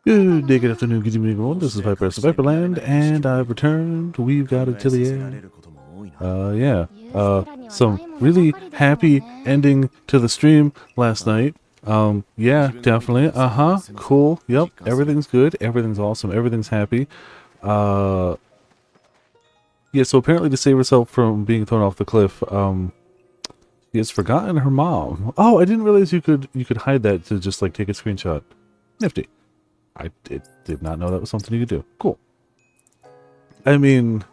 Good day, good afternoon, good evening, everyone. This is Viper of Viperland, and I've returned. We've got Atelier. Yeah. Some really happy ending to the stream last night. Yeah, definitely. Cool. Yep. Everything's good. Everything's awesome. Everything's happy. Yeah, so apparently to save herself from being thrown off the cliff, she has forgotten her mom. Oh, I didn't realize you could hide that to just like take a screenshot. Nifty. I did not know that was something you could do. Cool. I mean,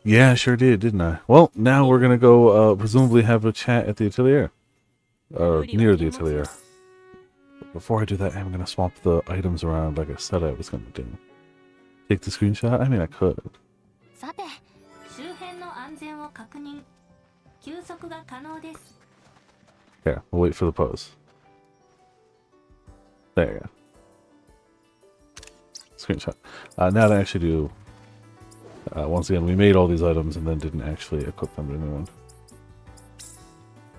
yeah, sure did, didn't I? Well, now we're going to go presumably have a chat at the Atelier. Or near the Atelier. But before I do that, I'm going to swap the items around like I said I was going to do. Take the screenshot? I mean, I could. Here, we'll wait for the pose. There you go. Screenshot. Now to actually do... once again, we made all these items and then didn't actually equip them to anyone.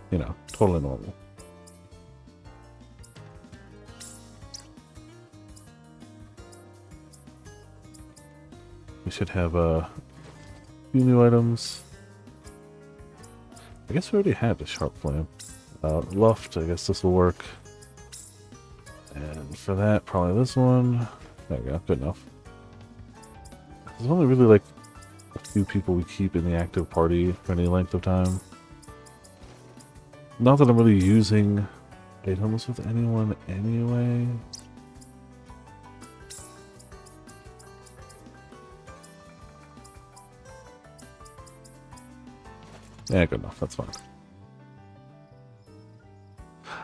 You know, totally normal. We should have a few new items. I guess we already had a sharp flame. Luft, I guess this will work. And for that, probably this one. There we go, good enough. There's only really like a few people we keep in the active party for any length of time. Not that I'm really using items with anyone anyway. Yeah, good enough, that's fine.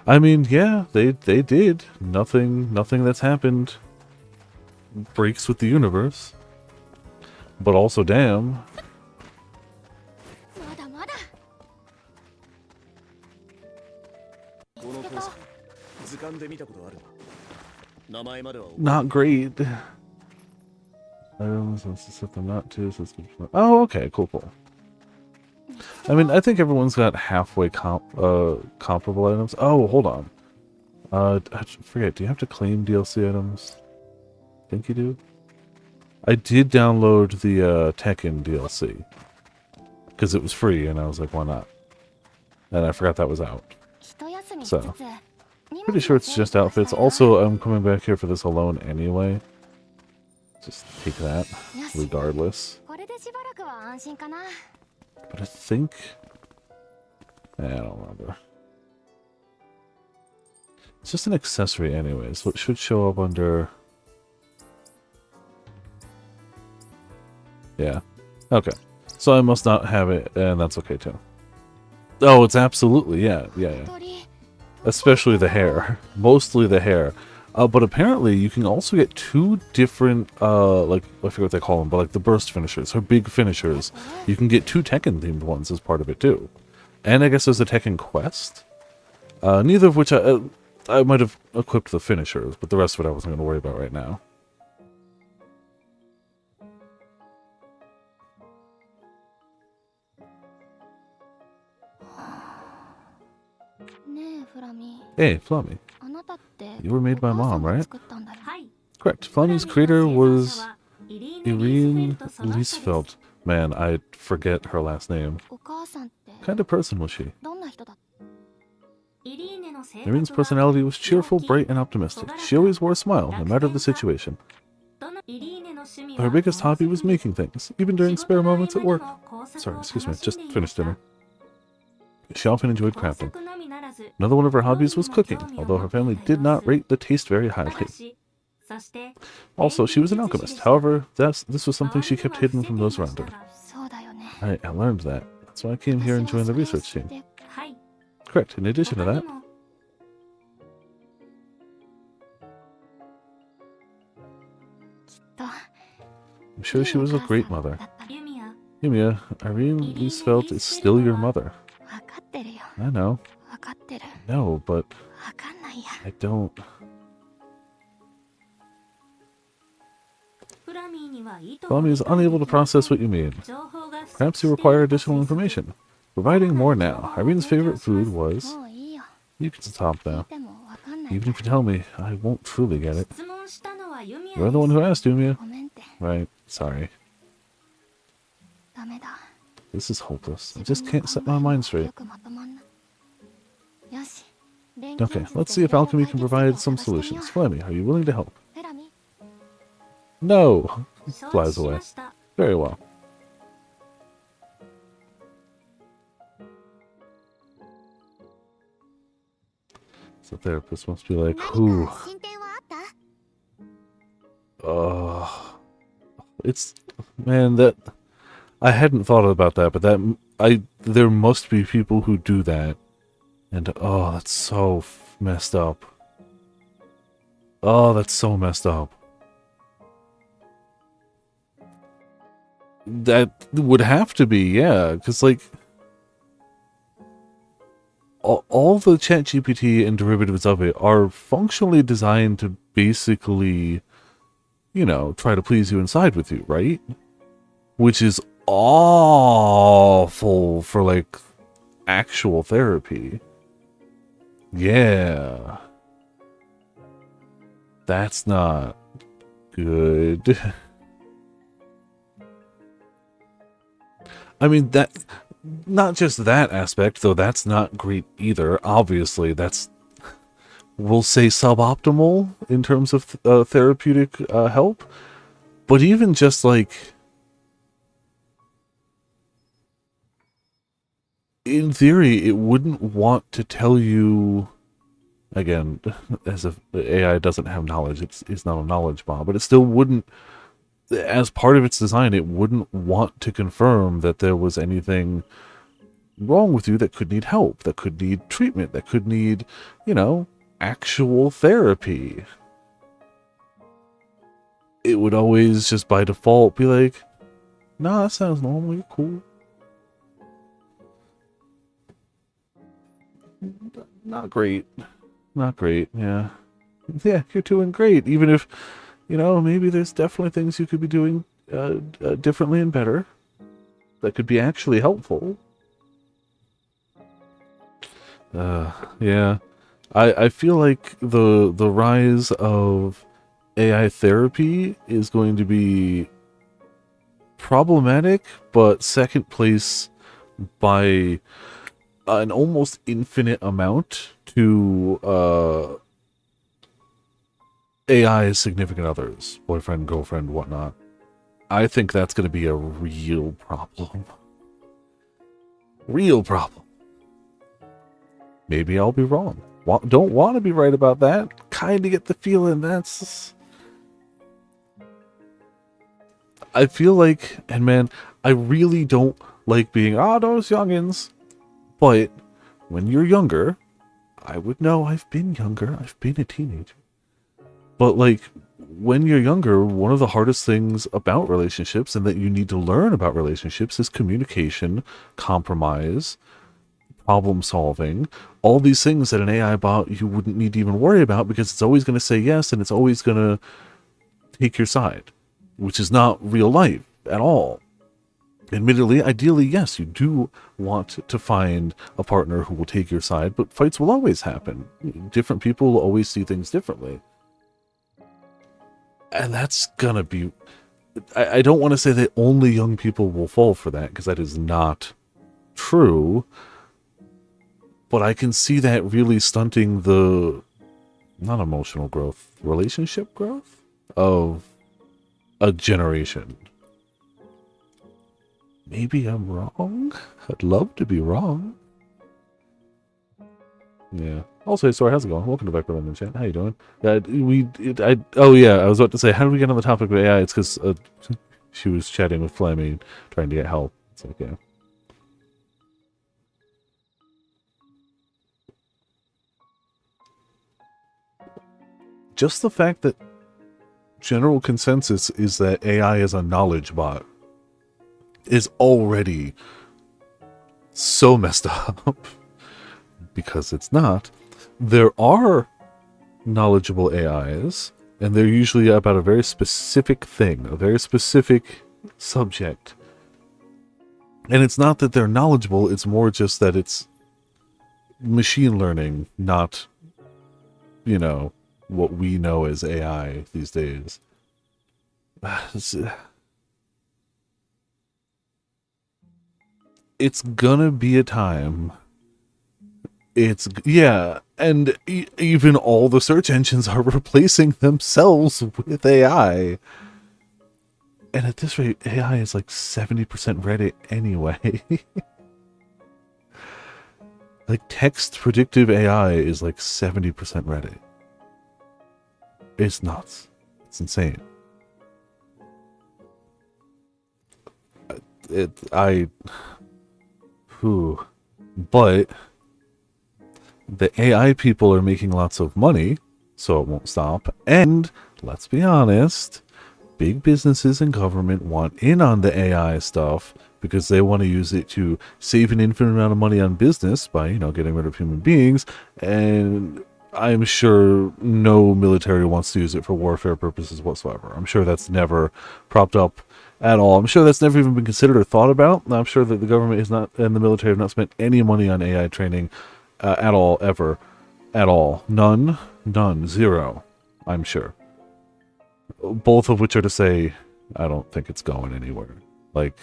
I mean, yeah, they did. Nothing that's happened breaks with the universe. But also, damn. Not great. Items, let's set them not to. Oh, okay, cool. I mean, I think everyone's got halfway comparable items. Oh, hold on. I forget, do you have to claim DLC items? I think you do. I did download the Tekken DLC. Because it was free, and I was like, why not? And I forgot that was out. So, pretty sure it's just outfits. Also, I'm coming back here for this alone anyway. Just take that, regardless. But I think... I don't remember. It's just an accessory anyway, so it should show up under... Yeah. Okay. So I must not have it, and that's okay too. Oh, it's absolutely, yeah. Especially the hair. Mostly the hair. But apparently you can also get two different, like, I forget what they call them, but like the burst finishers, or big finishers. You can get two Tekken-themed ones as part of it too. And I guess there's a Tekken quest. Neither of which I might have equipped the finishers, but the rest of it I wasn't going to worry about right now. Hey, Flammy. You were made by Mom, right? Correct. Flammy's creator was Irene Liesfeld. Man, I forget her last name. What kind of person was she? Irene's personality was cheerful, bright, and optimistic. She always wore a smile, no matter the situation. Her biggest hobby was making things, even during spare moments at work. Sorry, excuse me, just finished dinner. She often enjoyed crafting. Another one of her hobbies was cooking, although her family did not rate the taste very highly. Also, she was an alchemist. However, this was something she kept hidden from those around her. I learned that. That's why I came here and joined the research team. Correct. In addition to that, I'm sure she was a great mother. Yumia, Irene Liesfeld is still your mother. I know. No, but I don't. Flammy is unable to process what you mean. Perhaps you require additional information. Providing more now. Irene's favorite food was... You can stop now. Even if you tell me, I won't truly get it. You're the one who asked, Yumia. Right, sorry. This is hopeless. I just can't set my mind straight. Okay, let's see if alchemy can provide some solutions. Flemmy, are you willing to help? No! Flies away. Very well. So therapist must be like, who? It's... Man, that... I hadn't thought about that, but there must be people who do that. And, oh, that's so messed up. Oh, that's so messed up. That would have to be, yeah, because, like, all the ChatGPT and derivatives of it are functionally designed to basically, you know, try to please you and side with you, right? Which is awful for, like, actual therapy. Yeah. That's not good. I mean, that... Not just that aspect, though that's not great either. Obviously, that's... We'll say suboptimal in terms of therapeutic help. But even just, like... In theory, it wouldn't want to tell you... Again, as if AI doesn't have knowledge, it's not a knowledge bomb, but it still wouldn't... As part of its design, it wouldn't want to confirm that there was anything wrong with you that could need help, that could need treatment, that could need, you know, actual therapy. It would always just by default be like, nah, that sounds normal, you're cool. Not great. Not great, yeah. Yeah, you're doing great, even if... You know, maybe there's definitely things you could be doing differently and better that could be actually helpful. Yeah. I feel like the rise of AI therapy is going to be problematic, but second place by an almost infinite amount to AI's significant others, boyfriend, girlfriend, whatnot. I think that's going to be a real problem. Real problem. Maybe I'll be wrong. Don't want to be right about that. Kind of get the feeling that's... I feel like, and man, I really don't like being, those youngins. But when you're younger, I would know I've been younger. I've been a teenager. But, like, when you're younger, one of the hardest things about relationships and that you need to learn about relationships is communication, compromise, problem solving, all these things that an AI bot you wouldn't need to even worry about because it's always going to say yes and it's always going to take your side, which is not real life at all. Admittedly, ideally, yes, you do want to find a partner who will take your side, but fights will always happen. Different people will always see things differently. And that's gonna be... I don't want to say that only young people will fall for that, because that is not true. But I can see that really stunting the... not emotional growth, relationship growth of a generation. Maybe I'm wrong? I'd love to be wrong. Yeah. Also, sorry, how's it going? Welcome to Back Berlin in chat. How you doing? Oh yeah, I was about to say, how did we get on the topic of AI? It's because she was chatting with Flemmy, trying to get help. It's like, yeah. Just the fact that general consensus is that AI is a knowledge bot is already so messed up. Because it's not. There are knowledgeable AIs, and they're usually about a very specific thing, a very specific subject. And it's not that they're knowledgeable, it's more just that it's machine learning, not you know, what we know as AI these days. It's gonna be a time. It's, yeah, and even all the search engines are replacing themselves with AI. And at this rate, AI is like 70% Reddit anyway. Like, text predictive AI is like 70% Reddit. It's nuts. It's insane. But the AI people are making lots of money, so it won't stop. And let's be honest, big businesses and government want in on the AI stuff because they want to use it to save an infinite amount of money on business by, you know, getting rid of human beings. And I'm sure no military wants to use it for warfare purposes whatsoever. I'm sure that's never propped up at all. I'm sure that's never even been considered or thought about. I'm sure that the government is not, and the military have not spent any money on AI training at all, ever. At all. None. Zero. I'm sure. Both of which are to say, I don't think it's going anywhere. Like,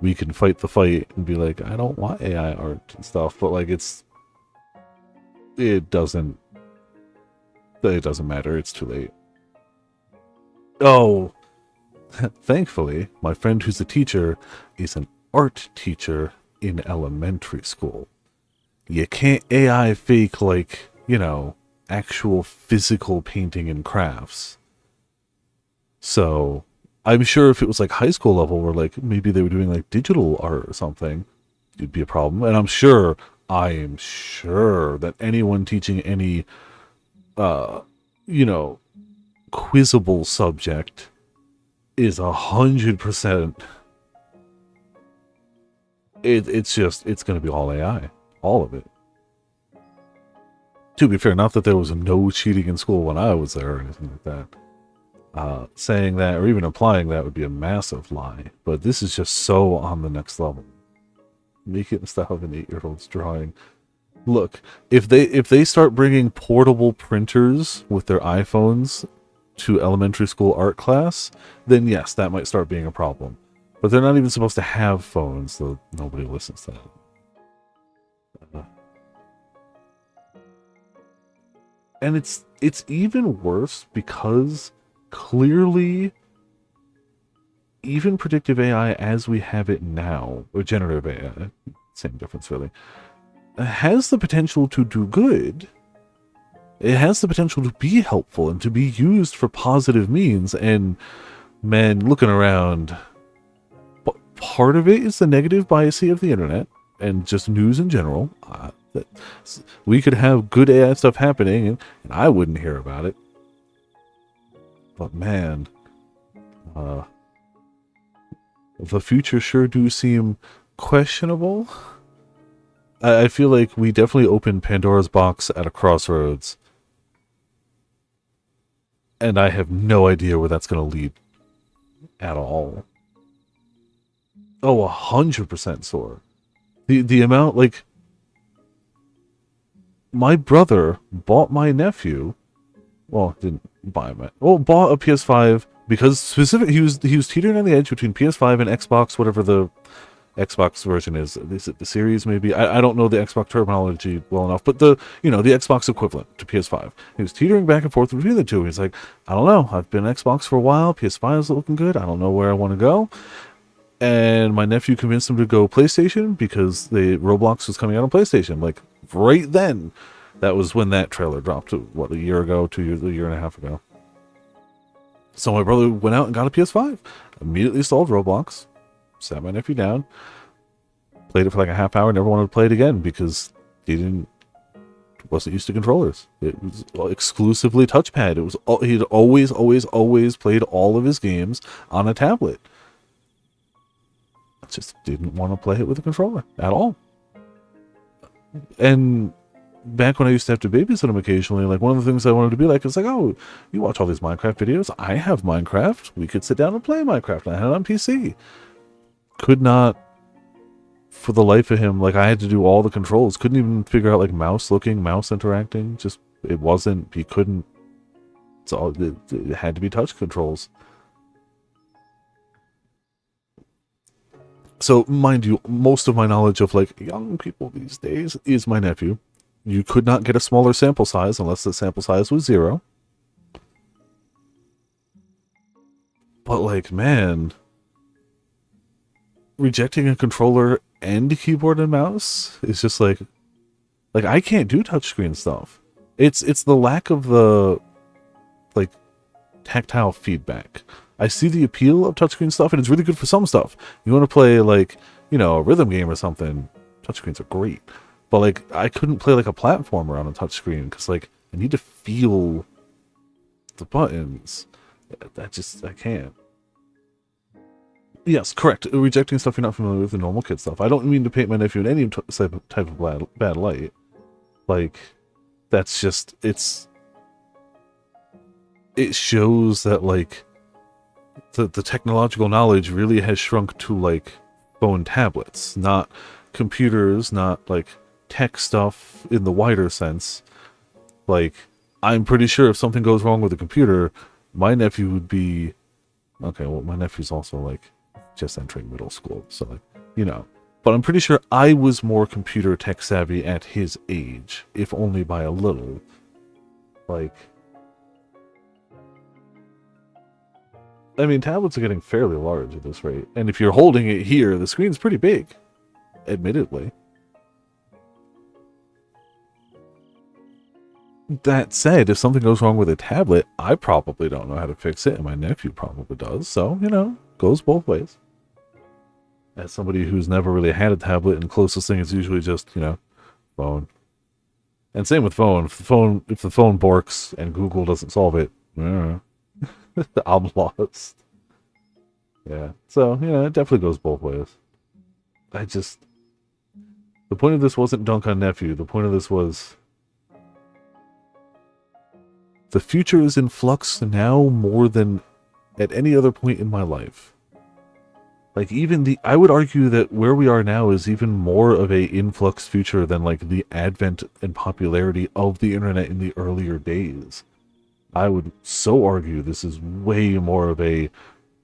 we can fight the fight and be like, I don't want AI art and stuff, but like, it doesn't matter. It's too late. Oh, thankfully, my friend who's a teacher is an art teacher in elementary school. You can't AI fake, like, you know, actual physical painting and crafts. So I'm sure if it was like high school level where like maybe they were doing like digital art or something, it'd be a problem. And I am sure that anyone teaching any you know, quizable subject is 100%. It's gonna be all AI. All of it. To be fair, not that there was no cheating in school when I was there or anything like that. Saying that or even implying that would be a massive lie. But this is just so on the next level. Make it the style of an 8-year-old's drawing. Look, if they start bringing portable printers with their iPhones to elementary school art class, then yes, that might start being a problem. But they're not even supposed to have phones, so nobody listens to that. And it's even worse because clearly even predictive AI as we have it now, or generative AI, same difference really, has the potential to do good. It has the potential to be helpful and to be used for positive means. And man, looking around, part of it is the negative bias of the internet and just news in general. We could have good AI stuff happening and I wouldn't hear about it. But man, the future sure do seem questionable. I feel like we definitely opened Pandora's box at a crossroads. And I have no idea where that's going to lead at all. Oh, 100% sore. The amount, like, my brother bought my nephew, well, didn't buy him, bought a PS5 because he was teetering on the edge between PS5 and Xbox, whatever the Xbox version is. Is it the series maybe? I don't know the Xbox terminology well enough, but the Xbox equivalent to PS5. He was teetering back and forth between the two. He's like, I don't know. I've been Xbox for a while. PS5 is looking good. I don't know where I want to go. And my nephew convinced him to go PlayStation because the Roblox was coming out on PlayStation. Like right then, that was when that trailer dropped. What, a year ago, 2 years, a year and a half ago. So my brother went out and got a PS5. Immediately installed Roblox. Sat my nephew down. Played it for like a half hour. Never wanted to play it again because he wasn't used to controllers. It was exclusively touchpad. It was he'd always played all of his games on a tablet. Just didn't want to play it with a controller at all. And back when I used to have to babysit him occasionally, like one of the things I wanted to be like is like, oh, you watch all these Minecraft videos. I have Minecraft. We could sit down and play Minecraft. And I had it on PC. Could not, for the life of him, like I had to do all the controls. Couldn't even figure out like mouse looking, mouse interacting. Just It wasn't, you couldn't, it had to be touch controls. So, mind you, most of my knowledge of, like, young people these days is my nephew. You could not get a smaller sample size unless the sample size was 0. But, like, man, rejecting a controller and keyboard and mouse is just like I can't do touchscreen stuff. It's the lack of the, like, tactile feedback. I see the appeal of touchscreen stuff, and it's really good for some stuff. You want to play, like, you know, a rhythm game or something, touchscreens are great. But, like, I couldn't play, like, a platformer on a touchscreen because, like, I need to feel the buttons. I can't. Yes, correct. Rejecting stuff you're not familiar with, the normal kid stuff. I don't mean to paint my nephew in any type of bad light. Like, that's just, it shows that, like, the technological knowledge really has shrunk to, like, phone tablets, not computers, not, like, tech stuff in the wider sense. Like, I'm pretty sure if something goes wrong with a computer, my nephew would be, okay, well, my nephew's also, like, just entering middle school, so, like, you know. But I'm pretty sure I was more computer tech savvy at his age, if only by a little. Like, I mean, tablets are getting fairly large at this rate. And if you're holding it here, the screen's pretty big, admittedly. That said, if something goes wrong with a tablet, I probably don't know how to fix it, and my nephew probably does. So, you know, goes both ways. As somebody who's never really had a tablet, and closest thing is usually just, you know, phone. And same with phone. If the phone borks and Google doesn't solve it, I'm lost. Yeah. So, yeah, it definitely goes both ways. The point of this wasn't dunk on nephew. The point of this was, the future is in flux now more than at any other point in my life. Like, even I would argue that where we are now is even more of a influx future than, like, the advent and popularity of the internet in the earlier days. I would so argue this is way more of a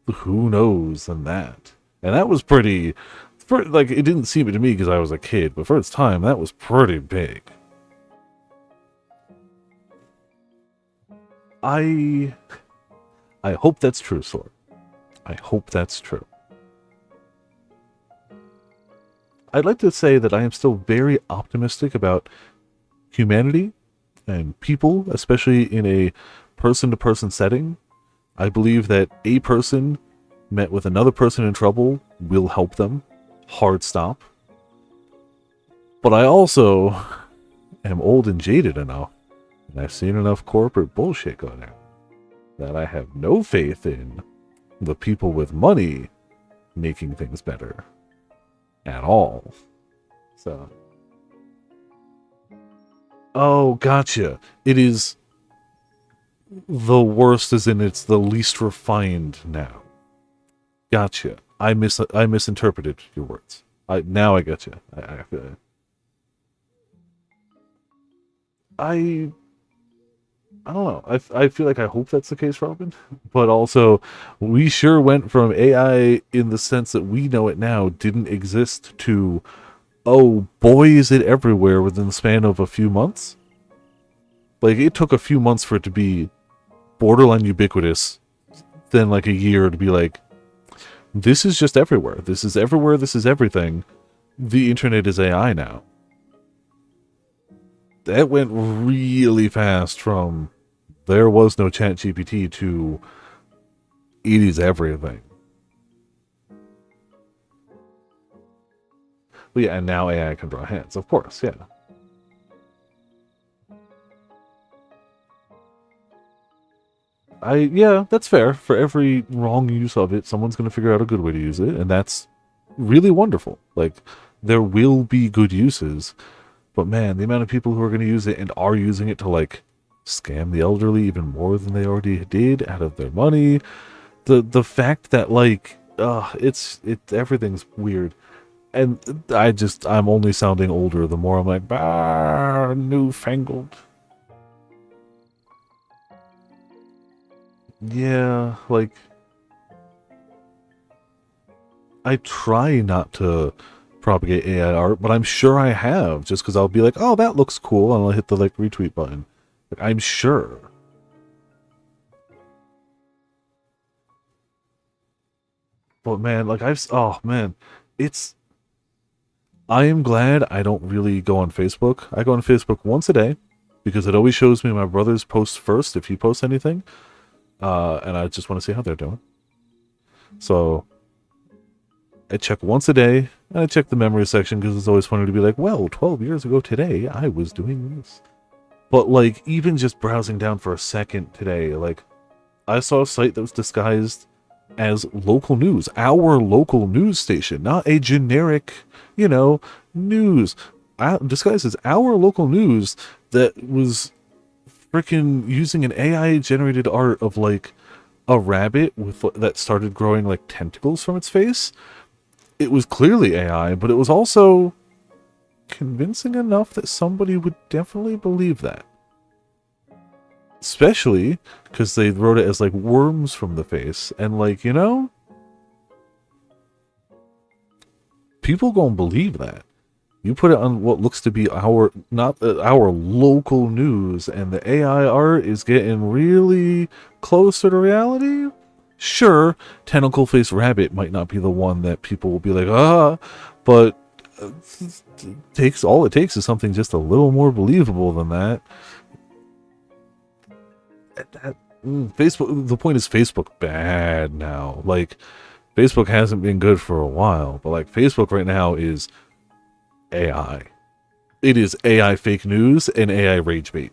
who knows than that. And that was pretty, like, it didn't seem it to me because I was a kid, but for its time, that was pretty big. I hope that's true, Sword. I hope that's true. I'd like to say that I am still very optimistic about humanity and people, especially in a person-to-person setting. I believe that a person met with another person in trouble will help them. Hard stop. But I also am old and jaded enough, and I've seen enough corporate bullshit go down, that I have no faith in the people with money making things better. At all. So. Oh, gotcha. It is the worst, as in it's the least refined now. Gotcha. I misinterpreted your words. Now I get you. I feel it. I don't know. I feel like I hope that's the case, Robin. But also, we sure went from AI in the sense that we know it now didn't exist to, oh boy, is it everywhere within the span of a few months. Like, it took a few months for it to be borderline ubiquitous, then like a year to be like, this is just everywhere. This is everywhere. This is everything. The internet is AI now. That went really fast from there was no chat GPT to it is everything. But yeah, and now AI can draw hands, of course, yeah. Yeah, that's fair. For every wrong use of it, someone's going to figure out a good way to use it, and that's really wonderful. Like, there will be good uses, but man, the amount of people who are going to use it and are using it to, like, scam the elderly even more than they already did out of their money. The fact that, like, everything's weird. And I'm only sounding older the more I'm like, bah, newfangled. Yeah, like, I try not to propagate AI art, but I'm sure I have, just because I'll be like, oh, that looks cool, and I'll hit the, like, retweet button. Like, I'm sure. But man, like, oh man, it's, I am glad I don't really go on Facebook. I go on Facebook once a day, because it always shows me my brother's posts first, if he posts anything, and I just want to see how they're doing. So, I check once a day, and I check the memory section because it's always funny to be like, well, 12 years ago today, I was doing this. But, like, even just browsing down for a second today, like, I saw a site that was disguised as local news, our local news station, not a generic, news. Disguised as our local news that was freaking using an AI generated art of, like, a rabbit that started growing, like, tentacles from its face. It was clearly AI, but it was also convincing enough that somebody would definitely believe that. Especially because they wrote it as, like, worms from the face. And, like, people gonna believe that. You put it on what looks to be not our local news, and the AI art is getting really closer to reality. Sure, tentacle face rabbit might not be the one that people will be like, but all it takes is something just a little more believable than that. Facebook. The point is, Facebook bad now. Like, Facebook hasn't been good for a while, but, like, Facebook right now is AI. It is AI fake news and AI rage bait.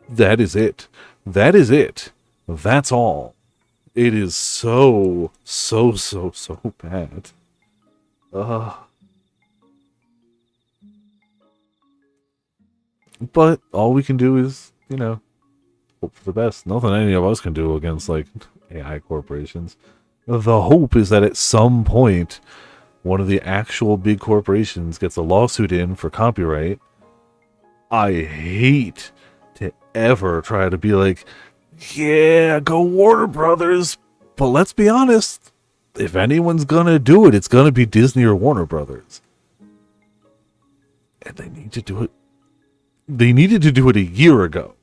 That is it. That is it. That's all. It is so bad. But all we can do is, hope for the best. Nothing any of us can do against, like, AI corporations. The hope is that at some point, one of the actual big corporations gets a lawsuit in for copyright. I hate to ever try to be like, yeah, go Warner Brothers. But let's be honest, if anyone's gonna do it, it's gonna be Disney or Warner Brothers. And they need to do it. They needed to do it a year ago,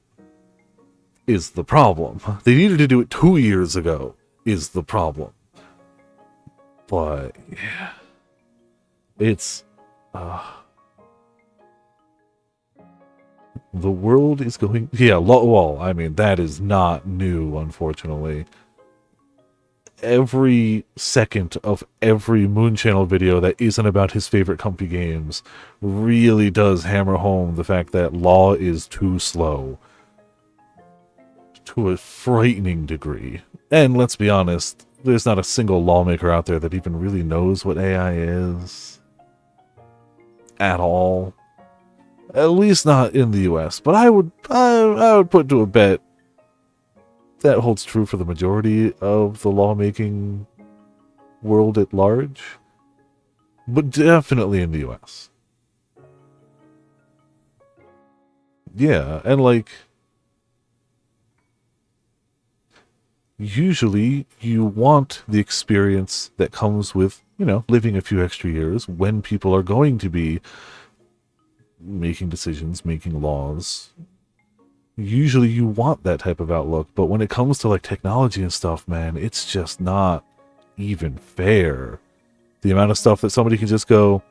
is the problem. They needed to do it 2 years ago, is the problem. But, yeah. It's, the world is going, yeah, well, I mean, that is not new, unfortunately. Every second of every Moon Channel video that isn't about his favorite comfy games really does hammer home the fact that law is too slow. To a frightening degree. And let's be honest, there's not a single lawmaker out there that even really knows what AI is. At all. At least not in the US. But I would put to a bet that holds true for the majority of the lawmaking world at large. But definitely in the US. Yeah, and, like, usually you want the experience that comes with, living a few extra years when people are going to be making decisions, making laws. Usually you want that type of outlook, but when it comes to, like, technology and stuff, man, it's just not even fair. The amount of stuff that somebody can just go,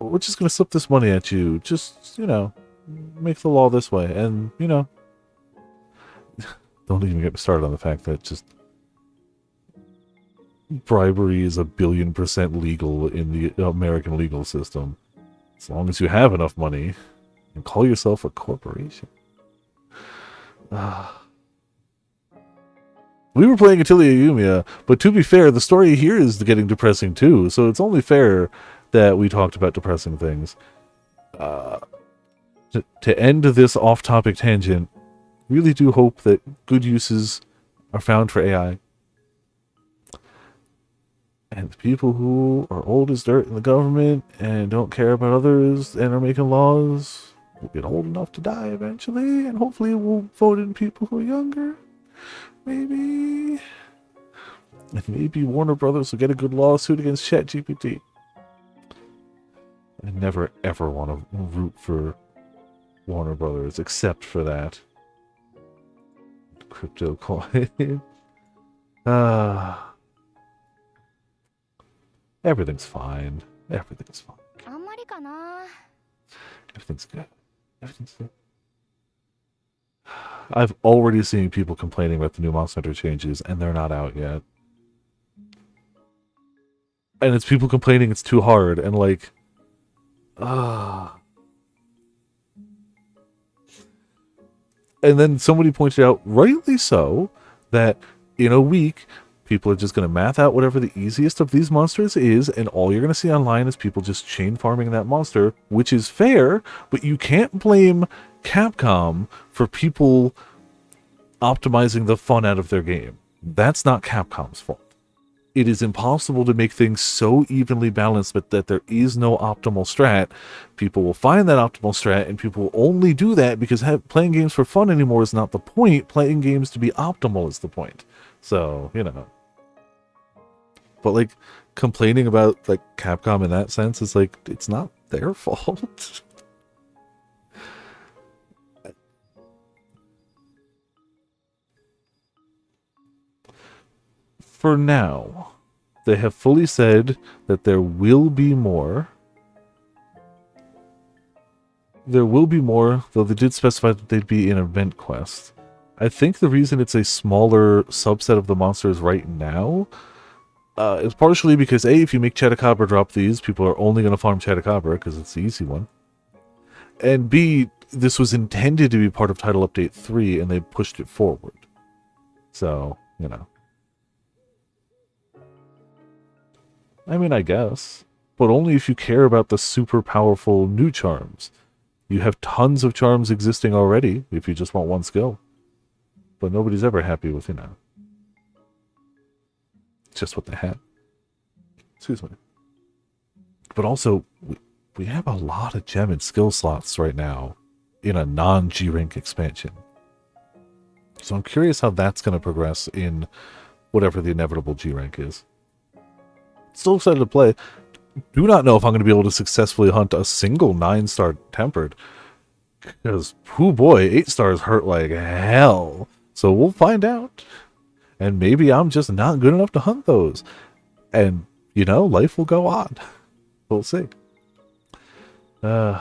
we're just going to slip this money at you. Just, make the law this way. And, don't even get me started on the fact that just bribery is 1,000,000,000% legal in the American legal system. As long as you have enough money and call yourself a corporation. We were playing Atelier Yumia, but to be fair, the story here is getting depressing too, so it's only fair that we talked about depressing things. To end this off-topic tangent, really do hope that good uses are found for AI. And the people who are old as dirt in the government and don't care about others and are making laws will get old enough to die eventually, and hopefully we'll vote in people who are younger. Maybe Warner Brothers will get a good lawsuit against ChatGPT. I never ever want to root for Warner Brothers except for that. Crypto coin. Everything's fine. Everything's fine. Everything's good. Everything's good. I've already seen people complaining about the new Monster Hunter changes, and they're not out yet. And it's people complaining it's too hard, and like, And then somebody pointed out, rightly so, that in a week, people are just going to math out whatever the easiest of these monsters is, and all you're going to see online is people just chain farming that monster, which is fair, but you can't blame Capcom for people optimizing the fun out of their game. That's not Capcom's fault. It is impossible to make things so evenly balanced but that there is no optimal strat. People will find that optimal strat, and people will only do that because playing games for fun anymore is not the point. Playing games to be optimal is the point. So, you know. But, like, complaining about, like, Capcom in that sense is, like, it's not their fault. For now, they have fully said that there will be more. There will be more, though they did specify that they'd be in event quests. I think the reason it's a smaller subset of the monsters right now is partially because A, if you make Chatacabra drop these, people are only going to farm Chatacabra because it's the easy one. And B, this was intended to be part of Title Update 3 and they pushed it forward. So, you know. I mean, I guess. But only if you care about the super powerful new charms. You have tons of charms existing already if you just want one skill. But nobody's ever happy with, you know, just what they had. Excuse me. But also, we have a lot of gem and skill slots right now in a non-G rank expansion. So I'm curious how that's going to progress in whatever the inevitable G rank is. Still excited to play. Do not know if I'm going to be able to successfully hunt a single 9-star tempered. Because, oh boy, 8 stars hurt like hell. So we'll find out. And maybe I'm just not good enough to hunt those. And, you know, life will go on. We'll see. The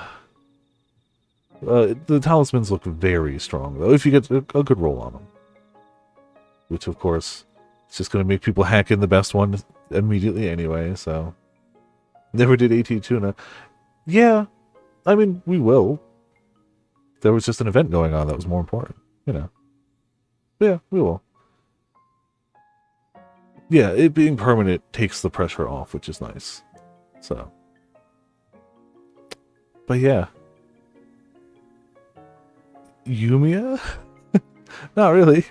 talismans look very strong, though, if you get a good roll on them. Which, of course, is just going to make people hack in the best one immediately anyway, so. Never did AT Tuna. Yeah, I mean, we will. There was just an event going on that was more important, you know. But yeah, we will. Yeah, it being permanent takes the pressure off, which is nice. So. But yeah. Yumia? Not really.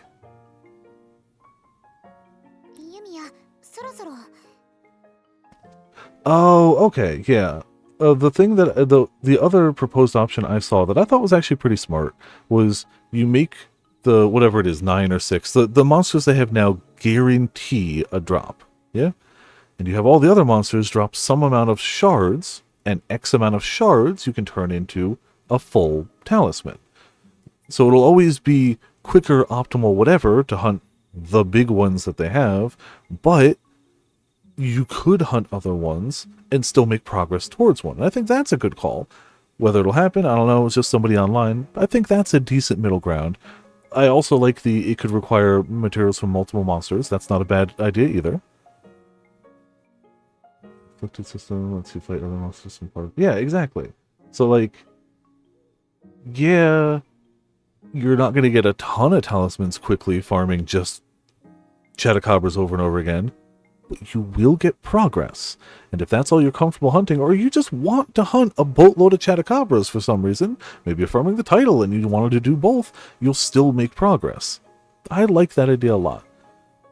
Oh, okay, yeah. The thing that the other proposed option I saw that I thought was actually pretty smart was you make the whatever it is 9 or 6 the monsters they have now guarantee a drop, yeah, and you have all the other monsters drop some amount of shards, and X amount of shards you can turn into a full talisman. So it'll always be quicker, optimal, whatever to hunt the big ones that they have, but you could hunt other ones and still make progress towards one. And I think that's a good call. Whether it'll happen, I don't know. It's just somebody online. I think that's a decent middle ground. I also like it could require materials from multiple monsters. That's not a bad idea either. Afflicted system, let's see, fight other monsters from part of... Yeah, exactly. So, like, yeah, you're not going to get a ton of talismans quickly farming just Chatacabras over and over again. But you will get progress. And if that's all you're comfortable hunting, or you just want to hunt a boatload of Chatacabras for some reason, maybe you're farming the title and you wanted to do both, you'll still make progress. I like that idea a lot.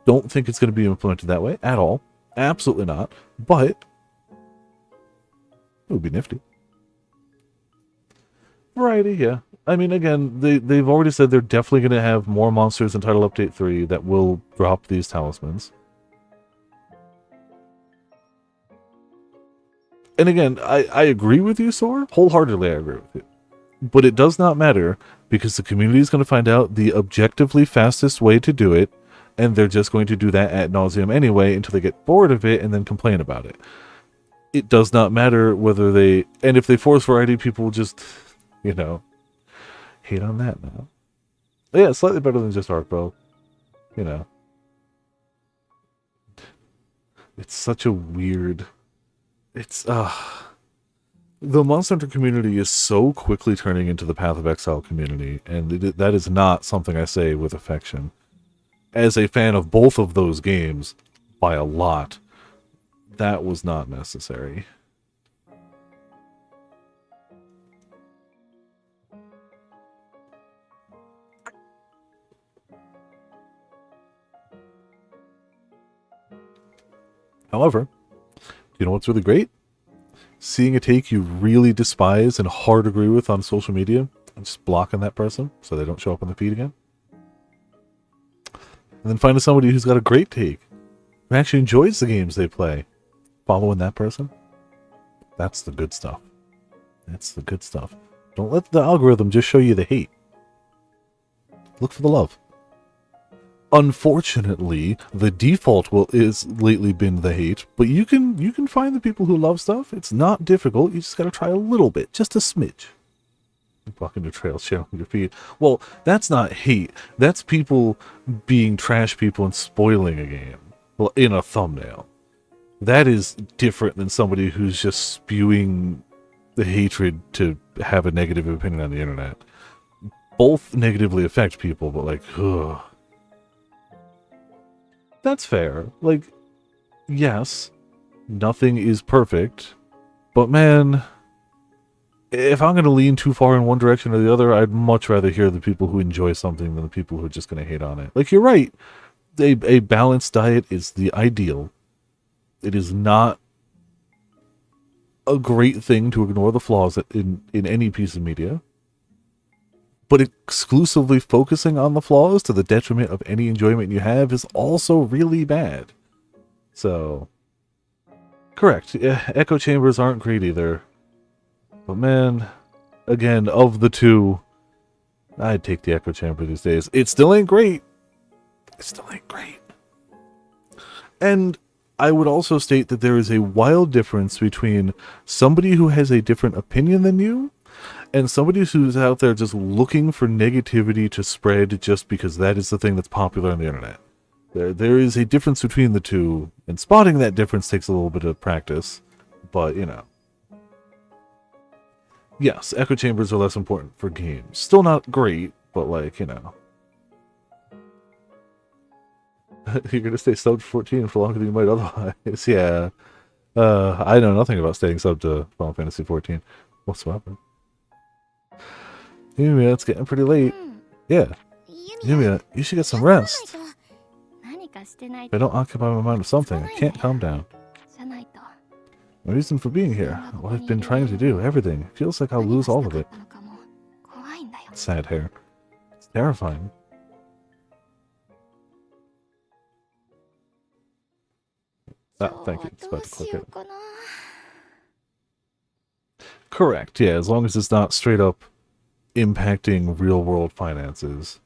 Don't think it's going to be implemented that way at all. Absolutely not. But it would be nifty. Variety, yeah. I mean, again, they've already said they're definitely going to have more monsters in Title Update 3 that will drop these talismans. And again, I agree with you, Sora. Wholeheartedly, I agree with you. But it does not matter, because the community is going to find out the objectively fastest way to do it, and they're just going to do that ad nauseum anyway until they get bored of it and then complain about it. It does not matter whether they... And if they force variety, people will just, you know, hate on that now. But yeah, slightly better than just Arcbo. You know. It's such a weird... It's, the Monster Hunter community is so quickly turning into the Path of Exile community, and that is not something I say with affection. As a fan of both of those games, by a lot, that was not necessary. However, you know what's really great? Seeing a take you really despise and hard agree with on social media, and just blocking that person so they don't show up on the feed again. And then finding somebody who's got a great take, who actually enjoys the games they play, following that person. That's the good stuff. That's the good stuff. Don't let the algorithm just show you the hate. Look for the love. Unfortunately, the default is lately been the hate, but you can find the people who love stuff. It's not difficult. You just got to try a little bit, just a smidge. Walking the trail, sharing your feed. Well, that's not hate. That's people being trash people and spoiling a game. Well, in a thumbnail. That is different than somebody who's just spewing the hatred to have a negative opinion on the internet. Both negatively affect people, but like, ugh. That's fair. Like, yes, nothing is perfect, but man, if I'm going to lean too far in one direction or the other, I'd much rather hear the people who enjoy something than the people who are just going to hate on it. Like, you're right. A balanced diet is the ideal. It is not a great thing to ignore the flaws in any piece of media. But exclusively focusing on the flaws to the detriment of any enjoyment you have is also really bad. So, correct. Echo chambers aren't great either. But man, again, of the two, I'd take the echo chamber these days. It still ain't great. It still ain't great. And I would also state that there is a wild difference between somebody who has a different opinion than you and somebody who's out there just looking for negativity to spread just because that is the thing that's popular on the internet. There is a difference between the two, and spotting that difference takes a little bit of practice, but, you know. Yes, echo chambers are less important for games. Still not great, but, like, you know. You're gonna stay subbed to 14 for longer than you might otherwise. Yeah. I know nothing about staying subbed to Final Fantasy 14 whatsoever. Yumia, it's getting pretty late. Yeah. Yumia, you should get some rest. If I don't occupy my mind with something, I can't calm down. My reason for being here, what I've been trying to do, everything, it feels like I'll lose all of it. Sad hair. It's terrifying. Ah, thank you. It's about to click it. Correct, yeah, as long as it's not straight up impacting real-world finances.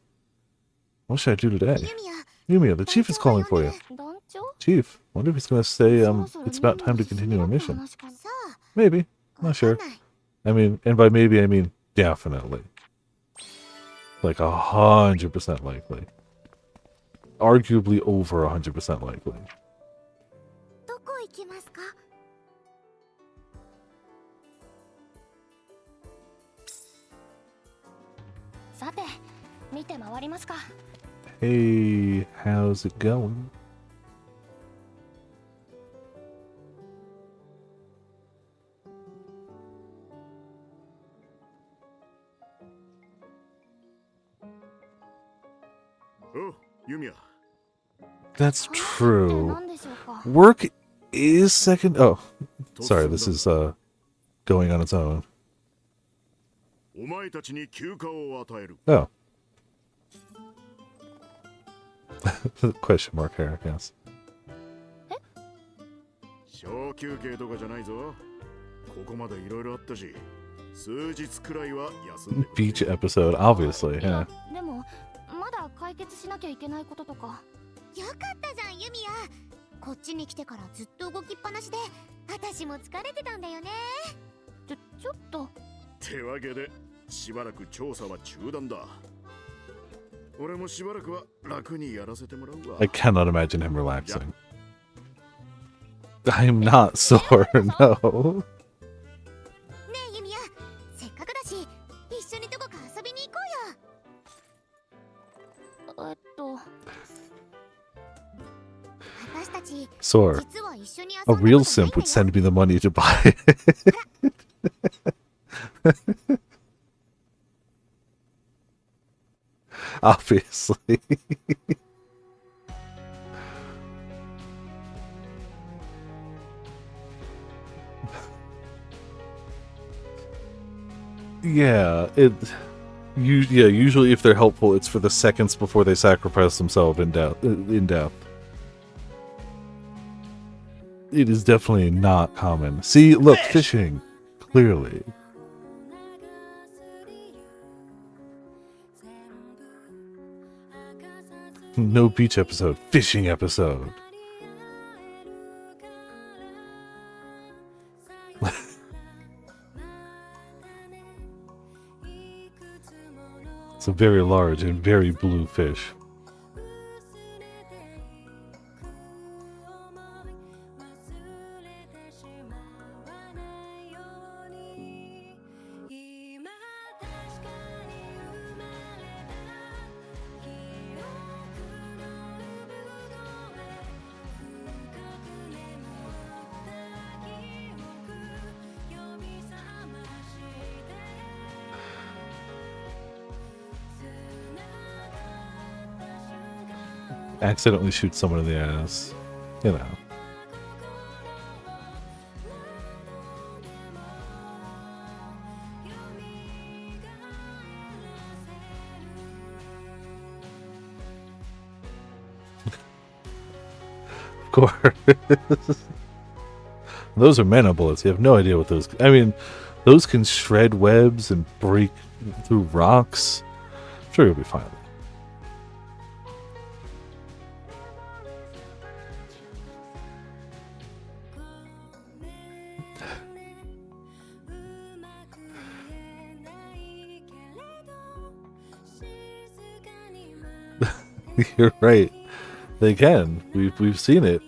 What should I do today? Yumia, the chief is calling for you. Chief, wonder if he's gonna say, it's about time to continue our mission. Maybe. Not sure. I mean, and by maybe, I mean definitely. Like 100% likely. Arguably over 100% likely. Hey, how's it going? Oh, Yumia. That's true. Work is second. Oh, sorry, this is going on its own. お前たちに休暇を与える。 Oh. Question mark here, yes. 小休憩とかじゃないぞ。ここまでいろいろあったし、数日くらいは休んで。 Beach episode, obviously, yeah. でもまだ解決しなきゃいけないこととか。よかったじゃんユミヤ。こっちに来てからずっと動きっぱなしで私も疲れてたんだよね。ちょっと。ってわけでしばらく調査は中断だ。俺もしばらくは楽にやらせてもらうわ。 I cannot imagine him relaxing. I'm not sore, no. ねえユミヤ、せっかくだし一緒にどこか遊びに行こうよ。私たち Sore. 実は一緒に遊 A んだこと real ない simp んだ would よ。 send me the money to buy it. Obviously. Yeah, usually if they're helpful, it's for the seconds before they sacrifice themselves in death. It is definitely not common. See, look, fishing. Clearly. No beach episode, fishing episode. It's a very large and very blue fish. Accidentally shoot someone in the ass. You know. Of course. Those are mana bullets. You have no idea what those... I mean, those can shred webs and break through rocks. I'm sure you'll be fine. You're right. They can. We've seen it.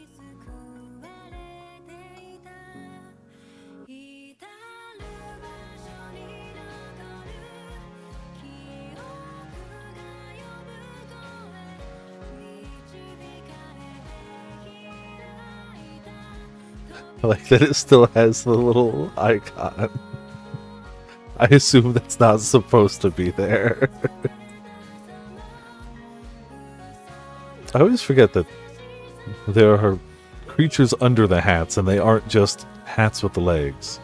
I like that it still has the little icon. I assume that's not supposed to be there. I always forget that there are creatures under the hats, and they aren't just hats with the legs.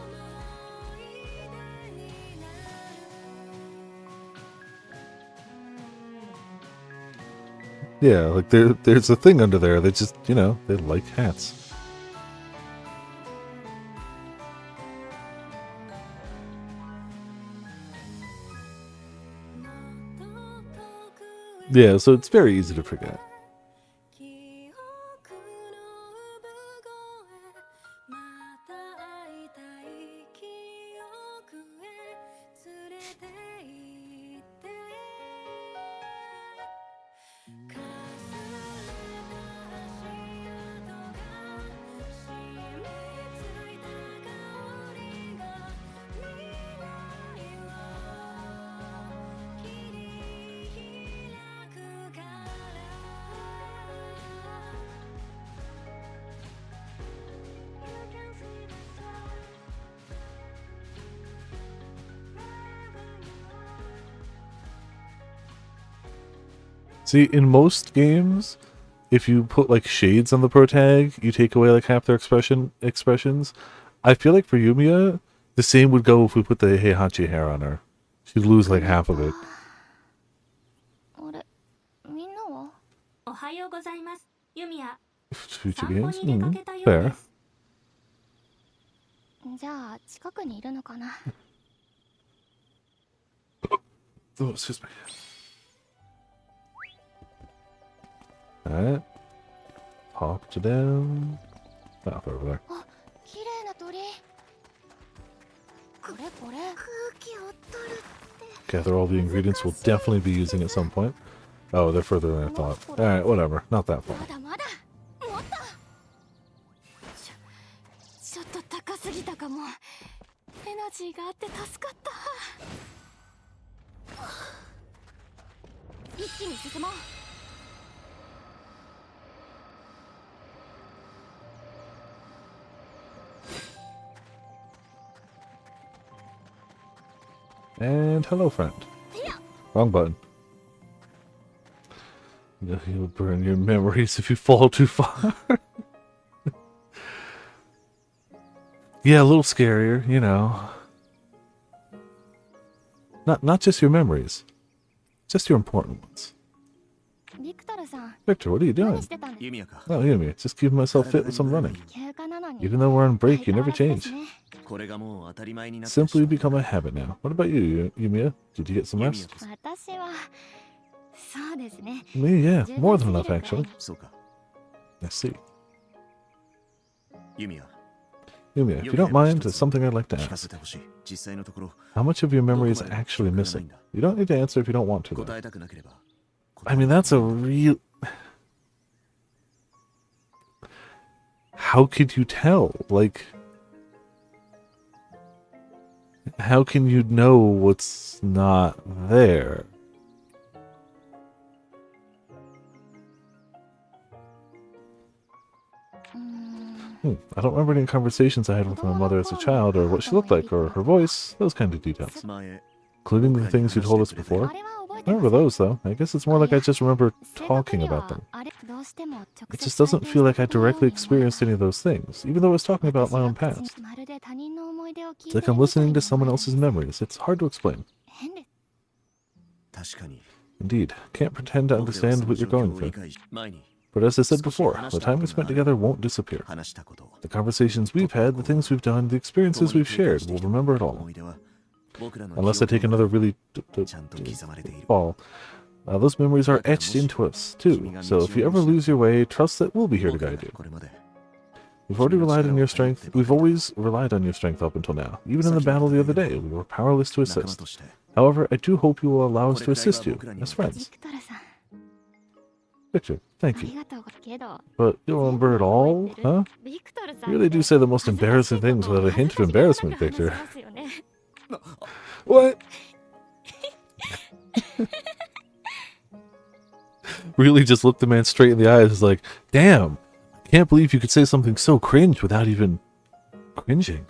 Yeah, like there's a thing under there that just, you know, they like hats. Yeah, so it's very easy to forget. See, in most games, if you put like shades on the pro tag, you take away like half their expressions. I feel like for Yumiya, the same would go if we put the Heihachi hair on her. She'd lose like half of it. あれ、みんなは？おはようございます。ユミヤ、 Future 散歩 games? に出かけたよう Fair. です。じゃあ近くにいるのかな。Oh, excuse me. Alright. Hop to down. Ah, over there. あ、綺麗な鳥。これこれ。空気を取るって Gather all the ingredients we'll definitely be using at some point. Oh, they're further than I thought. Alright, whatever. Not that far. まだまだ。もっと。ちょっと高すぎたかも。エナジーがあって助かった。一気に進もう。And hello, friend. Wrong button. You'll burn your memories if you fall too far. Yeah, a little scarier, you know. Not just your memories. Just your important ones. ビクトルさん、 Victor, what are you 何 doing? してたんです Yumia か。 Oh, Yumi, just keeping myself fit with some running. 休暇なのに。 Even though we're on break, you 相変わ never らずです change. ね。これがもう当たり前になったし。 Simply become a habit now. What about you, Yumia? Did you get some rest? 私はそうですね。 Me, yeah, 十 more 分 than すぎ enough るくらい actually. そうか。 I see. ユミヤ。 Yumia, if you don't mind, there's something I'd like to 聞か ask. せてほしい。実際のところ How much of your memory is actually missing? You don't need to answer if you don't want to, though. 答えたくなければ。 I mean, that's a real... How could you tell? Like... How can you know what's not there? I don't remember any conversations I had with my mother as a child, or what she looked like, or her voice, those kind of details. 前、 Including the things you told us before. あれは覚え I てま remember す。 those, though. I guess it's more like I just remember 正確 talking に about は them. あれどうしても直 It 接 just doesn't 体験 feel like I したことのよう directly に思え experienced any of those things, even though I was talking about my own 私は past. まるで他人の思い出を聞い It's て like る I'm みたい listening に to someone 思える else's memories. It's hard to explain. 変です 確かに。 Indeed, can't pretend to 僕らは understand その what 状 you're 況 going を理 through. 解し、前に But as I said before, the time we spent together won't disappear. 話したことを。 The conversations we've had, the things we've done, the experiences we've shared, we'll remember it all. 思い出は僕らの Unless I take 記憶の another really ちゃんと刻まれている。 fall. Those memories are etched into us, too. So if you ever lose your way, trust that we'll be here to 僕ら guide が you. これまで We've already relied on your strength. We've always relied on your strength up until now. Even in the battle the other day, we were powerless to 仲間 assist. として However, I do hope you will allow us to assist you, as ビ friends. クトルさん Victor, あ thank り you. がとうけど But you'll remember it all, huh? ビクトルさん You really do say the most embarrassing things without a hint of embarrassment, Victor. 恥ずかしげもなく話しますよね What? Really just looked the man straight in the eyes, like, damn, I can't believe you could say something so cringe without even cringing.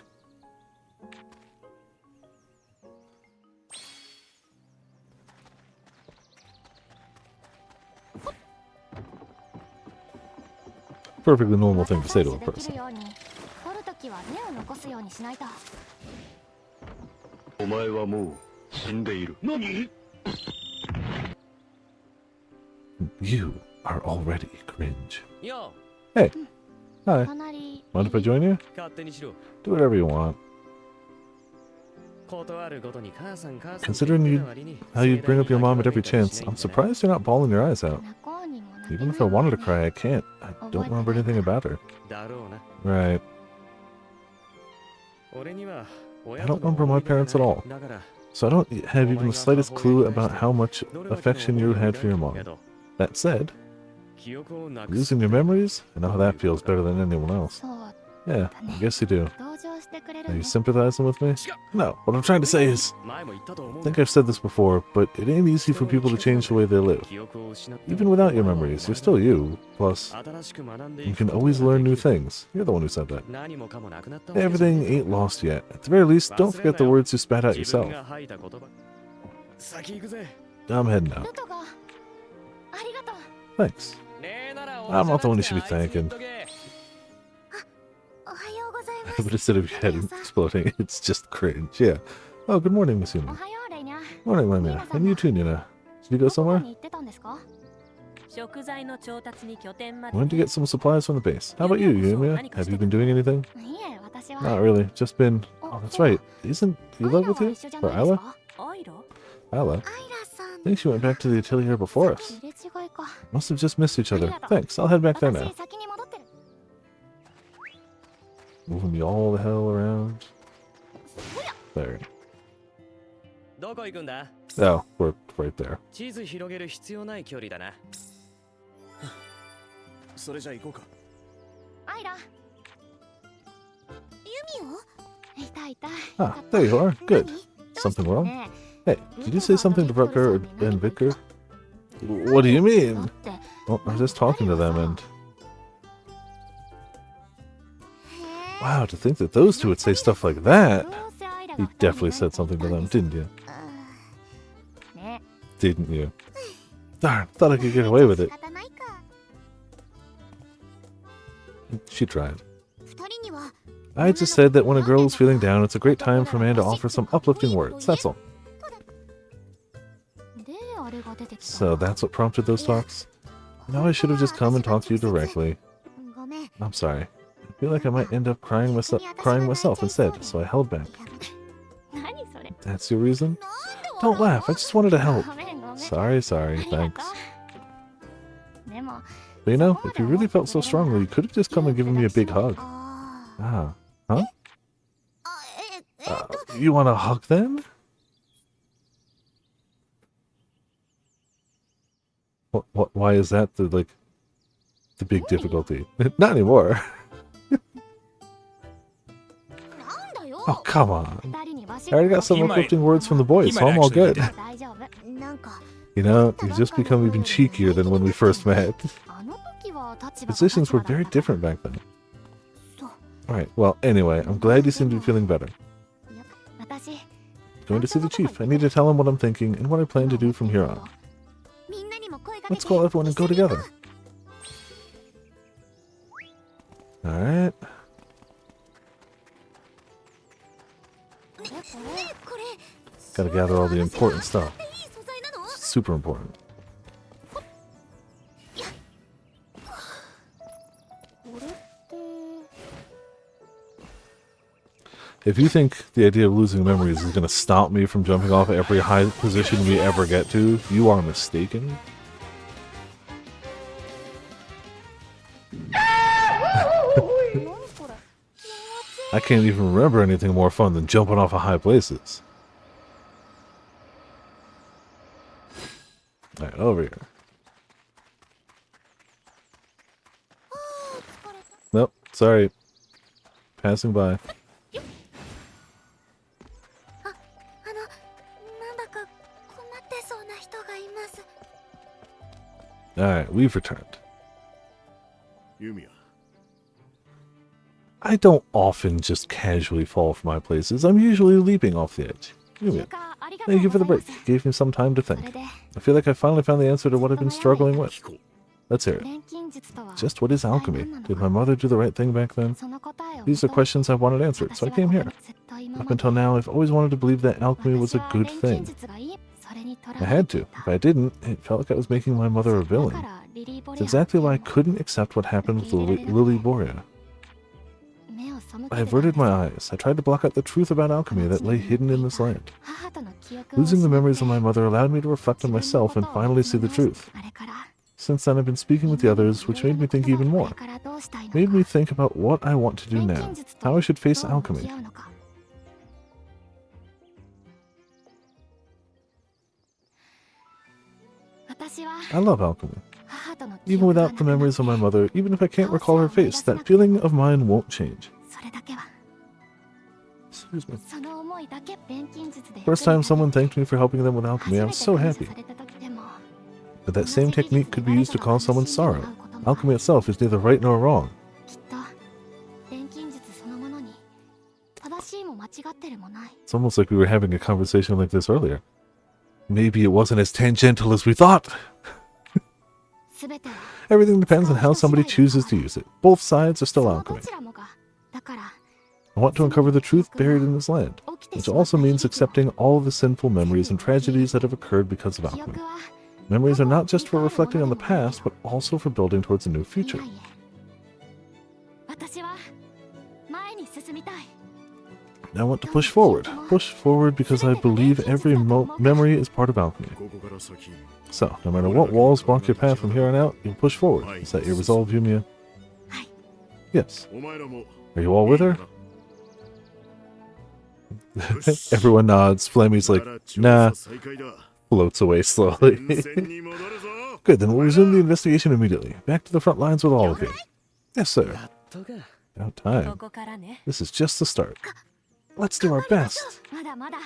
Perfectly normal thing to say to a 私たちでき person. るように掘るときは根を残すようにしないとお前はもう死んでいる。何？ You are already cringe. よ Hey. Hi. 隣 Mind if I join you? 勝手にしろ Do whatever you want. 断るごとに母さん母さん Considering how you'd bring up your mom at every chance, I'm surprised you're not bawling your eyes out. 泣こうにも泣け Even ない if I わ wanted to ね cry, I can't. I don't remember anything about her. だろうな Right. 俺には I don't remember my parents at all. だから So I don't have even the slightest clue about how much affection you had for your mom. That said, 記憶をなく losing your memories, I know how that feels better than anyone else. そう Yeah, I guess you do. 同情してくれる Are ね you sympathizing with me? No, what I'm trying to say is, 前も言ったと思 I う think I've said this before, but it ain't easy for people to change the way they live. 記憶を失って Even without your memories, you're still you. Plus, 新しく学んで you いく can always learn new things. You're the one who said that. 何もかもなくなったわけじゃない Everything ain't lost yet. At the very least, don't forget the words you spat out 自分 yourself. が吐いた言葉先行くぜ I'm heading out. ルトがありがとう Thanks. ねえなら I'm not the one you should be thanking. おはようございます But instead of your head exploding, it's just cringe. Yeah. Oh, good morning, Miss お Yumi. はようレイニャ Morning, Lemia. And you too, Nina. Did you go どこ somewhere? に行ってたんですか？ 食材の調達に拠点ま I で went to get some supplies from the base. How about you, Yumia? Have you been doing anything? いえ、私は。 Not really. Just been... Oh, that's right. Isn't Yula with you? Or Isla? アイラ Isla? アイラさん I think she went back to the atelier before us. 入れ違いか。 Must have just missed each other. Thanks. I'll head back there now. 私先に戻ってる。 Moving me all the hell around. There. どこ行くんだ？ Oh, we're right there. 地図広げる必要ない距離だな。それじゃ行こうか。アイラ、ユミいたいた。 Ah, there you are. Good. オ Something wrong? ね Hey, did you say something to Rutger and Vicar? What do you え、だ mean? って。 Well, I was just talking to them and... Wow, to think that those two would say stuff like that. どうせアイラ You が二人に definitely said something to them, didn't you? ね。 Didn't you? Darn, thought I could get away with it. 仕方ないか。 She tried. 二人には I just said that when a girl is feeling down, it's a great time for a man to offer some uplifting words. That's all. で、あれが出てきた。 So that's what prompted those talks? Now I should have just come and talked to you directly. ごめん。 I'm sorry. I feel like I might end up crying myself instead, so I held back. 何それ。 That's your reason? Don't laugh, I just wanted to help. ごめんごめん。 Sorry, ありがと thanks. う。でも、 But you know, if you really felt so strongly, you could have just come and given me a big hug. あ Ah. Huh? あ、You want a hug then? Why is that the big difficulty? Not anymore. なんだよ。 Oh, come on. 二人にバシ I already got some uplifting words from the boys, so I'm all good. 大丈夫。なんか You know, you've just become even cheekier than when we first met. あの時は立場が Positions were 立場だ very った。 different back then. そう Alright, well, anyway, I'm glad you seem to be feeling better. 私、 Going to see the chief. I need to tell him what I'm thinking and what I plan to do from here on. みんなにも声かけ Let's て。 call everyone and go together. Alright. ねこれ Gotta gather all the important stuff. いい素材なの？ Super important. これって。 If you think the idea of losing memories is going to stop me from jumping off every high position we ever get to, you are mistaken. I can't even remember anything more fun than jumping off of high places. Alright, over here. Nope, sorry. Passing by. なんだか困ってそうな人がいます。 Alright, we've returned. ユミヤ、 I don't often just casually fall from high places. I'm usually leaping off the edge. Yumia, ありがとう thank you ご for ざ the いま break. す。 Gave me some time to そ think. れで、 I feel like I finally found the answer to what I've been struggling with. 聞こう。 Let's hear it. 錬金術とは Just what is 一体 alchemy? 何なの Did か my mother do the right thing back then? その答えを These are 求め questions I wanted answered, so I 私は came ここ here. にずっと今 Up まで until now, I've always wanted to believe that alchemy was 私 a は good 錬金 thing. 術がいい。それにとら I われ had てい to. た。 If I didn't, it felt like I was making my mother a だ villain. からリリー・ボレ It's ア exactly why I couldn't accept what happened with Lily Borea. 目を背けてた I んです。 averted my eyes. I tried to block out the truth about alchemy that lay hidden in this land. 母との記憶を Losing the 失って memories of my mother allowed me to reflect on 自分の myself and ことを finally see the 見つめ直 truth. すあれから Since then, I've been speaking with the others, which made me think even こ more. れからどうしたいのか Made me think about what I want to do 錬 now, 金術と how I should face どう向き alchemy. 合うのか。私は I love alchemy. 母との記 Even 憶が without な the くなっ memories て of my mother, even if I can't recall her face, that feeling of mine won't change. それだけは Excuse me. その思いだけ錬金術で First time someone thanked me for helping them with alchemy, I was so 初めて happy. 感謝された時でも But that same technique could be used to cause someone's sorrow. Alchemy itself is neither right nor wrong. きっと錬金術そのものに正しいも間違ってるもない。 It's almost like we were having a conversation like this earlier. Maybe it wasn't as tangential as we thought. すべては Everything depends on how somebody chooses to use it. Both sides are そ still のど alchemy. ちらもがだから I want to uncover the truth buried in this land. 起き which also means accepting all the sinful memories and tragedies that have occurred because of 記憶 alchemy. は Memories are not just for reflecting on the past, but also for building towards a new future. 未来へ私は前に進みたい I want to push forward. Push forward because I believe every memory is part of alchemy. ここから先 So, no matter what walls block your path from here on out, you'll push forward. Is that your resolve, Yumia? Yes. お前らも Are you all with her? よし Everyone nods. Flammy's like, なら調 nah, 査再開だ floats away slowly. 前線に戻るぞ Good, then we'll resume the investigation immediately. Back to the front lines with all of you. Yes, sir. やっとか。 About こ time. こからね。 This is just the start. Let's do our best. まだまだ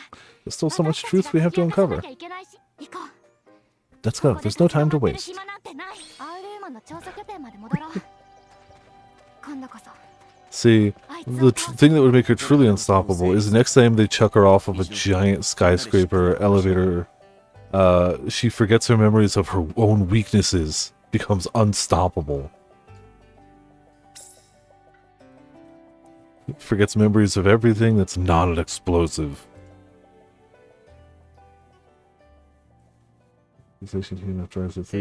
There's still so much truth we have to uncover. 私たちが解き明かさなきゃいけないし行こう Let's go. There's no time to ここで waste. 立ち止まってる暇なんてないアウルーマの調査拠点まで戻ろう今度こそ See, the thing that would make her truly unstoppable is next time they chuck her off of a giant skyscraper elevator, she forgets her memories of her own weaknesses, becomes unstoppable. Forgets memories of everything that's not an explosive.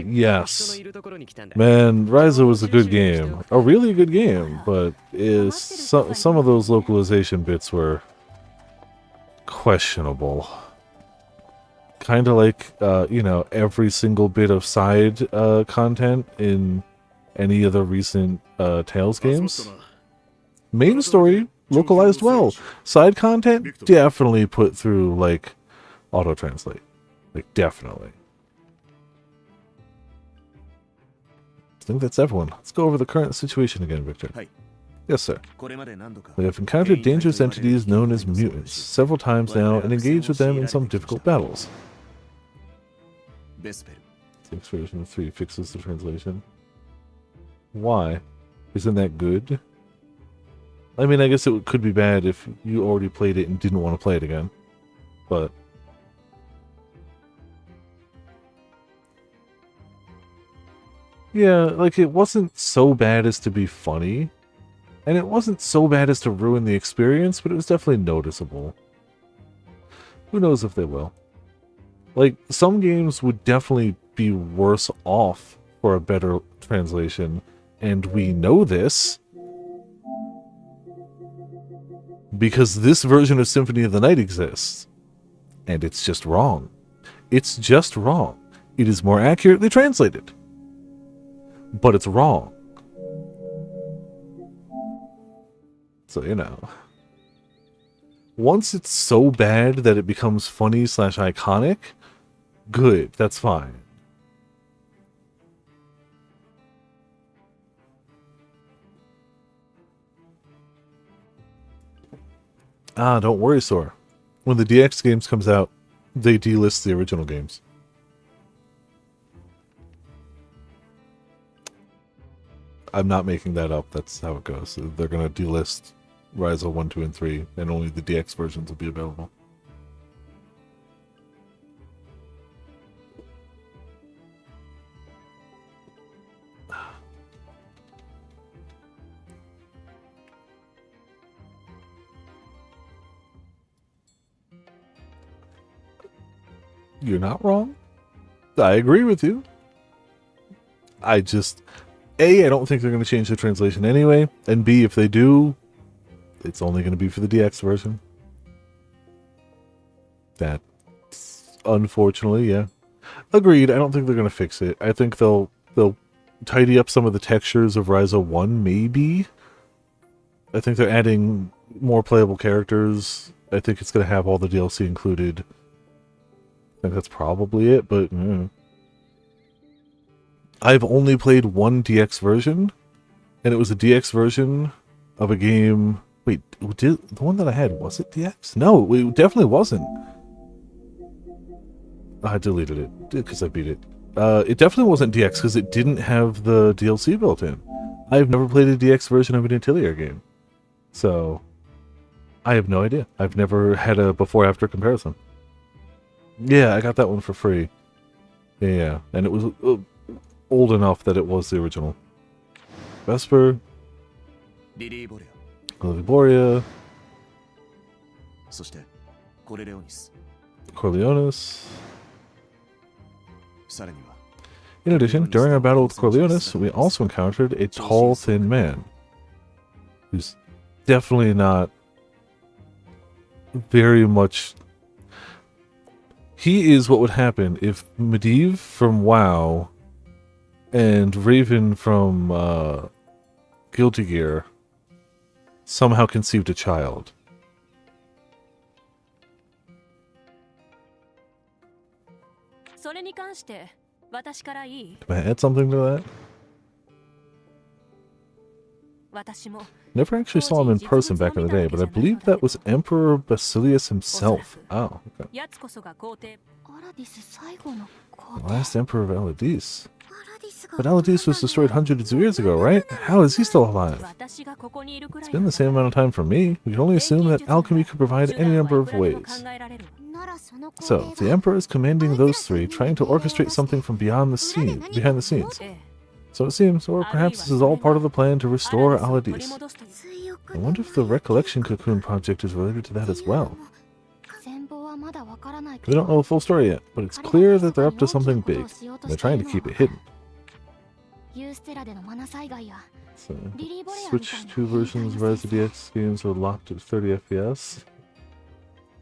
Yes. Man, Ryza was a good game. A really good game, but some of those localization bits were questionable. Kind of like, you know, every single bit of side content in any of the recent Tales games. Main story, localized well. Side content, definitely put through, like, auto-translate. Like, definitely. I think that's everyone. Let's go over the current situation again, Victor. Yes, sir. これまで何度か We have encountered dangerous entities known as mutants several times now and engaged with them in some difficult battles. ベスペル Six version of 3 fixes the translation. Why? Isn't that good? I mean, I guess it could be bad if you already played it and didn't want to play it again. But... yeah, like, it wasn't so bad as to be funny. And it wasn't so bad as to ruin the experience, but it was definitely noticeable. Who knows if they will. Like, some games would definitely be worse off for a better translation, and we know this. Because this version of Symphony of the Night exists. And it's just wrong. It's just wrong. It is more accurately translated. But it's wrong. So, you know. Once it's so bad that it becomes funny / iconic, good, that's fine. Ah, don't worry, Sora. When the DX games comes out, they delist the original games. I'm not making that up. That's how it goes. They're going to delist Ryza 1, 2, and 3, and only the DX versions will be available. You're not wrong. I agree with you. I just... A, I don't think they're going to change the translation anyway. And B, if they do, it's only going to be for the DX version. That's... unfortunately, yeah. Agreed, I don't think they're going to fix it. I think they'll tidy up some of the textures of Ryza 1, maybe. I think they're adding more playable characters. I think it's going to have all the DLC included. I think that's probably it, but... I've only played one DX version, and it was a DX version of a game... Wait, the one that I had, was it DX? No, it definitely wasn't. I deleted it, because I beat it. It definitely wasn't DX, because it didn't have the DLC built in. I've never played a DX version of an Atelier game. So, I have no idea. I've never had a before-after comparison. Yeah, I got that one for free. Yeah, and it was old enough that it was the original. Vesper. Lily Borea. コレレオニス。 Corleones. さらには In addition, during our battle with Corleones, we also encountered a tall, thin man. Who's definitely not very much... He is what would happen if Medivh from WoW and Raven from Guilty Gear somehow conceived a child. それに関して私からいい？ Can I add something to that? 私も Never actually saw him in person back in the day, but I believe that was Emperor Basilius himself. Oh, okay. やつこそが皇帝。アラディス最後の皇 The 帝。 last Emperor of Eladice. アラディスが But Eladice was destroyed hundreds of years ago, right? How is he still alive? 私がここにいるくらい It's been the same amount of time for me. We can only assume that alchemy could provide any number of ways. ならその皇帝 So, が the Emperor is commanding those three, trying to orchestrate something from behind the scenes. So it seems, or perhaps this is all part of the plan to restore Eladice. 追憶 I wonder if the Recollection Cocoon project is related to that as well. 全貌はまだわからないけ We ど don't know the full story yet, but it's clear that they're up to something big. And they're trying to keep it hidden. ユーステラでのマナ災害や So, リリー・ボレア Switch みたいな 2 versions of Rise of DX games are locked at 30 FPS.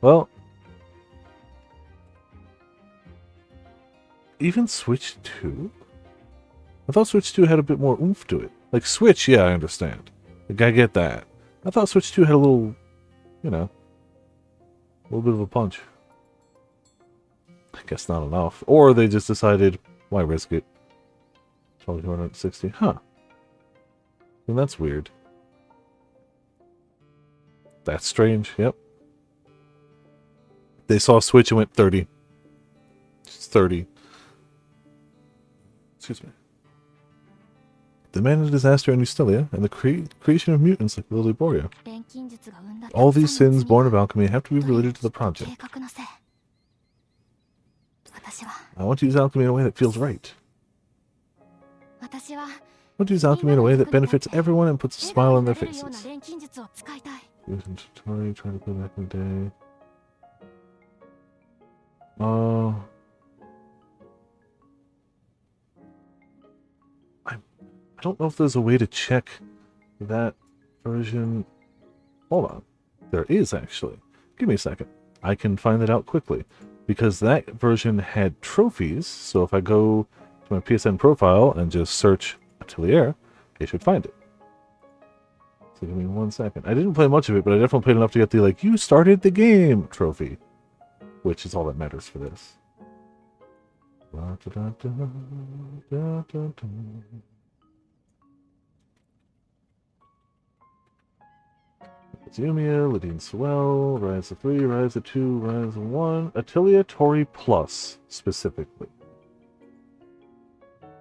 Well, even Switch 2? I thought Switch 2 had a bit more oomph to it. Like, Switch, yeah, I understand. Like, I get that. I thought Switch 2 had a little, you know, a little bit of a punch. I guess not enough. Or they just decided, why risk it? It's only 260. Huh. And that's weird. That's strange, yep. They saw Switch and went 30. Just 30. Excuse me. The man of disaster in Eustelia, and the creation of mutants like Lily Borea. 錬金術が生んだ All these たくさんの sins 罪 born of alchemy have to be related to the 計 project. 画のせい私は I want to use alchemy in a way that feels right. 私は I want to use alchemy in a way that benefits everyone and puts a 笑 smile 顔 on に their なれるような faces. 錬金術を使いたい Using Tatori, trying to play back in the day. I don't know if there's a way to check that version. Hold on. There is, actually. Give me a second. I can find that out quickly. Because that version had trophies, so if I go to my PSN profile and just search Atelier, I should find it. So give me 1 second. I didn't play much of it, but I definitely played enough to get the, like, you started the game trophy. Which is all that matters for this. Yumia, Lydian Swell, Rise of 3, Rise of 2, Rise of 1, Atelier Tori Plus, specifically.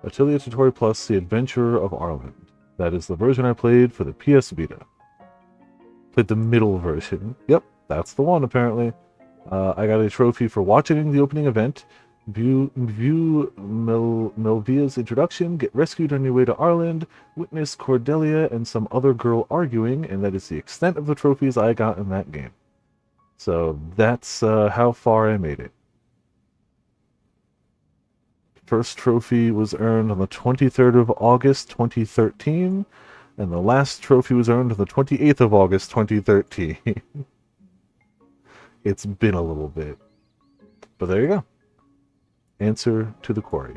Atelier Tori Plus, The Adventure of Arland. That is the version I played for the PS Vita. Played the middle version. Yep, that's the one, apparently. I got a trophy for watching the opening event, view Melvia's introduction, get rescued on your way to Arland, witness Cordelia and some other girl arguing, and that is the extent of the trophies I got in that game. So that's how far I made it. First trophy was earned on the 23rd of August 2013, and the last trophy was earned on the 28th of August 2013. It's been a little bit. But there you go. Answer to the query.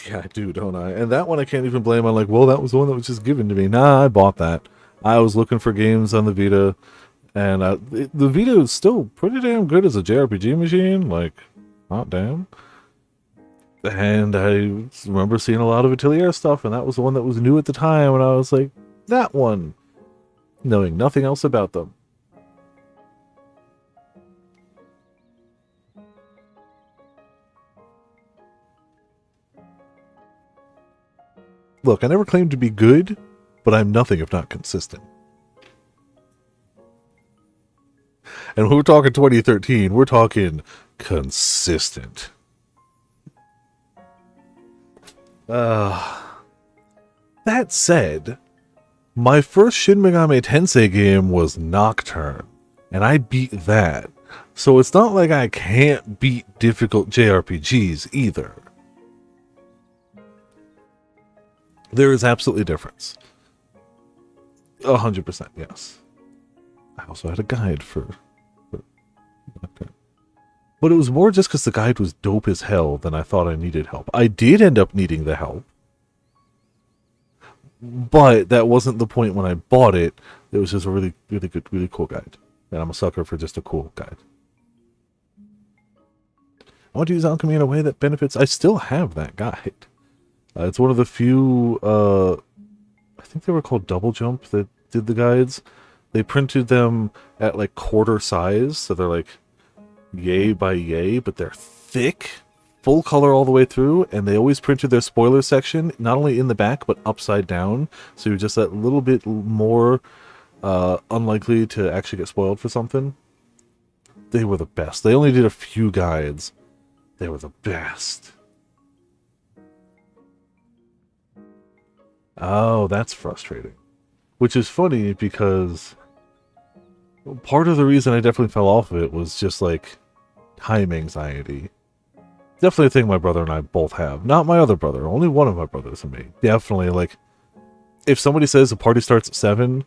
Yeah, I do, don't I? And that one I can't even blame on, like, well, that was the one that was just given to me. Nah, I bought that. I was looking for games on the Vita, and the Vita is still pretty damn good as a JRPG machine. Like, hot damn. And I remember seeing a lot of Atelier stuff, and that was the one that was new at the time, and I was like, that one. Knowing nothing else about them. Look, I never claimed to be good, but I'm nothing if not consistent. And when we're talking 2013, we're talking consistent. That said, My first Shin Megami Tensei game was Nocturne, and I beat that. So it's not like I can't beat difficult JRPGs either. There is absolutely a difference. 100%, yes. I also had a guide for Nocturne. But it was more just because the guide was dope as hell than I thought I needed help. I did end up needing the help. But that wasn't the point when I bought it. It was just a really, really good, really cool guide. And I'm a sucker for just a cool guide. I want to use alchemy in a way that benefits. I still have that guide. It's one of the few, I think they were called Double Jump that did the guides. They printed them at like quarter size, so they're like yay by yay, but they're thick, full color all the way through, and they always printed their spoiler section, not only in the back, but upside down, so you're just that little bit more unlikely to actually get spoiled for something. They were the best. They only did a few guides. They were the best. Oh, that's frustrating. Which is funny because part of the reason I definitely fell off of it was just like time anxiety. Definitely a thing my brother and I both have. Not my other brother, only one of my brothers and me. Definitely, like, if somebody says the party starts at 7,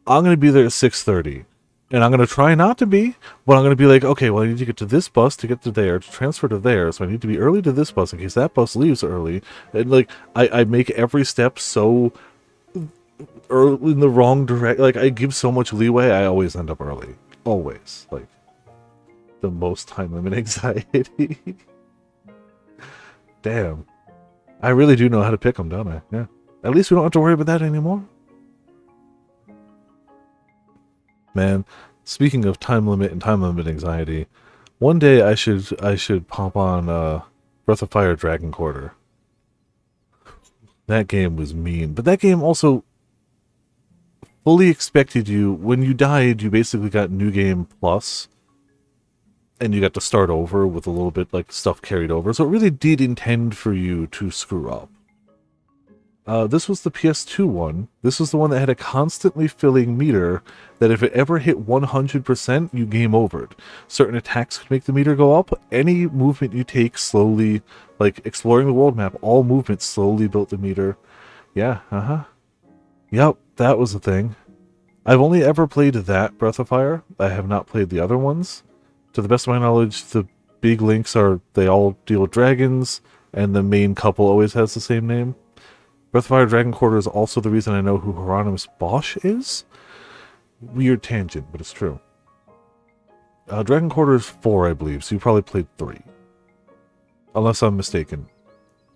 I'm going to be there at 6:30. And I'm going to try not to be, but I'm going to be like, okay, well, I need to get to this bus to get to there, to transfer to there, so I need to be early to this bus in case that bus leaves early. And, like, I make every step so early in the wrong direction. Like, I give so much leeway, I always end up early. Always. Like, the most time limit anxiety. Damn. I really do know how to pick them, don't I? Yeah. At least we don't have to worry about that anymore. Man, speaking of time limit and time limit anxiety, one day I should pop on Breath of Fire Dragon Quarter. That game was mean, but that game also fully expected you. When you died, you basically got New Game Plus, and you got to start over with a little bit like stuff carried over. So it really did intend for you to screw up. This was the PS2 one. This was the one that had a constantly filling meter that if it ever hit 100%, you game overed. Certain attacks could make the meter go up. Any movement you take slowly, like exploring the world map, all movements slowly built the meter. Yeah, Yep, that was the thing. I've only ever played that Breath of Fire. I have not played the other ones. To the best of my knowledge, the big links are they all deal with dragons, and the main couple always has the same name. Breath of Fire Dragon Quarter is also the reason I know who Hieronymus Bosch is. Weird tangent, but it's true. Dragon Quarter is 4, I believe, so you probably played 3. Unless I'm mistaken.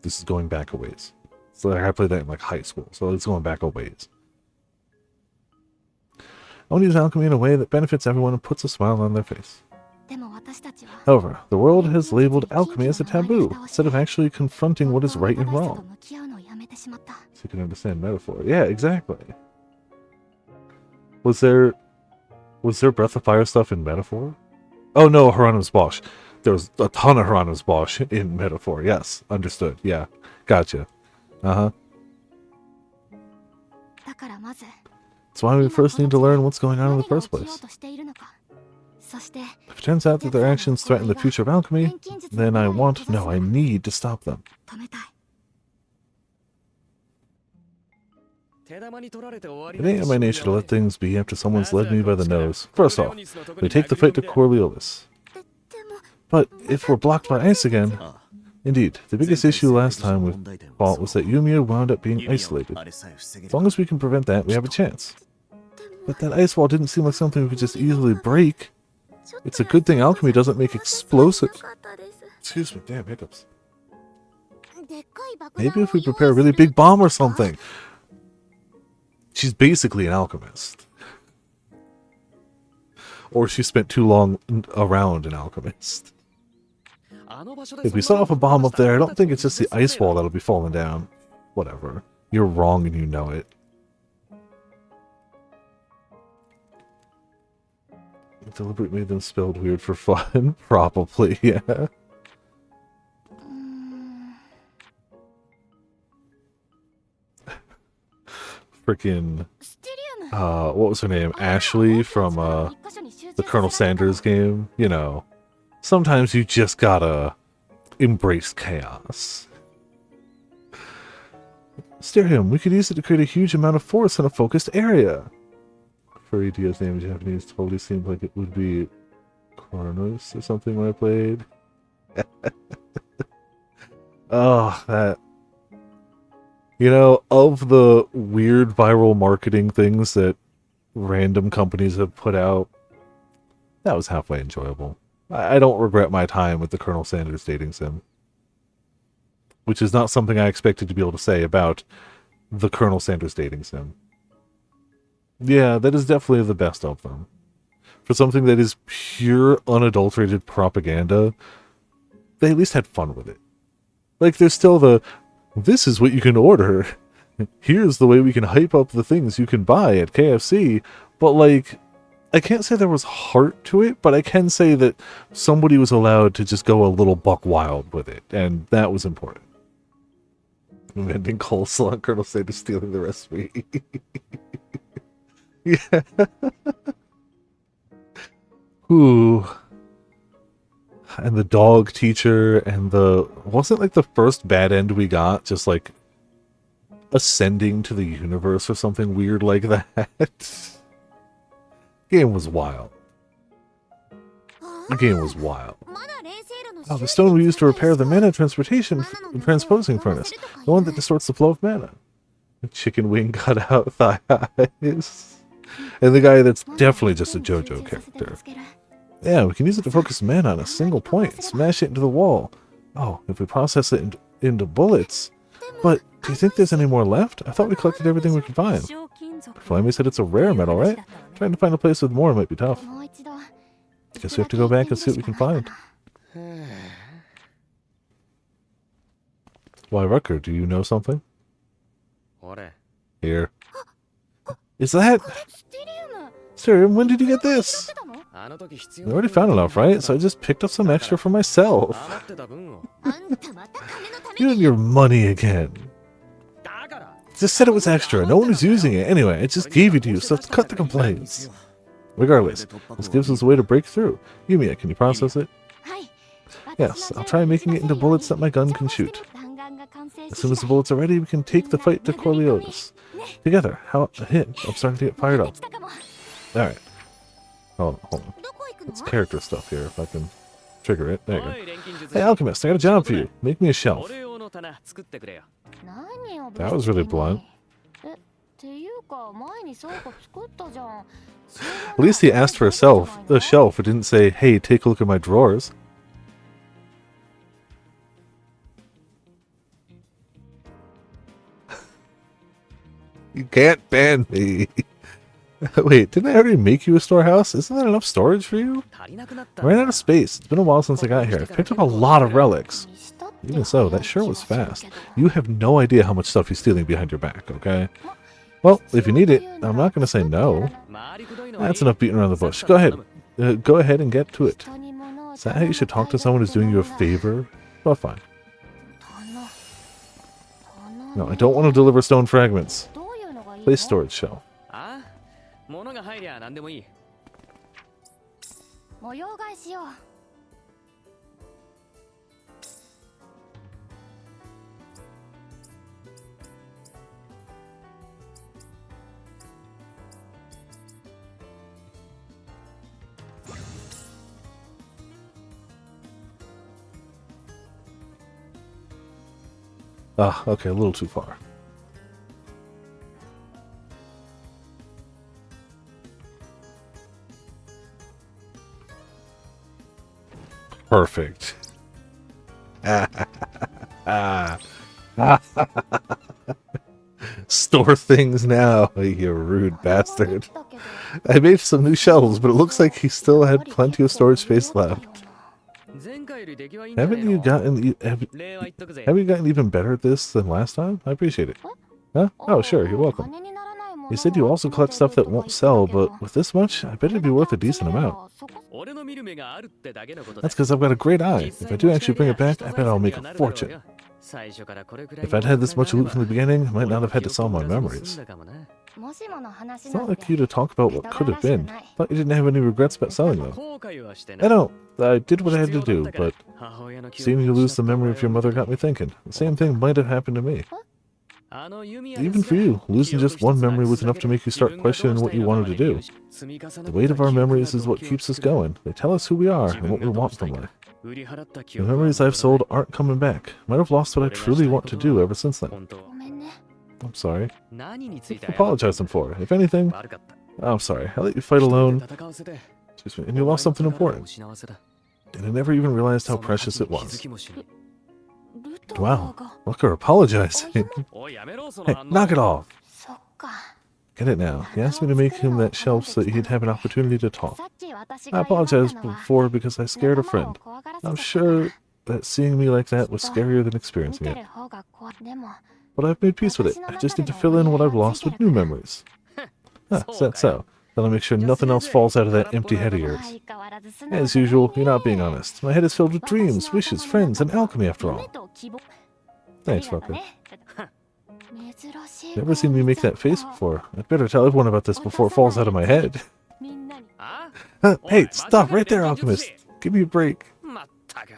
This is going back a ways. So like, I played that in like high school, so it's going back a ways. I want to use alchemy in a way that benefits everyone and puts a smile on their face. However, the world has labeled alchemy as a taboo, instead of actually confronting what is right and wrong. So you can understand metaphor. Yeah, exactly. Was there Breath of Fire stuff in Metaphor? Oh no, Hieronymus Bosch. There was a ton of Hieronymus Bosch in Metaphor. Yes, understood. Yeah, gotcha. That's why we first need to learn what's going on in the first place. If it turns out that their actions threaten the future of alchemy, then I need to stop them. It ain't in my nature to let things be after someone's led me by the nose. First off, we take the fight to Coriolis. But if we're blocked by ice again... Indeed, the biggest issue last time we fought was that Yumia wound up being isolated. As long as we can prevent that, we have a chance. But that ice wall didn't seem like something we could just easily break. It's a good thing alchemy doesn't make explosive... Excuse me, damn hiccups. Maybe if we prepare a really big bomb or something. She's basically an alchemist. Or she spent too long around an alchemist. If we set off a bomb up there, I don't think it's just the ice wall that'll be falling down. Whatever. You're wrong and you know it. Deliberate made them spelled weird for fun? Probably, yeah. freaking ステリウム what was her name? Ashley from the Colonel Sanders game. You know, sometimes you just gotta embrace chaos. Stereo, we could use it to create a huge amount of force in a focused area. For EDO's name in Japanese totally seemed like it would be Kronos or something when I played. Oh, that. You know, of the weird viral marketing things that random companies have put out, that was halfway enjoyable. I don't regret my time with the Colonel Sanders dating sim. Which is not something I expected to be able to say about the Colonel Sanders dating sim. Yeah, that is definitely the best of them. For something that is pure, unadulterated propaganda, they at least had fun with it. Like, there's still the, this is what you can order. Here's the way we can hype up the things you can buy at KFC. But, like, I can't say there was heart to it, but I can say that somebody was allowed to just go a little buck wild with it. And that was important. Inventing coleslaw and Colonel Sanders stealing the recipe. Yeah. Ooh. And the dog teacher and the... Wasn't like the first bad end we got just like ascending to the universe or something weird like that? Game was wild. The game was wild. Oh, the stone we used to repair the mana transposing furnace. The one that distorts the flow of mana. The chicken wing cut out thigh eyes. And the guy that's definitely just a JoJo character. Yeah, we can use it to focus mana on a single point. Smash it into the wall. Oh, if we process it into bullets. But, do you think there's any more left? I thought we collected everything we could find. Flammy said it's a rare metal, right? Trying to find a place with more might be tough. Guess we have to go back and see what we can find. Why, Rucker, do you know something? Here. Is that? ステリウム Sir, when did you get this? たの We already found enough, right? So I just picked up some extra for myself. あんたまた金のため You and your money again. Just said it was extra. No one was using it. Anyway, I just gave it to you, so let's cut the complaints. Regardless, this gives us a way to break through. Yumia, can you process it? はい Yes, I'll try making it into bullets that my gun can shoot. As soon as the bullets are ready, we can take the fight to Corleones. Together, how a hit. I'm starting to get fired up. 来たかも Alright. Hold on. どこ行くの It's character stuff here, if I can trigger it. There you go. Hey, Alchemist, I got a job for you. Make me a shelf. 何を That was really blunt. えっていうか前に倉庫作ったじゃん At least he asked for a shelf. It didn't say, hey, take a look at my drawers. You can't ban me. Wait, didn't I already make you a storehouse? Isn't that enough storage for you? I ran out of space. It's been a while since I got here. I've picked up a lot of relics. Even so, that sure was fast. You have no idea how much stuff he's stealing behind your back, okay? Well, if you need it, I'm not going to say no. That's enough beating around the bush. Go ahead. Go ahead and get to it. Is that how you should talk to someone who's doing you a favor? Well, fine. No, I don't want to deliver stone fragments. どういうのがいいの Place storage shelf. 物が入りゃ何でもいい。模様替えしよう Ah, okay, a little too far. Perfect. Store things now, you rude bastard. I made some new shelves, but it looks like he still had plenty of storage space left. Haven't you gotten even better at this than last time? I appreciate it. Huh? Oh, sure, you're welcome. You said you also collect stuff that won't sell, but with this much, I bet it'd be worth a decent amount. That's because I've got a great eye. If I do actually bring it back, I bet I'll make a fortune. If I'd had this much loot from the beginning, I might not have had to sell my memories. It's not like you to talk about what could have been. Thought you didn't have any regrets about selling them. 後悔はしてな I い know, I did what I had to do, but 母親の記憶 seeing you を lose the 失った memory of your 場合 mother got me thinking. The same thing might have happened to me. あの弓矢 Even です for が you, losing 記憶 just one 一つな memory く was すだ enough け to で make you start 自分がどう questioning した what い you のか wanted ま to で見 do. るし積み重なった The weight of our 記憶が memories is 動 what 機を keeps us 作る going. They tell us who we are 自 and 分 what が we どう want したい from か life. 売り払った記 The 憶は memories 戻 I've らない sold aren't coming back. Might have lost what I 俺がした truly いこ want と to は do ever since then. 本当は I'm sorry. 何について I'm 謝ってる apologizing for it. If anything, 悪かった I'm sorry. I let you fight 一人 alone. で戦わせて Excuse me. And you lost something お前の宝を important. 失わせた And I never even realized そ how の価値 precious に it 気づ was. きもしない Wow. Look at her apologizing. おいやめろその Hey, 反応 knock it off. そっか Get it now. He asked me to make him that shelf so that he'd have an opportunity to talk. さっき私 I が謝った apologized のは before because I scared a 仲間を friend. 怖がらせちゃ I'm った sure that seeing me like that was scarier than 見 experiencing て it. る方が怖いでも But I've made peace with it. I just need to fill in what I've lost with new memories. Ah, is that so? Then I'll make sure nothing else falls out of that empty head of yours. 相変わらず素直 As じゃない usual, ね you're not being honest. My head is filled with dreams, wishes, friends, and alchemy after 夢 all. と希望 Thanks, ありがと fucker. ね珍しい Never seen me make that face before. I'd better tell everyone about this before it falls out of my head. みんなに あ Hey, stop right there, alchemist. Give me a break. まったく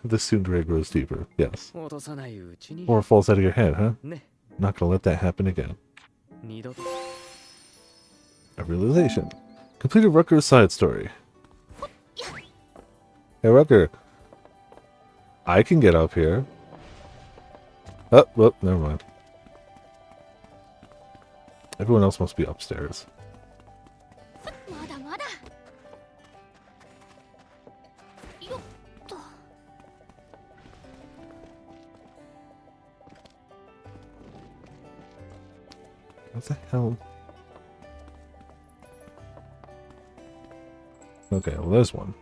The tsundere grows deeper. Yes. 落とさないうちに Or it falls out of your head, huh? ね Not gonna let that happen again. 二度と A realization. Completed Rucker's side story. Hey, Rucker. I can get up here. Oh, well, never mind. Everyone else must be upstairs. まだまだよっと What the hell? Okay, well, there's one.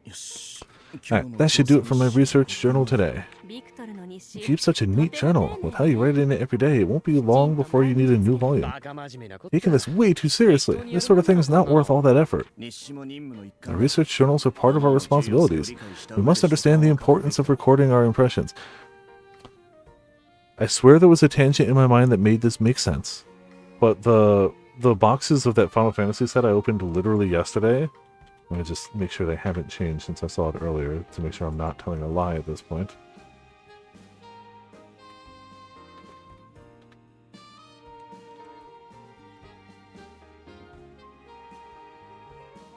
よし Alright, that should do it for my research journal today. ビクトルの日誌 You keep such a neat journal. With how you write it in it every day, it won't be long before you need a new volume. バカ真面目なこと Taking this way too seriously. This sort of thing is not worth all that effort. 日誌も任務の一 Our 環 research journals are part of our responsibilities. We must understand the importance of recording our impressions. I swear there was a tangent in my mind that made this make sense. But the boxes of that Final Fantasy set I opened literally yesterday. Let me just make sure they haven't changed since I saw it earlier to make sure I'm not telling a lie at this point.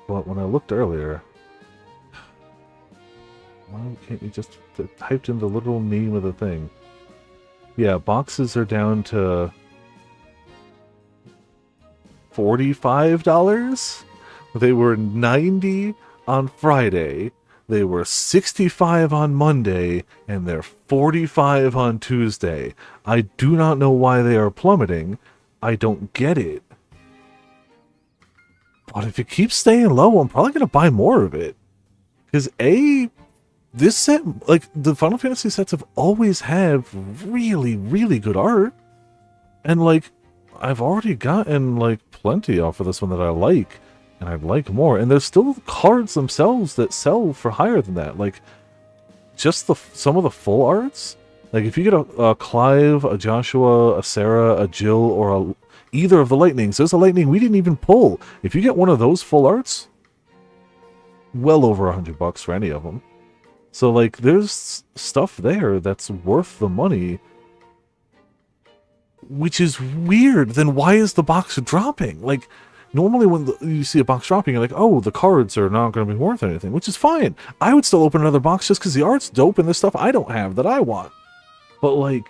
But when I looked earlier, why can't you just typed in the literal name of the thing? Yeah, boxes are down to $45. They were $90 on Friday. They were $65 on Monday, and they're $45 on Tuesday. I do not know why they are plummeting. I don't get it. But if it keeps staying low, I'm probably going to buy more of it. Because this set, like, the Final Fantasy sets have always had really, really good art. And, like, I've already gotten, like, plenty off of this one that I like. And I'd like more. And there's still cards themselves that sell for higher than that. Like, just some of the full arts. Like, if you get a Clive, a Joshua, a Sarah, a Jill, or either of the Lightnings. There's a Lightning we didn't even pull. If you get one of those full arts, well over $100 for any of them. So, like, there's stuff there that's worth the money. Which is weird. Then why is the box dropping? Like, normally when you see a box dropping, you're like, oh, the cards are not going to be worth anything, which is fine. I would still open another box just because the art's dope and there's stuff I don't have that I want. But, like,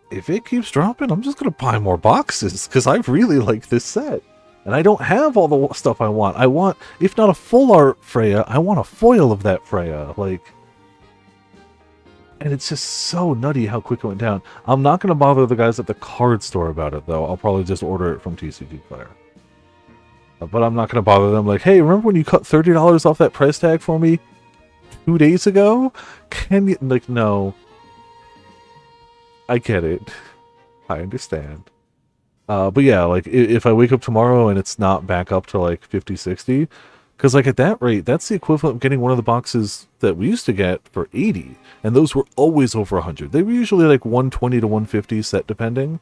if it keeps dropping, I'm just going to buy more boxes because I really like this set. And I don't have all the stuff I want. I want, if not a full art Freya, I want a foil of that Freya. Like, and it's just so nutty how quick it went down. I'm not going to bother the guys at the card store about it, though. I'll probably just order it from TCG Player. But I'm not going to bother them like, hey, remember when you cut $30 off that price tag for me 2 days ago? Can you, like, no. I get it. I understand. But yeah, like, if I wake up tomorrow and it's not back up to, like, 50, 60, because, like, at that rate, that's the equivalent of getting one of the boxes that we used to get for 80, and those were always over 100. They were usually, like, 120 to 150 set, depending.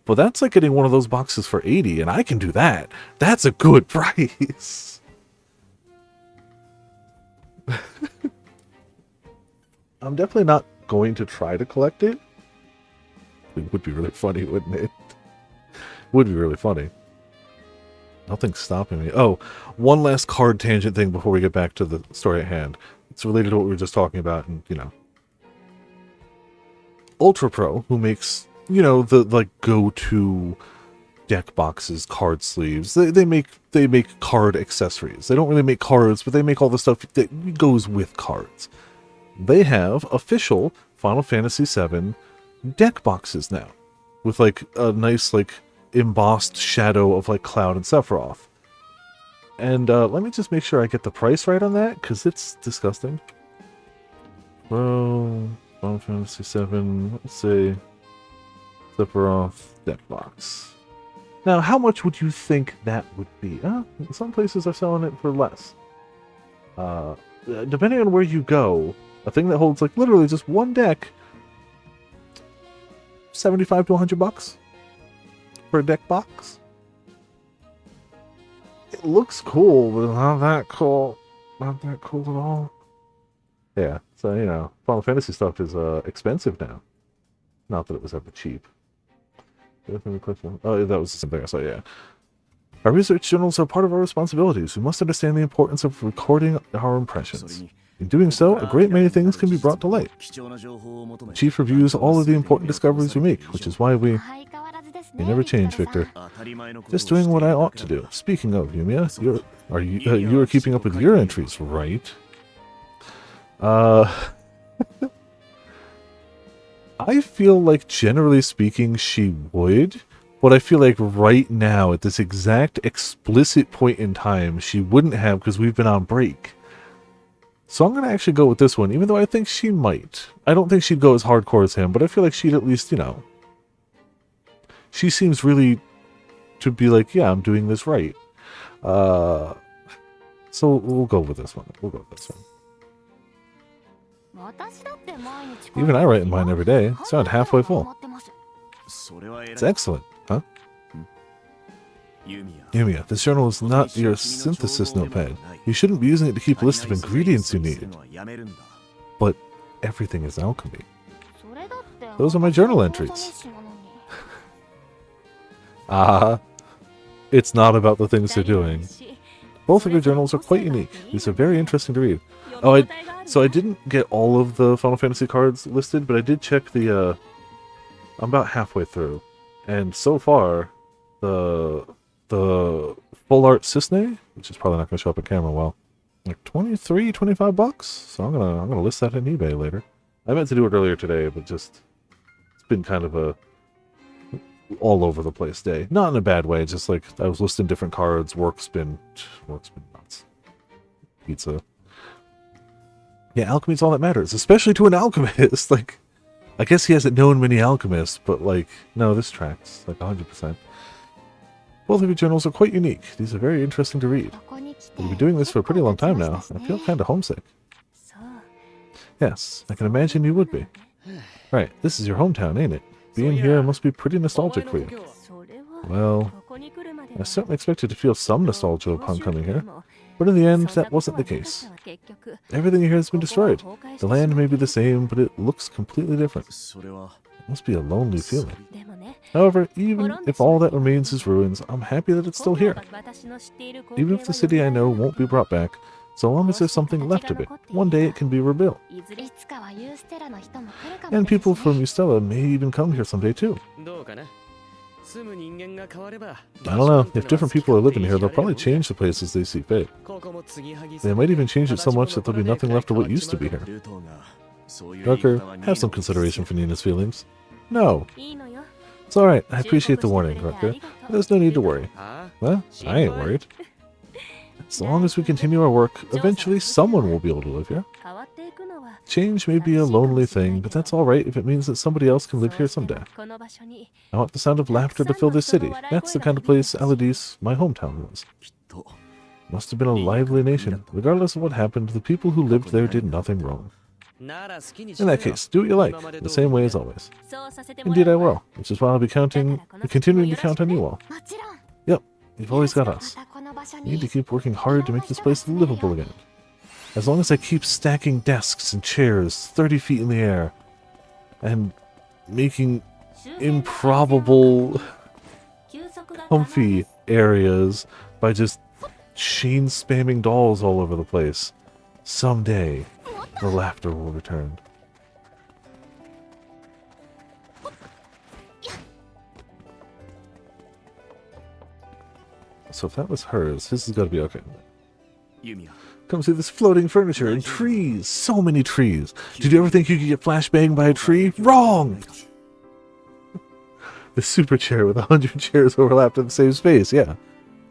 But that's like getting one of those boxes for 80, and I can do that. That's a good price. I'm definitely not going to try to collect it. It would be really funny, wouldn't it? Would be really funny. Nothing's stopping me. Oh, one last card tangent thing before we get back to the story at hand. It's related to what we were just talking about, and, you know. Ultra Pro, who makes, you know, the, like, go-to deck boxes, card sleeves. They make card accessories. They don't really make cards, but they make all the stuff that goes with cards. They have official Final Fantasy VII deck boxes now, with like a nice like embossed shadow of like Cloud and Sephiroth. And let me just make sure I get the price right on that, because it's disgusting. Well, Final Fantasy VII, let's say Sephiroth deck box. Now, how much would you think that would be? Some places are selling it for less. Depending on where you go, a thing that holds like literally just one deck, 75 to 100 bucks for a deck box. It looks cool, but it's not that cool. Not that cool at all. Yeah, so you know, Final Fantasy stuff is expensive now. Not that it was ever cheap. Oh, that was the same thing I saw, yeah. Our research journals are part of our responsibilities. We must understand the importance of recording our impressions. In doing so, a great many things can be brought to light. The Chief reviews all of the important discoveries we make, which is why we never change, Victor. Just doing what I ought to do. Speaking of, Yumia, you are keeping up with your entries, right? I feel like, generally speaking, she would, but I feel like right now, at this exact explicit point in time, she wouldn't have because we've been on break. So I'm going to actually go with this one, even though I think she might. I don't think she'd go as hardcore as him, but I feel like she'd at least, you know... She seems really to be like, yeah, I'm doing this right. So we'll go with this one. We'll go with this one. Even I write in mine every day. It's around halfway full. It's excellent, huh? Yumia, this journal is not your synthesis notepad. You shouldn't be using it to keep a list of ingredients you need. But everything is alchemy. Those are my journal entries. It's not about the things they're doing. Both of your journals are quite unique. These are very interesting to read. Oh, so I didn't get all of the Final Fantasy cards listed, but I did check the, I'm about halfway through. And so far, the full art Cisne, which is probably not going to show up on camera well, like 23, 25 bucks. So I'm gonna list that on eBay later. I meant to do it earlier today, but just, it's been kind of a all over the place day. Not in a bad way, just like I was listing different cards, work's been nuts. Pizza. Yeah, alchemy's all that matters, especially to an alchemist. Like, I guess he hasn't known many alchemists, but like, no, this tracks, like 100%. Both of your journals are quite unique. These are very interesting to read. We've been doing this for a pretty long time now. I feel kind of homesick. Yes, I can imagine you would be. Right, this is your hometown, ain't it? Being here must be pretty nostalgic for you. Well, I certainly expected to feel some nostalgia upon coming here, but in the end, that wasn't the case. Everything here has been destroyed. The land may be the same, but it looks completely different. It must be a lonely feeling. However, even if all that remains is ruins, I'm happy that it's still here. Even if the city I know won't be brought back, so long as there's something left of it, one day it can be rebuilt. And people from Ustella may even come here someday too. I don't know, if different people are living here, they'll probably change the place as they see fit. They might even change it so much that there'll be nothing left of what used to be here. Rucker, have some consideration for Nina's feelings. No. It's alright, I appreciate the warning, Rucker. There's no need to worry. Well, I ain't worried. As long as we continue our work, eventually someone will be able to live here. Change may be a lonely thing, but that's alright if it means that somebody else can live here someday. I want the sound of laughter to fill this city. That's the kind of place Aladis, my hometown, was. Must have been a lively nation. Regardless of what happened, the people who lived there did nothing wrong. In that case, do what you like, the same way as always. Indeed I will, which is why I'll be continuing to count on you all. もちろん Yep, you've always got ま us. たこの場所 You に need to keep working hard to make this place livable again. As long as I keep stacking desks and chairs 30 feet in the air, and making improbable comfy areas by just chain spamming dolls all over the place, someday the laughter will return. So if that was hers, this has got to be okay. Yumia. Come see this floating furniture and trees. So many trees. Did you ever think you could get flashbanged by a tree? Wrong! The super chair with 100 chairs overlapped in the same space, yeah.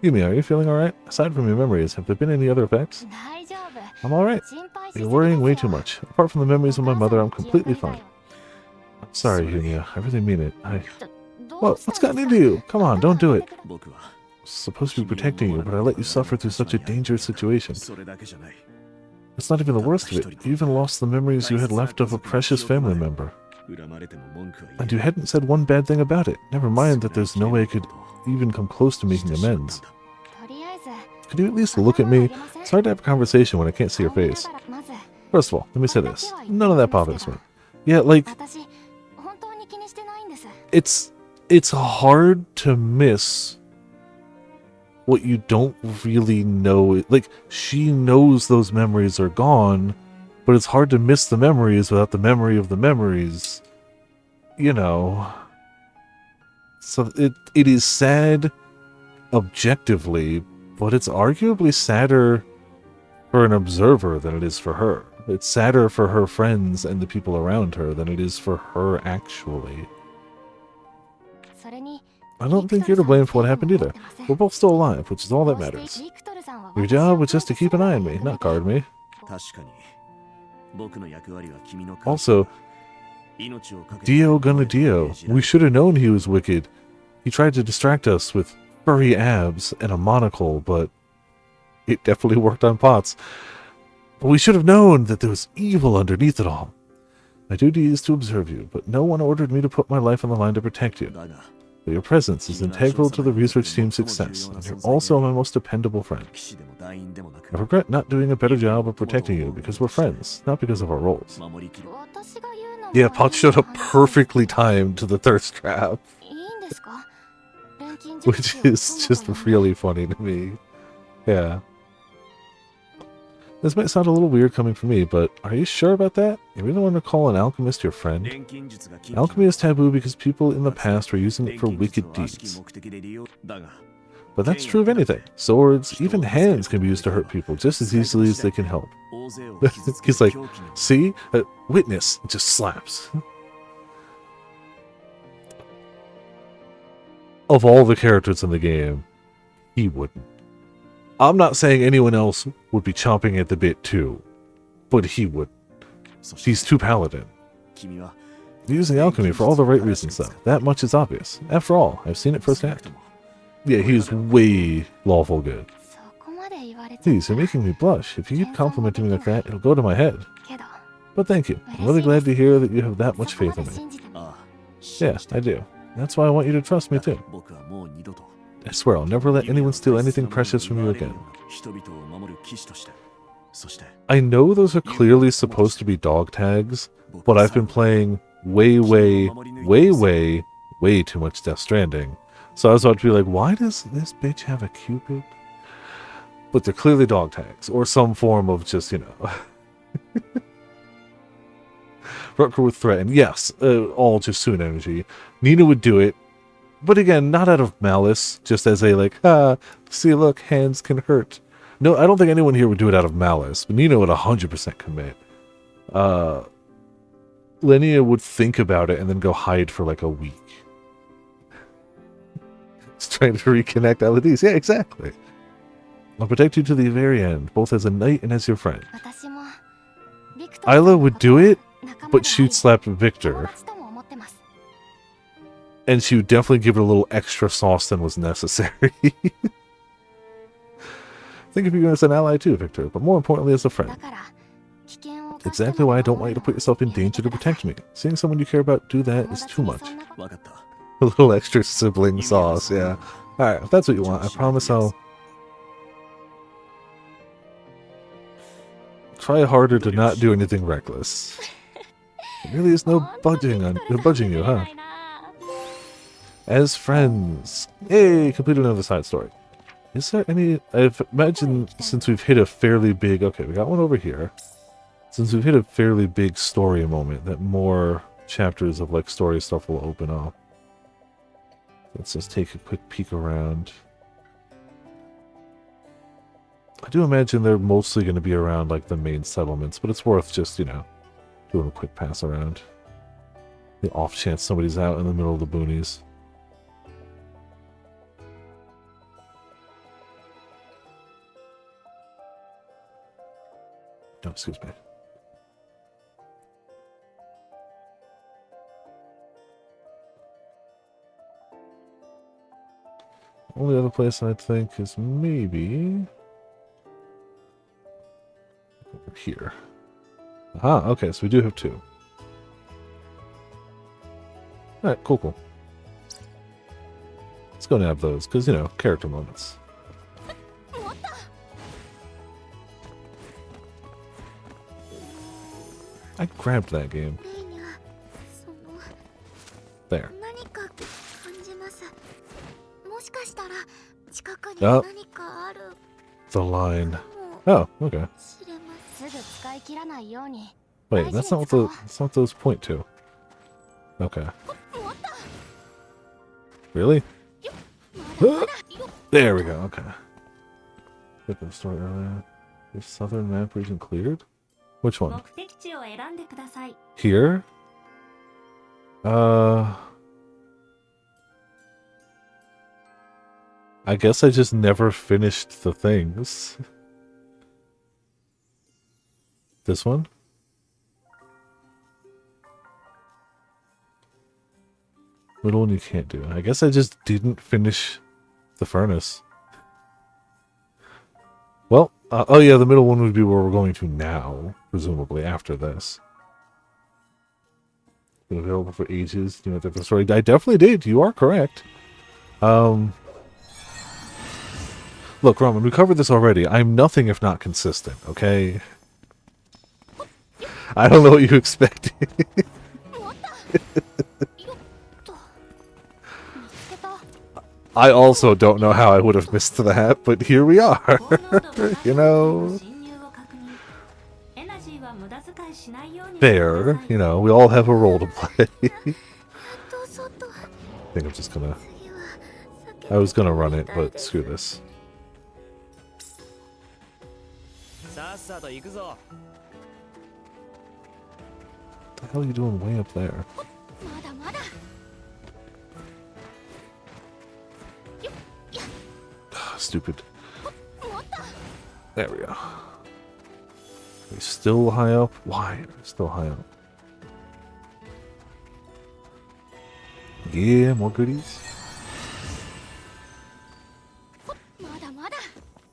Yumi, are you feeling alright? Aside from your memories, have there been any other effects? 大丈夫 I'm alright. 心配しすぎ You're worrying way ですよ too much. Apart from the memories of my mother, I'm completely お母さん fine. I'm sorry, Yumi. I really mean it. ど What? うした What's んです gotten か into you? Come on, don't do it. 僕は Supposed to be protecting you, but I let you suffer through such a dangerous situation. それだけじゃない。 It's not even the worst of it. You even lost the memories you had left of a precious family member. 恨まれても文句は言え And you hadn't said one bad thing about it. Never mind that there's no way I could even come close to making amends. とりあえず Could you at least look at me? It's hard to have a conversation when I can't see your face. まず First of all, let me say this. None of that bothers me. Yeah, like, 私本当に気にしてないんです it's hard to miss what you don't really know. Like, she knows those memories are gone, but it's hard to miss the memories without the memory of the memories. You know. So it is sad objectively, but it's arguably sadder for an observer than it is for her. It's sadder for her friends and the people around her than it is for her actually. それに I don't think you're to blame for what happened either. We're both still alive, which is all that matters. ビクトルさんは Your job was just to keep an eye on me, not guard me. 確かに僕の役割は君の Also, 命をかけて Dio gonna Dio. We should have known he was wicked. He tried to distract us with furry abs and a monocle, but it definitely worked on Potts. But we should have known that there was evil underneath it all. My duty is to observe you, but no one ordered me to put my life on the line to protect you. だが But your presence is integral to the research team's success, and you're also my most dependable friend. 騎士でも団員でもなく I regret not doing a better job of protecting you because we're friends, not because of our roles. 守りきる 私が言うのも Yeah, Pot showed up perfectly timed to the thirst trap, いいんですか錬金 which 術師を is just 友と呼んで really funny to me. Yeah. This might sound a little weird coming from me, but are you sure about that? You really want to call an alchemist your friend? 錬金術が禁忌 Alchemy is taboo because people in the past were using it for 錬金術 wicked を悪しき deeds. 目的で利用だが But that's true of anything. Swords, even hands can be used to hurt people just as easily as they can help. 大勢を傷つけ He's like, 狂気に see? Witness. Just slaps. Of all the characters in the game, he wouldn't. I'm not saying anyone else would be chomping at the bit too, but he would. そして He's too paladin. 君は Using alchemy for all the right reasons, though. That much is obvious. After all, I've seen it 少な firsthand. くとも Yeah, he's way lawful good. そこまで言われちゃ Please, you're making me blush. If you keep complimenting me like that, it'll go to my head. けど But thank you. I'm really glad to hear that you have that much そこま faith で in me. 信じてみ ああ Yeah, I do. That's why I want you to trust me だから too. 僕はもう二度と I swear I'll never let anyone steal anything precious from you again. 人々を守る騎士としてそして I know those are clearly supposed to be dog tags, but I've been playing way too much Death Stranding. So I was about to be like, why does this bitch have a Cupid? But they're clearly dog tags, or some form of just, you know. Rutger would threaten. Yes, all just Soon energy. Nina would do it. But again, not out of malice, just as a like, see, look, hands can hurt. No, I don't think anyone here would do it out of malice, but Nina would 100% commit. Linnea would think about it and then go hide for like a week. Just trying to reconnect Elodie. Yeah, exactly. I'll protect you to the very end, both as a knight and as your friend. 私もビクトルさん Isla の would こと do it, 仲間 but であ she'd り slap 友 Victor, 達とも思ってます and she would definitely give it a little extra sauce than was necessary. Think of you as an ally too, Victor, but more importantly as a だ friend. から危険を exactly why I don't want you to put yourself in danger to protect me. Seeing someone you care about do that is too much. わかった。 A little extra sibling sauce, yeah. Alright, if that's what you want, I promise I'll try harder to not do anything reckless. There really is no budging you, huh? As friends. Hey, completed another side story. Is there any... I've imagined since we've hit a fairly big... Okay, we got one over here. Since we've hit a fairly big story moment, that more chapters of like story stuff will open up. Let's just take a quick peek around. I do imagine they're mostly going to be around like the main settlements, but it's worth just, you know, doing a quick pass around. The off chance somebody's out in the middle of the boonies. Oh, excuse me. Only other place I'd think is maybe over here. Aha, okay, so we do have two. Alright, cool. Let's go nab those, because, you know, character moments. I grabbed that game. レイにはその There. 何か感じます。もしかしたら近くに Oh. 何かある The line. かも Oh, okay. しれません。すぐ使い切らないように Wait, that's not what those point to. Okay. Really? There we go, okay. Get the story earlier. The southern map region cleared? Which one? 目的地を選んでください。 Here? I guess I just never finished the things. This one? Middle one you can't do. I guess I just didn't finish the furnace. Well, oh yeah, the middle one would be where we're going to now, presumably, after this. Been available for ages. You know, the story. I definitely did. You are correct. Look, Roman, we covered this already. I'm nothing if not consistent, okay? I don't know what you expected. I also don't know how I would have missed that, but here we are. You know? Fair. You know, we all have a role to play. I think I'm just gonna... I was gonna run it, but screw this. What the hell are you doing way up there? まだまだ Stupid. There we go. Are we still high up? Why are we still high up? Yeah, more goodies. まだまだ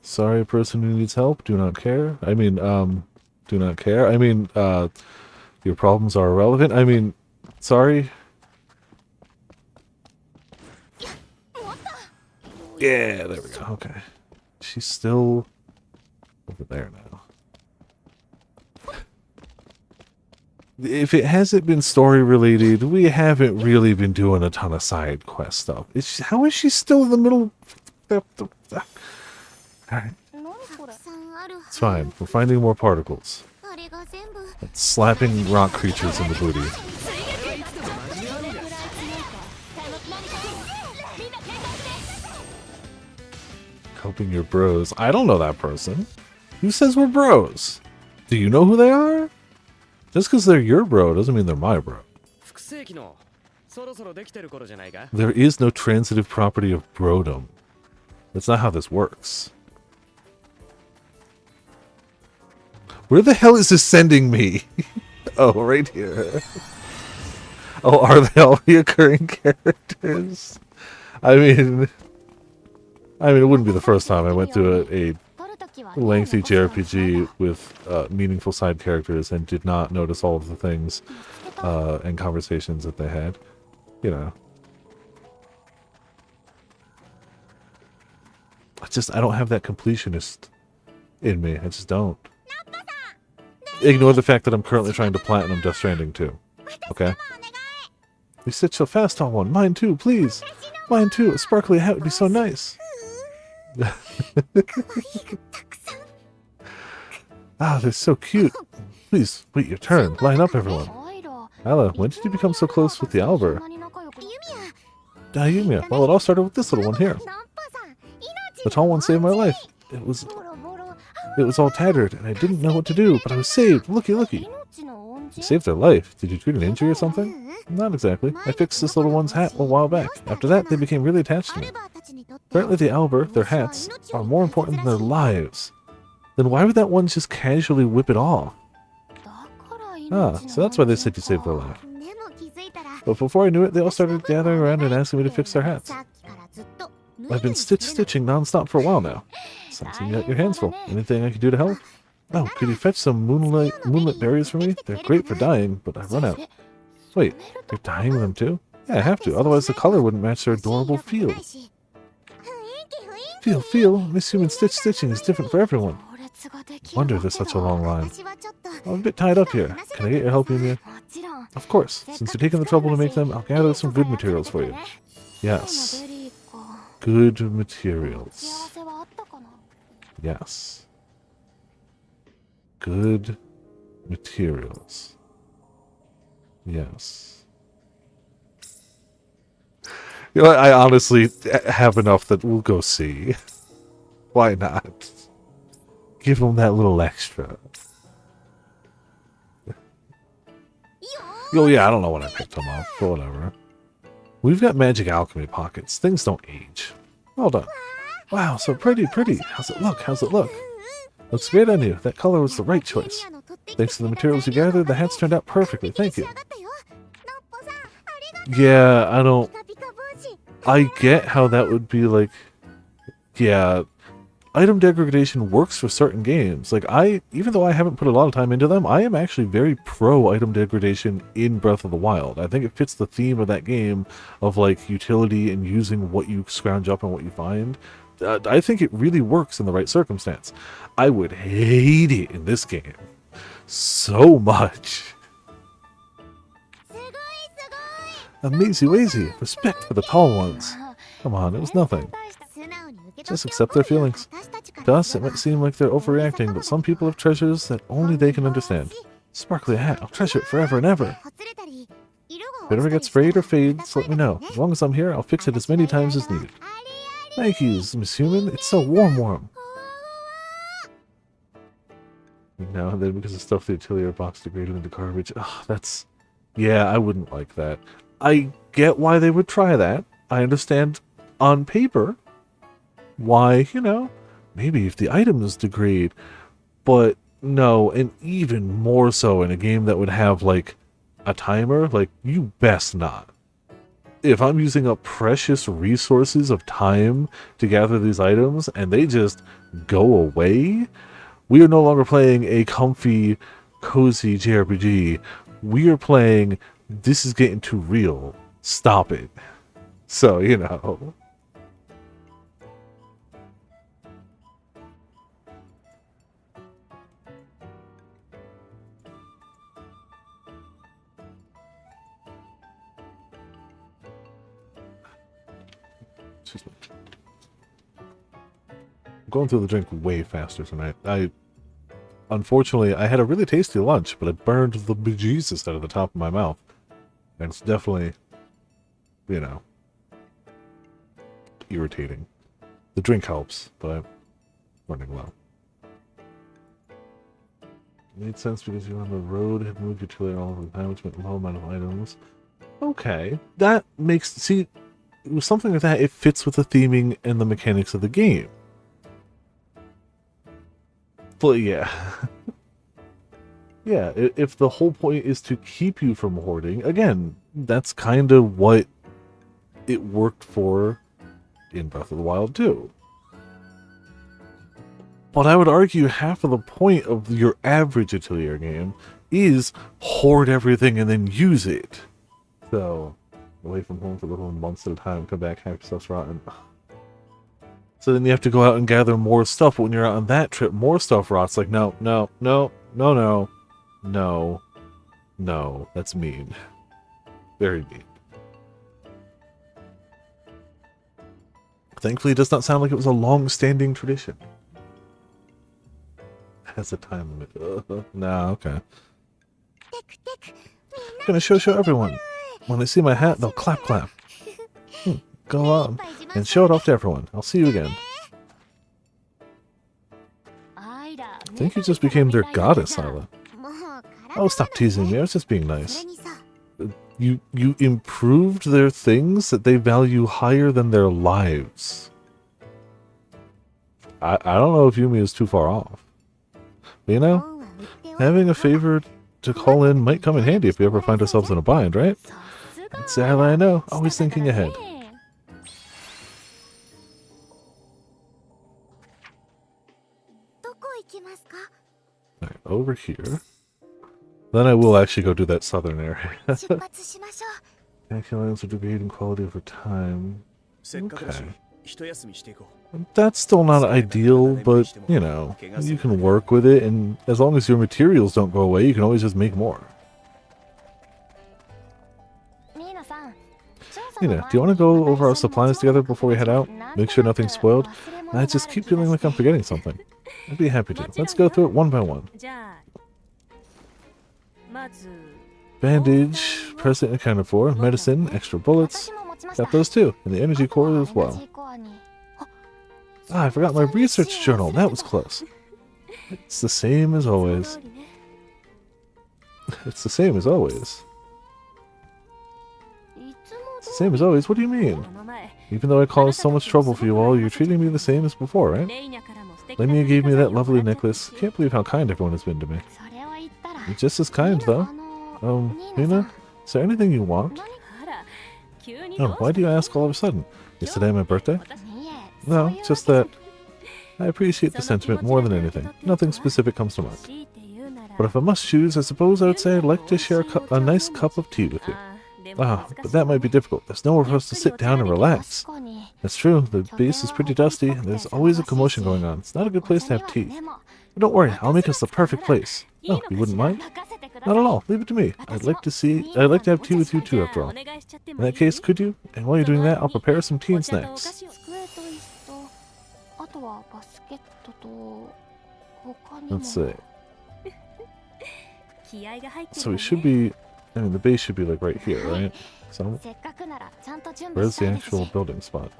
Sorry, person who needs help. Do not care. I mean, do not care. I mean, your problems are irrelevant. I mean, sorry. Yeah, there we go. Okay. She's still over there now. If it hasn't been story related, we haven't really been doing a ton of side quest stuff. How is she still in the middle? Alright, 何これ たくさんあるはず it's fine. We're finding more particles. あれが全部 It's slapping rock creatures in the booty. Helping your bros. I don't know that person. Who says we're bros? Do you know who they are? Just because they're your bro doesn't mean they're my bro. 複製機能そろそろできてる頃じゃないか There is no transitive property of brodom. That's not how this works. Where the hell is this sending me? Oh, right here. Oh, are they all reoccurring characters? I mean, it wouldn't be the first time I went through a 取るときは lengthy JRPG with meaningful side characters and did not notice all of the things and conversations that they had. You know. I don't have that completionist in me. I just don't. Ignore the fact that I'm currently trying to platinum Death Stranding too. Okay? You stitch so fast on one. Mine too, please. Mine too. A sparkly hat would be so nice. Ah, they're so cute. Please, wait your turn. Line up, everyone. Ala, when did you become so close with the Albert? Yumia. Well, it all started with this little one here. The tall one saved my life. It was all tattered, and I didn't know what to do, but I was saved. Looky, looky. You saved their life. Did you treat an injury or something? Not exactly. I fixed this little one's hat a while back. After that, they became really attached to me. Apparently the Albert, their hats, are more important than their lives. Then why would that one just casually whip it off? Ah, so that's why they said you saved their life. But before I knew it, they all started gathering around and asking me to fix their hats. I've been stitching non-stop for a while now. Sounds like you got your hands full. Anything I can do to help? Oh, could you fetch some moonlit berries for me? They're great for dyeing, but I've run out. Wait, you're dyeing them too? Yeah, I have to, otherwise the color wouldn't match their adorable feel. Feel? Miss Human stitching is different for everyone. Wonder there's such a long line. I'm a bit tied up here. Can I get your help, Yumia? Of course. Since you're taking the trouble to make them, I'll gather some good materials for you. Yes. Good materials. Yes. Good materials. Yes. You know, I honestly have enough that we'll go see. Why not? Give them that little extra. Oh yeah, I don't know when I picked them up, but whatever. We've got magic alchemy pockets. Things don't age. Well done. Wow, so pretty. How's it look? Looks great on you. That color was the right choice. Thanks to the materials you gathered, the hats turned out perfectly. Thank you. Yeah, I get how that would be like... Yeah, item degradation works for certain games. Like, even though I haven't put a lot of time into them, I am actually very pro item degradation in Breath of the Wild. I think it fits the theme of that game of, like, utility and using what you scrounge up and what you find. I think it really works in the right circumstance. I would hate it in this game so much. Amazing. Respect for the tall ones. Come on, it was nothing. Just accept their feelings. To us, it might seem like they're overreacting, but some people have treasures that only they can understand. Sparkly hat, I'll treasure it forever and ever. If it ever gets sprayed or fades, let me know. As long as I'm here, I'll fix it as many times as needed. Thank you, Miss Human. It's so warm. Now and then, because of stuff the Atelier box degraded into garbage. Ugh, that's... Yeah, I wouldn't like that. I get why they would try that. I understand on paper why, you know, maybe if the items degrade, but no, and even more so in a game that would have, like, a timer, like, you best not. If I'm using up precious resources of time to gather these items and they just go away, we are no longer playing a comfy, cozy JRPG. We are playing, this is getting too real. Stop it. So, you know. Excuse me. I'm going through the drink way faster tonight. Unfortunately, I had a really tasty lunch, but it burned the bejesus out of the top of my mouth. And it's definitely, you know, irritating. The drink helps, but I'm running low. It made sense because you were on the road, had moved your trailer all the time, which meant a low amount of items. Okay, that makes... See, with something like that, it fits with the theming and the mechanics of the game. But yeah. Yeah, if the whole point is to keep you from hoarding, again, that's kind of what it worked for in Breath of the Wild 2. But I would argue half of the point of your average Atelier game is hoard everything and then use it. So, away from home for little months at a time, come back, half your stuff's rotten. So then you have to go out and gather more stuff. But when you're out on that trip, more stuff rots. Like, no, no, no, no, no, no, no. That's mean. Very mean. Thankfully, it does not sound like it was a long-standing tradition. It has a time limit. No, okay. I'm gonna show everyone. When they see my hat, they'll clap. Go on and show it off to everyone. I'll see you again. I think you just became their goddess, Isla. Oh, stop teasing me. I was just being nice. You improved their things that they value higher than their lives. I don't know if Yumi is too far off. But, you know, having a favor to call in might come in handy if we ever find ourselves in a bind, right? That's the Isla I know. Always thinking ahead. Alright, over here. Then I will actually go do that southern area. Calculations are degrade in quality over time. Okay. That's still not ideal, but, you know, you can work with it, and as long as your materials don't go away, you can always just make more. You know, do you want to go over our supplies together before we head out? Make sure nothing's spoiled? I just keep feeling like I'm forgetting something. I'd be happy to. Let's go through it one by one. Bandage, present accounted for. Medicine, extra bullets. Got those too, and the energy core as well. Ah, I forgot my research journal. That was close. It's the same as always. It's the same as always. It's the same as always? What do you mean? Even though I caused so much trouble for you all, you're treating me the same as before, right? Lemia gave me that lovely necklace. Can't believe how kind everyone has been to me. You're just as kind, though. Mina, is there anything you want? Oh, why do you ask all of a sudden? Is today my birthday? No, just that I appreciate the sentiment more than anything. Nothing specific comes to mind. But if I must choose, I suppose I would say I'd like to share a nice cup of tea with you. Ah, but that might be difficult. There's nowhere for us to sit down and relax. That's true, the base is pretty dusty, and there's always a commotion going on. It's not a good place to have tea. But don't worry, I'll make us the perfect place. Oh, you wouldn't mind? Not at all. Leave it to me. I'd like to have tea with you too, after all. In that case, could you? And while you're doing that, I'll prepare some tea and snacks. Let's see. So we should be... I mean, the base should be like right here, right? So, where's the actual building spot?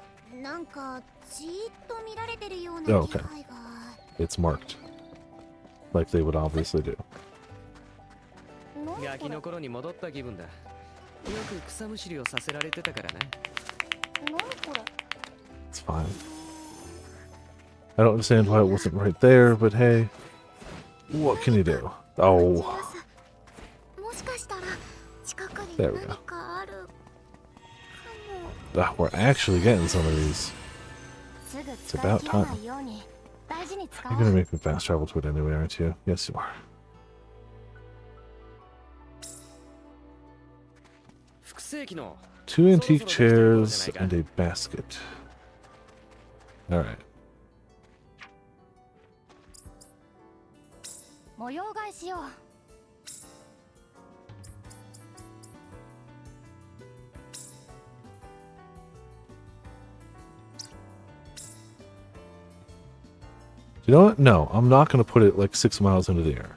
Oh, okay. It's marked. Like they would obviously do. It's fine. I don't understand why it wasn't right there, but hey, what can you do? Oh. There we go. Ah, we're actually getting some of these. It's about time. You're gonna make me fast travel to it anyway, aren't you? Yes, you are. Two antique chairs and a basket. Alright. You know what? No, I'm not going to put it like 6 miles into the air.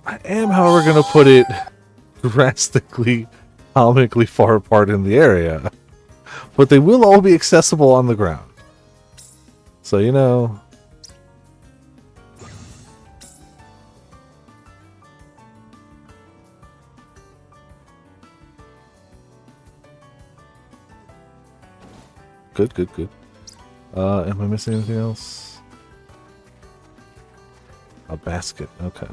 I am, however, going to put it drastically, comically far apart in the area. But they will all be accessible on the ground. So, you know... Good, good, good. Am I missing anything else? A basket, okay.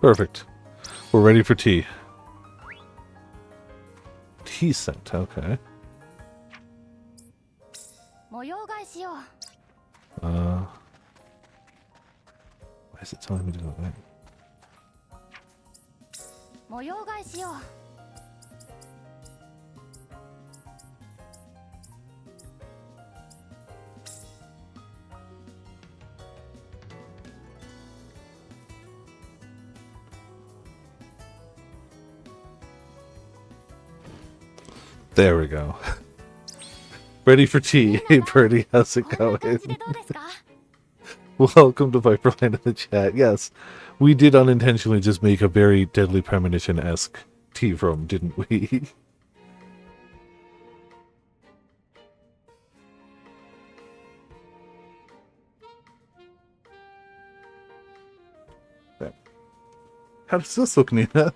Perfect. We're ready for tea. Tea scent, okay. 模様替えしよう。 Why is it telling me to go there? 模様替えしよう。 There we go. Ready for tea. Hey Birdie, how's it こんな感 going? じでどうですか？ Welcome to Viperland in the chat. Yes, we did unintentionally just make a very Deadly Premonition-esque tea room, didn't we? How does this look, Nina?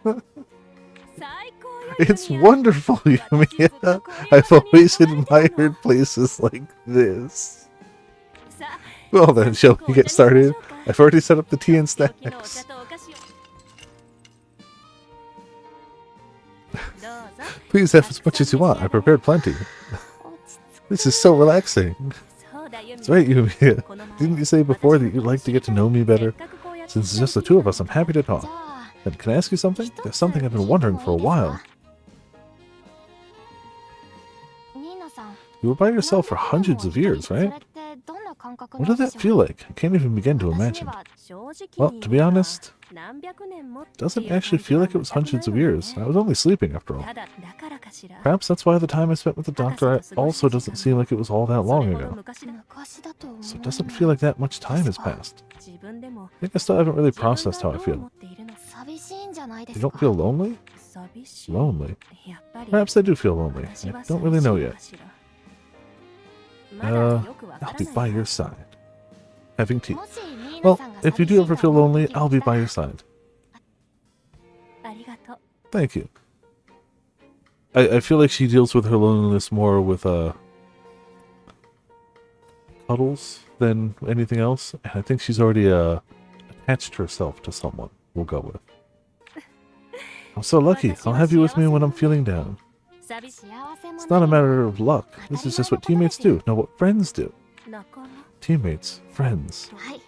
最高よ It's ユミヤ wonderful, Yumia. I've always admired places like this. さあ Well then, shall we get started? I've already set up the tea and 良きのお茶 snacks. とお菓子をどうぞ Please have as much as you want. I prepared plenty. 落ち着く。 This is so relaxing. そうだユミ That's right, Yumia. この前 Didn't you say before that you'd like to get to know me せっ better? かくこうやって Since it's just the two of us, I'm happy to じゃ talk. あ Then can I ask you something? There's something I've been wondering for a while. ニーナさん。 You were by yourself for hundreds of years, right? それってどんな感覚 What なん did で that しょう？ feel like? I can't even begin to 私 imagine. は正直 Well, に to be honest, 何百年も it doesn't actually feel like it was hundreds of years. I was only sleeping after all. ただだからかしら Perhaps that's why the time I spent with the doctor also doesn't seem like it was all that そ long れほど ago. 昔だ 昔だと思う。 So it doesn't feel like that much time has passed. 自分でも I think I still haven't really 自分が processed how I どう feel. 思っているのか寂しいんじゃないで You す don't か？ feel lonely? 寂しい Lonely? やっぱり Perhaps I do feel lonely. 私 I は don't really 寂しい know の yet. かしらまだよくわから I'll be ない by が your side. Having tea. もしニーナ Well, さんが if you 寂し do い ever と feel 思う lonely, 時 I'll が be 来た by ら your side. ありがとう Thank you. I feel like she deals with her loneliness more with cuddles than anything else. And I think she's already attached herself to someone. We'll go with. I'm so lucky. I'll have you with me when I'm feeling down. 寂し幸せも It's not a matter of luck. This is just what teammates do. No, what friends do. 仲間 Teammates, friends. はい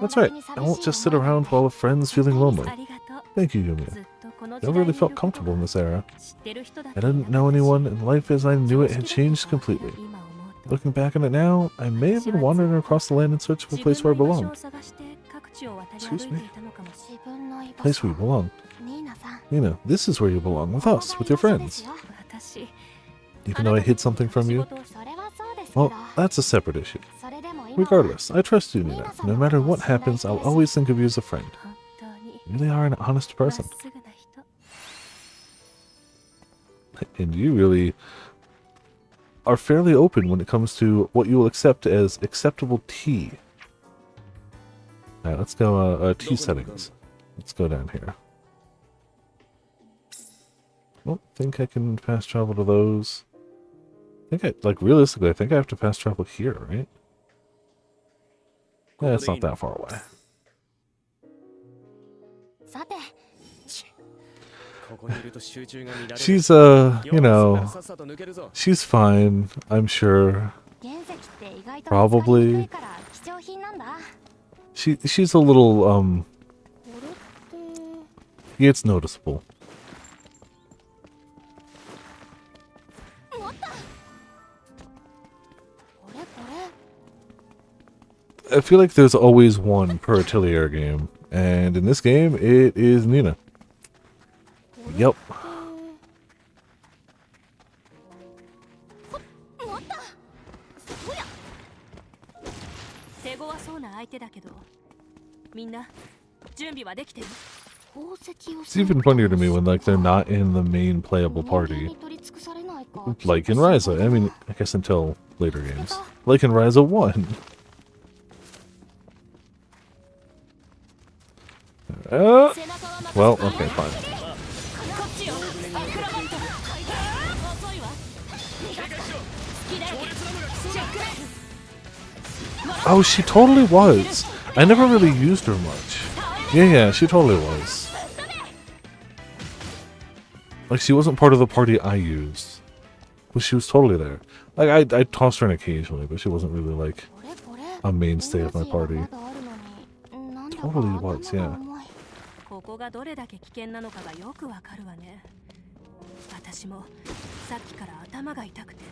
That's right. I won't just sit around while a friend's feeling lonely. ありがとう Thank you, Yumia. ずっとこの I 時代 never に really いる felt こと comfortable in this era. 知ってる人だ I けだ didn't know anyone, and life as I knew it 常 had 識だ changed けど completely. 今思うと Looking back on it now, I may have been wandering across the land in search of a 自 place 分 where I の居場所を belonged. 探して各地を渡り Excuse 歩い me? ていたのかもしれない自分の居場 Place 所 where you belong. ニーナさん Nina, this is where you belong with ここ us, が with 居 your 場所です friends. よ。私 Even though I hid something from you? それはそうですけ Well, ど that's a separate issue. それでも今は Regardless, I trust you, Nina. No matter what happens, I'll always think of you as a friend. 本当に You really are an honest まっ person. すぐな人 And you really are fairly open when it comes to what you will accept as acceptable tea. Alright, let's go tea settings. Let's go down here. Well, think I can fast travel to those. I think realistically, I think I have to fast travel here, right? Yeah, it's not that far away. さて She's, you know, she's fine, I'm sure. 原石って意外と Probably 扱いにくいから貴重品なんだ She's a little, これって yeah, it's noticeable. これこれ I feel like there's always one per Atelier game, and in this game, it is Nina. Yep. 持ったそうや手強そうな相手だけどみんな準備はできてる 宝石を It's even funnier to me when they're not in the main playable 人間 party. に取り尽くされないか Like in Ryza. I mean, I guess until later games. Like in Ryza 1. Well, okay, fine. こっちよアクロバット遅いわ好きだよチェックメイ Oh, she totally was. I never really used her much. タワー Yeah, she totally was. Like, she wasn't part of the party I used. But she was totally there. Like, I tossed her in occasionally, but she wasn't really, like, a mainstay of my party. Totally was, yeah. ここがどれだけ危険なのかがよくわかるわね。私もさっきから頭が痛くて。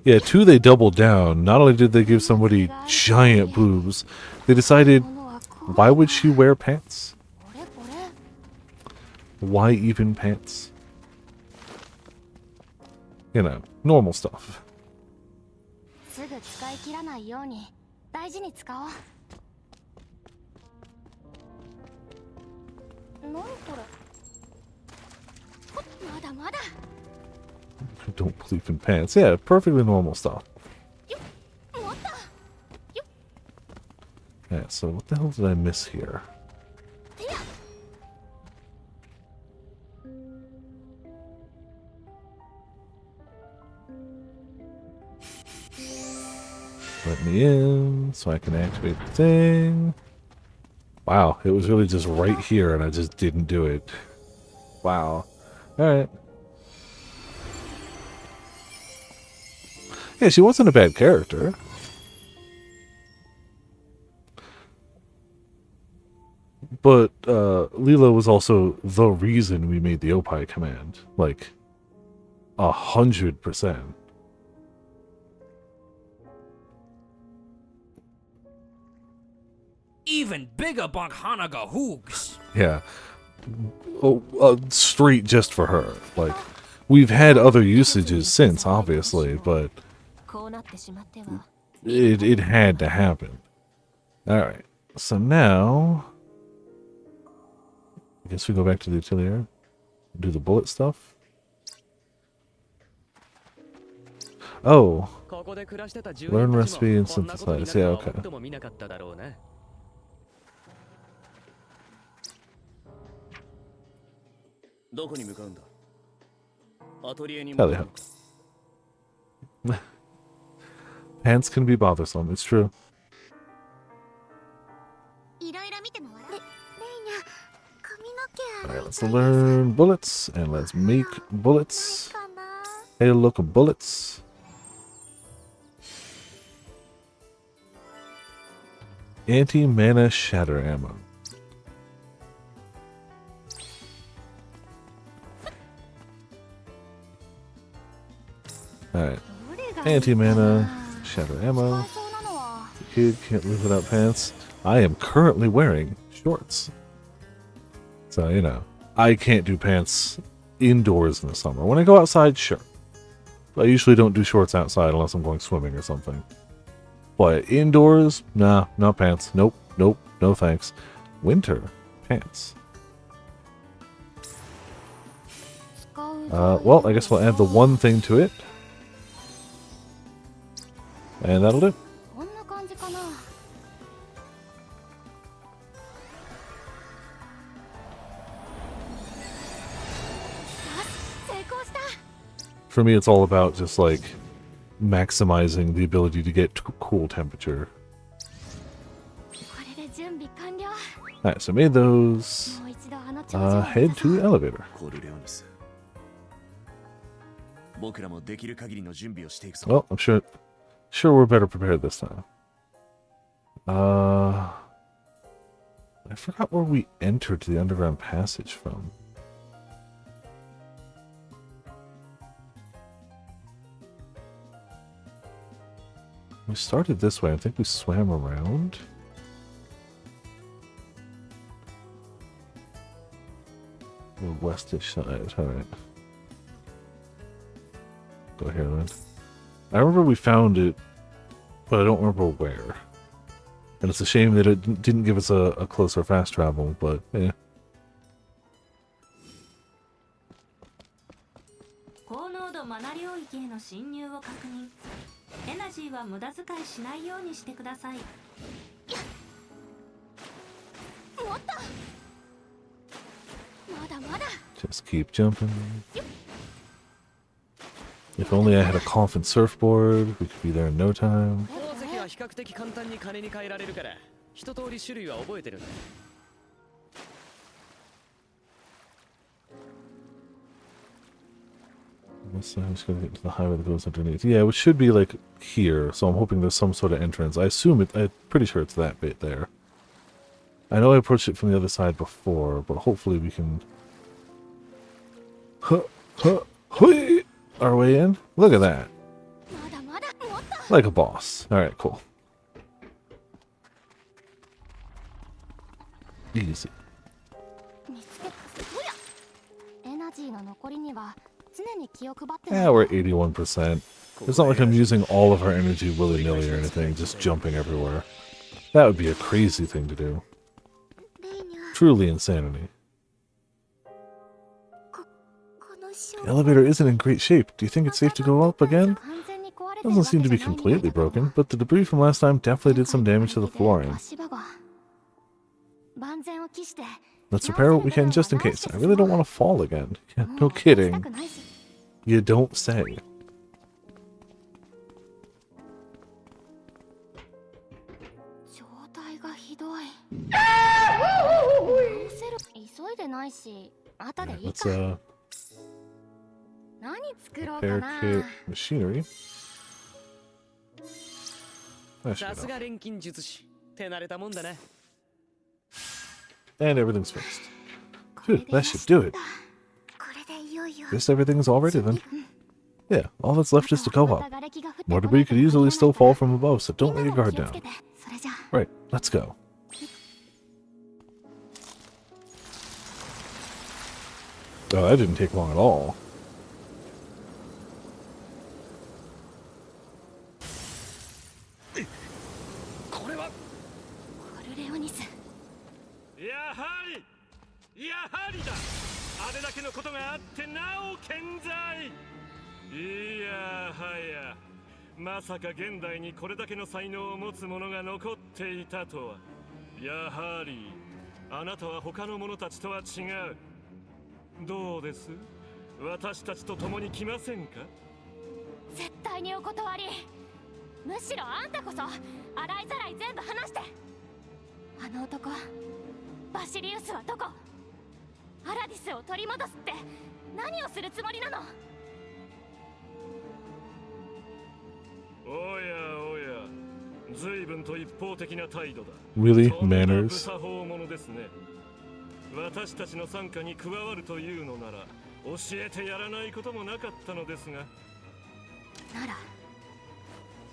Yeah, two, they doubled down. Not only did they give somebody giant boobs, they decided, why would she wear pants? Why even pants? You know, normal stuff. すぐ使い切らないように大事に使おう。何これ？まだまだ。I don't believe in pants. Yeah, perfectly normal stuff. Yeah, so what the hell did I miss here? Let me in so I can activate the thing. Wow, it was really just right here and I just didn't do it. Wow. Alright. Yeah, she wasn't a bad character. But Leela was also the reason we made the Opie command. Like, 100%. Even bigger bunk Hanaga hoogs. Yeah. Straight just for her. Like, we've had other usages since, obviously, but it had to happen. Alright, so now I guess we go back to the Atelier, do the bullet stuff. Oh, learn recipe and synthesize. Yeah, okay. Hell yeah. Pants can be bothersome, it's true. Alright, let's learn bullets, and let's make bullets. Hey, look at bullets. Anti-mana shatter ammo. Alright. Anti-mana shatter ammo. The kid can't live without pants. I am currently wearing shorts. So, you know, I can't do pants indoors in the summer. When I go outside, sure. I usually don't do shorts outside unless I'm going swimming or something. But indoors, nah, no pants. Nope, nope, no thanks. Winter pants. Well, I guess we'll add the one thing to it. And that'll do. For me, it's all about just like maximizing the ability to get cool temperature. Alright, so made those. Head to the elevator. Well, I'm sure we're better prepared this time. I forgot where we entered the underground passage from. We started this way. I think we swam around. The westish side. Alright. Go here then. I remember we found it, but I don't remember where. And it's a shame that it didn't give us a closer fast travel, but yeah. Just keep jumping. If only I had a coffin surfboard, we could be there in no time. So I'm just gonna get to the highway that goes underneath. Yeah, it should be like here, so I'm hoping there's some sort of entrance. I assume it, I'm pretty sure it's that bit there. I know I approached it from the other side before, but hopefully we can... our way in? Look at that. Like a boss. Alright, cool. Easy. Yeah, we're at 81%. It's not like I'm using all of our energy willy-nilly or anything, just jumping everywhere. That would be a crazy thing to do. Truly insanity. The elevator isn't in great shape. Do you think it's safe to go up again? Doesn't seem to be completely broken, but the debris from last time definitely did some damage to the flooring. Let's repair what we can just in case. I really don't want to fall again. Yeah, no kidding. You don't say. Let's repair kit machinery. That should be enough. And everything's fixed. Phew, that should do it. Guess everything's all ready then. Yeah, all that's left is to go up. More debris could easily still fall from above, so don't let your guard down. Right, let's go. Oh, that didn't take long at all. Really? Manners? 私たちの傘下に加わるというのなら教えてやらないこともなかったのですがなら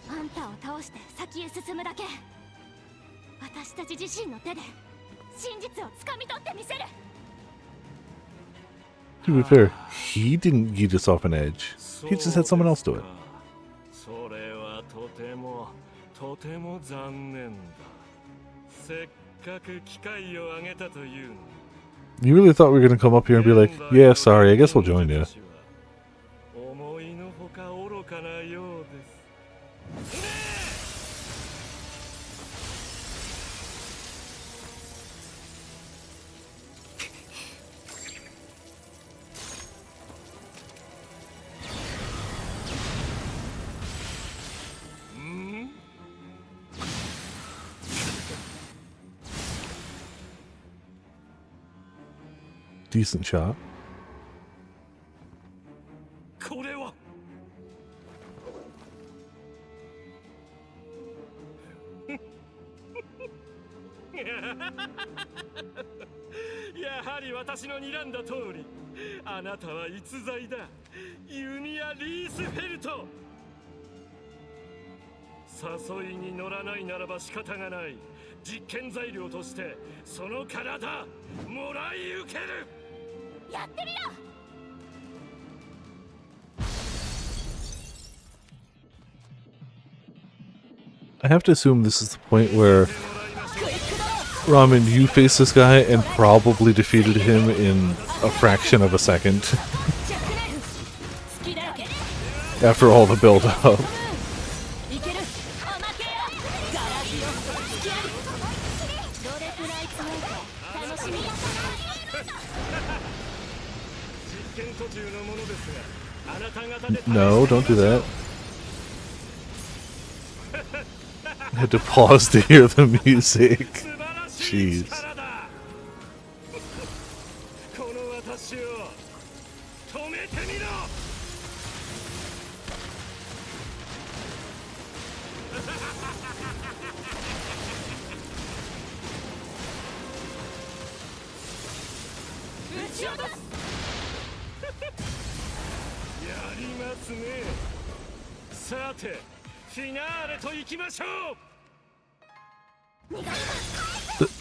あんたを倒して先へ進むだけ私たち自身の手で真実をつかみ取ってみせる To be fair, he didn't yeet us off an edge. He just had someone else do it. それはとても残念だせっかく機会をあげたというの You really thought we were gonna come up here and be like, yeah, sorry, I guess we'll join you. Decent shot. これはやはり私の睨んだ通りあなたは逸材だユミヤ・リースフェルト誘いに乗らないならば仕方がない実験材料としてその体もらい受けるやってみろ I have to assume this is the point where Ramen, you face this guy and probably defeated him in a fraction of a second. After all the build-up. No, don't do that. I had to pause to hear the music. Jeez. やりますね。さて、フィナーレと行きましょう。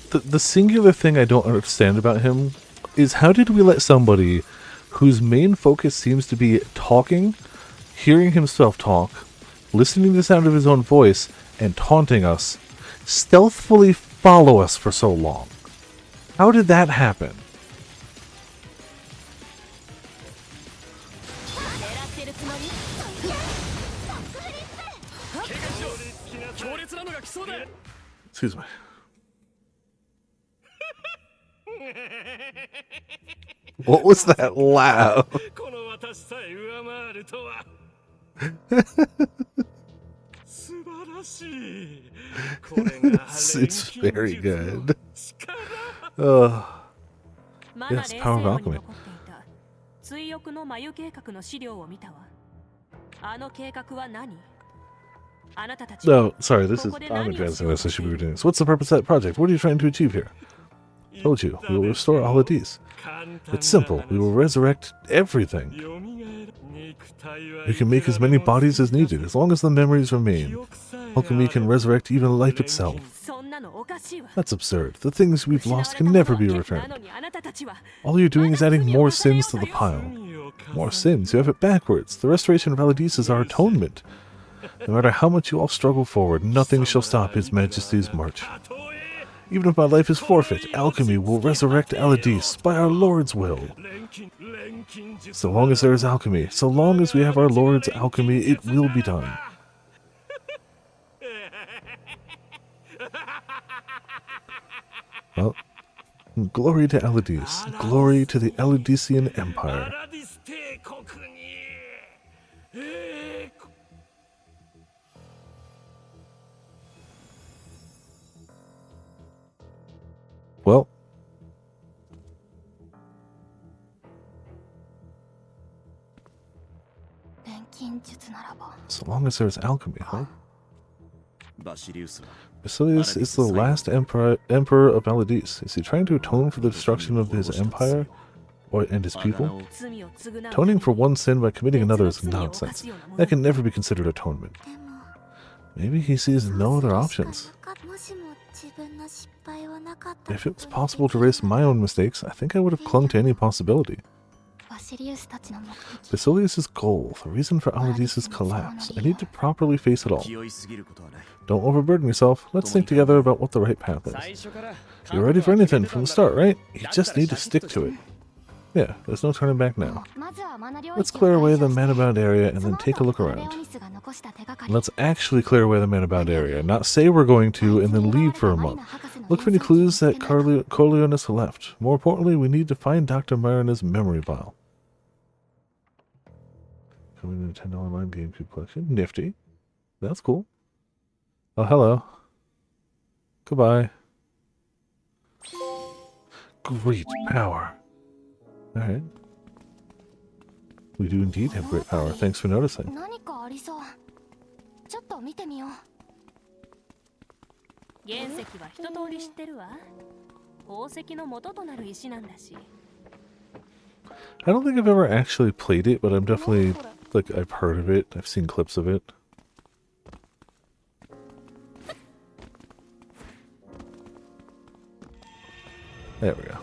The singular thing I don't understand about him is how did we let somebody whose main focus seems to be talking, hearing himself talk, listening to the sound of his own voice, and taunting us, stealthily follow us for so long? How did that happen? Excuse me. What was that laugh? It's very good. Yes, power of alchemy. No, sorry, this is I'm advancing this. I should be doing this. What's the purpose of that project? What are you trying to achieve here? Told you, we will restore Aladis. It's simple. We will resurrect everything. We can make as many bodies as needed, as long as the memories remain. Alchemy can resurrect even life itself. That's absurd. The things we've lost can never be returned. All you're doing is adding more sins to the pile. More sins? You have it backwards. The restoration of Aladis is our atonement. No matter how much you all struggle forward, nothing shall stop His Majesty's march. Even if my life is forfeit, alchemy will resurrect Aladis by our Lord's will. So long as there is alchemy, so long as we have our Lord's alchemy, it will be done. Well, glory to Aladis, glory to the Aladisian Empire. Well, so long as there's alchemy, huh? Basilius is the last emperor of Aladis. Is he trying to atone for the destruction of his empire and his people? Atoning for one sin by committing another is nonsense. That can never be considered atonement. Maybe he sees no other options. If it was possible to erase my own mistakes, I think I would have clung to any possibility. Basilius' goal, the reason for Aladis' collapse. I need to properly face it all. Don't overburden yourself. Let's think together about what the right path is. You're ready for anything from the start, right? You just need to stick to it. Yeah, there's no turning back now. Let's clear away the man-about area and then take a look around. Let's actually clear away the man-about area, not say we're going to and then leave for a month. Look for any clues that Corleonis left. More importantly, we need to find Dr. Marina's memory vial. Coming in a $10 online GameCube collection. Nifty. That's cool. Oh, hello. Goodbye. Great power. Alright. We do indeed have great power. Thanks for noticing. I don't think I've ever actually played it, but I'm definitely, like, I've heard of it. I've seen clips of it. There we go.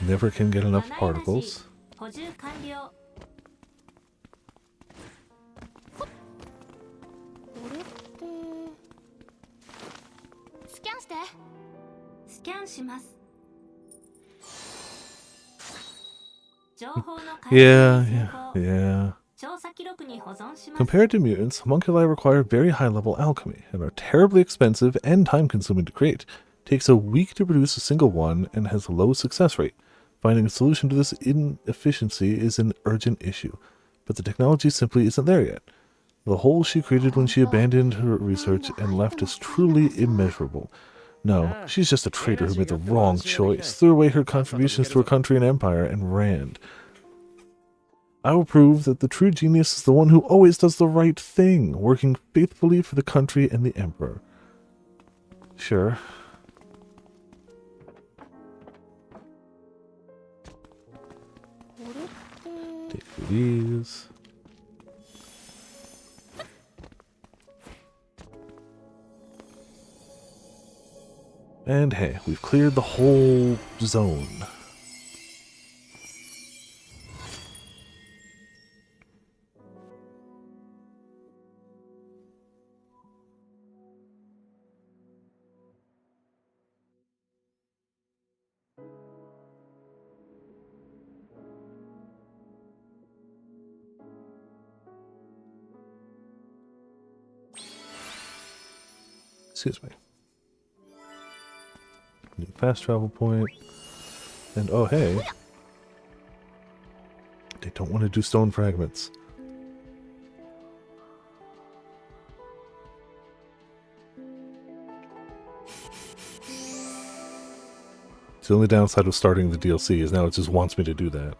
Never can get enough particles. Yeah. Compared to mutants, homunculi require very high-level alchemy and are terribly expensive and time-consuming to create. Takes a week to produce a single one and has a low success rate. Finding a solution to this inefficiency is an urgent issue, but the technology simply isn't there yet. The hole she created when she abandoned her research and left is truly immeasurable. No, she's just a traitor who made the wrong choice, threw away her contributions to her country and empire, and ran. I will prove that the true genius is the one who always does the right thing, working faithfully for the country and the emperor. Sure. Take these. And hey, we've cleared the whole zone. Excuse me. New fast travel point. And oh hey. They don't want to do stone fragments. The only downside of starting the DLC is now it just wants me to do that.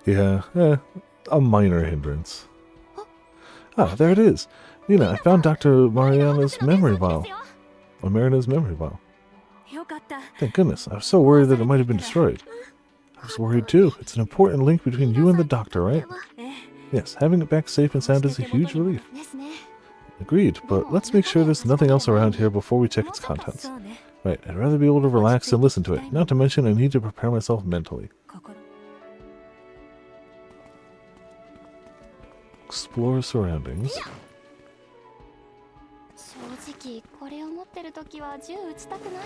Yeah, a minor hindrance. Ah, there it is. Nina, I found Dr. Mariana's memory vial. Or Marina's memory vial. Thank goodness. I was so worried that it might have been destroyed. I was worried too. It's an important link between you and the doctor, right? Yes, having it back safe and sound is a huge relief. Agreed, but let's make sure there's nothing else around here before we check its contents. Right, I'd rather be able to relax and listen to it. Not to mention, I need to prepare myself mentally. Explore surroundings.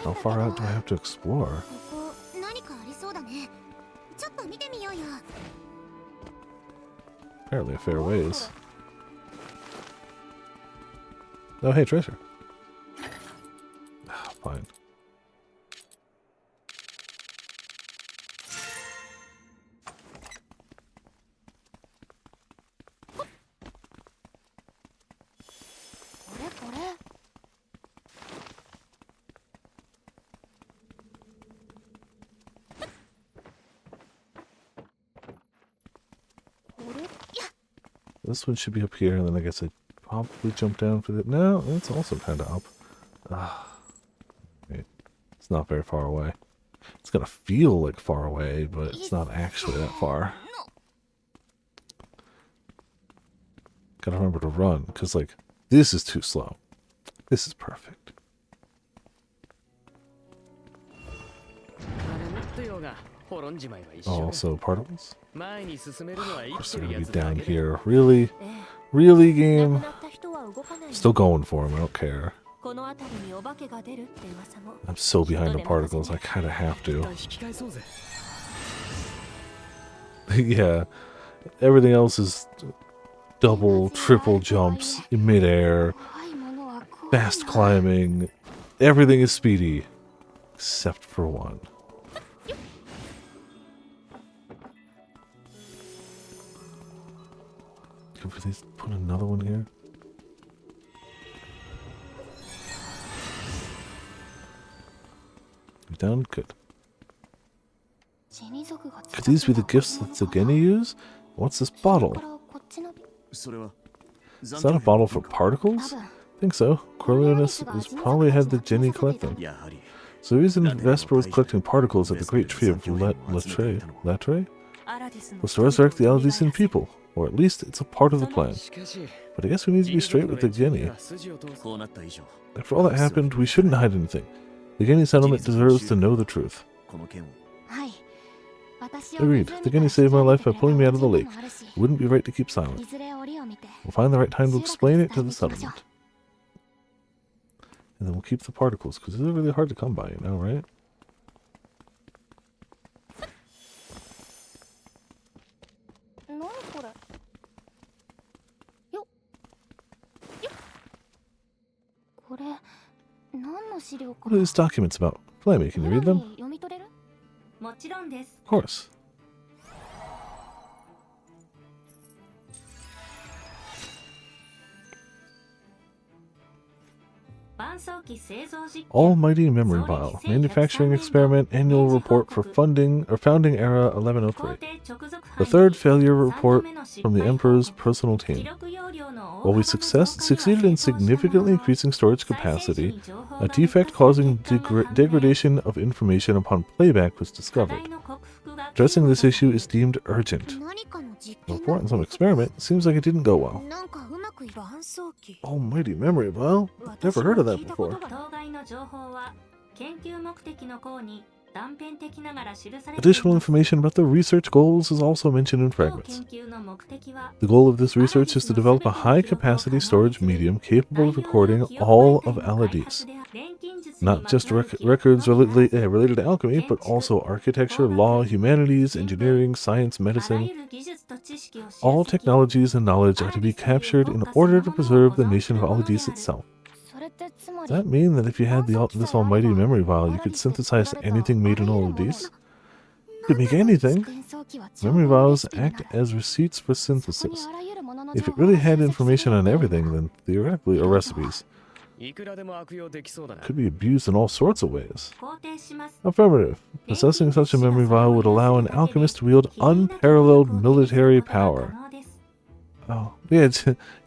How far out do I have to explore? Apparently a fair ways. Oh hey, treasure. Ah, fine. This one should be up here, and then I guess I probably jump down for the... No, it's also kind of up. Ah, wait. It's not very far away. It's gonna feel like far away, but it's not actually that far. Gotta remember to run, because, like, this is too slow. This is perfect. Oh, also particles? Of course they're gonna be down here. Really? Really, game? Still going for him, I don't care. I'm so behind the particles, I kinda have to. Yeah. Everything else is double, triple jumps in midair, fast climbing. Everything is speedy. Except for one. Could we please put another one here? You done? Good. Could these be the gifts that Zugeni use? What's this bottle? Is that a bottle for particles? I think so. Coriolanus has probably had the Jenny collect them. So the reason Vesper was collecting particles at the great tree of Latre was to resurrect the Alvesian people. Or at least it's a part of the plan. But I guess we need to be straight with the Geni. After all that happened, we shouldn't hide anything. The Geni settlement deserves to know the truth. Agreed. The Geni saved my life by pulling me out of the lake. It wouldn't be right to keep silent. We'll find the right time to explain it to the settlement. And then we'll keep the particles, because they're really hard to come by, you know, right? What are these documents about? Flammy, can you read them? Of course. Almighty Memory Vial. Manufacturing Experiment Annual Report for Founding Era 1103. The third failure report from the Emperor's personal team. While we succeeded in significantly increasing storage capacity, a defect causing degradation of information upon playback was discovered. Addressing this issue is deemed urgent. The report on some experiment seems like it didn't go well. Almighty Memory Vial? Never heard of that before. Additional information about the research goals is also mentioned in fragments. The goal of this research is to develop a high-capacity storage medium capable of recording all of Aladice. Not just records related to alchemy, but also architecture, law, humanities, engineering, science, medicine. All technologies and knowledge are to be captured in order to preserve the nation of Aladice itself. Does that mean that if you had this almighty memory vial, you could synthesize anything made in Aladice? You could make anything. Memory vials act as receipts for synthesis. If it really had information on everything, then theoretically, or recipes, could be abused in all sorts of ways. Affirmative. Possessing such a memory vial would allow an alchemist to wield unparalleled military power. Oh, yeah,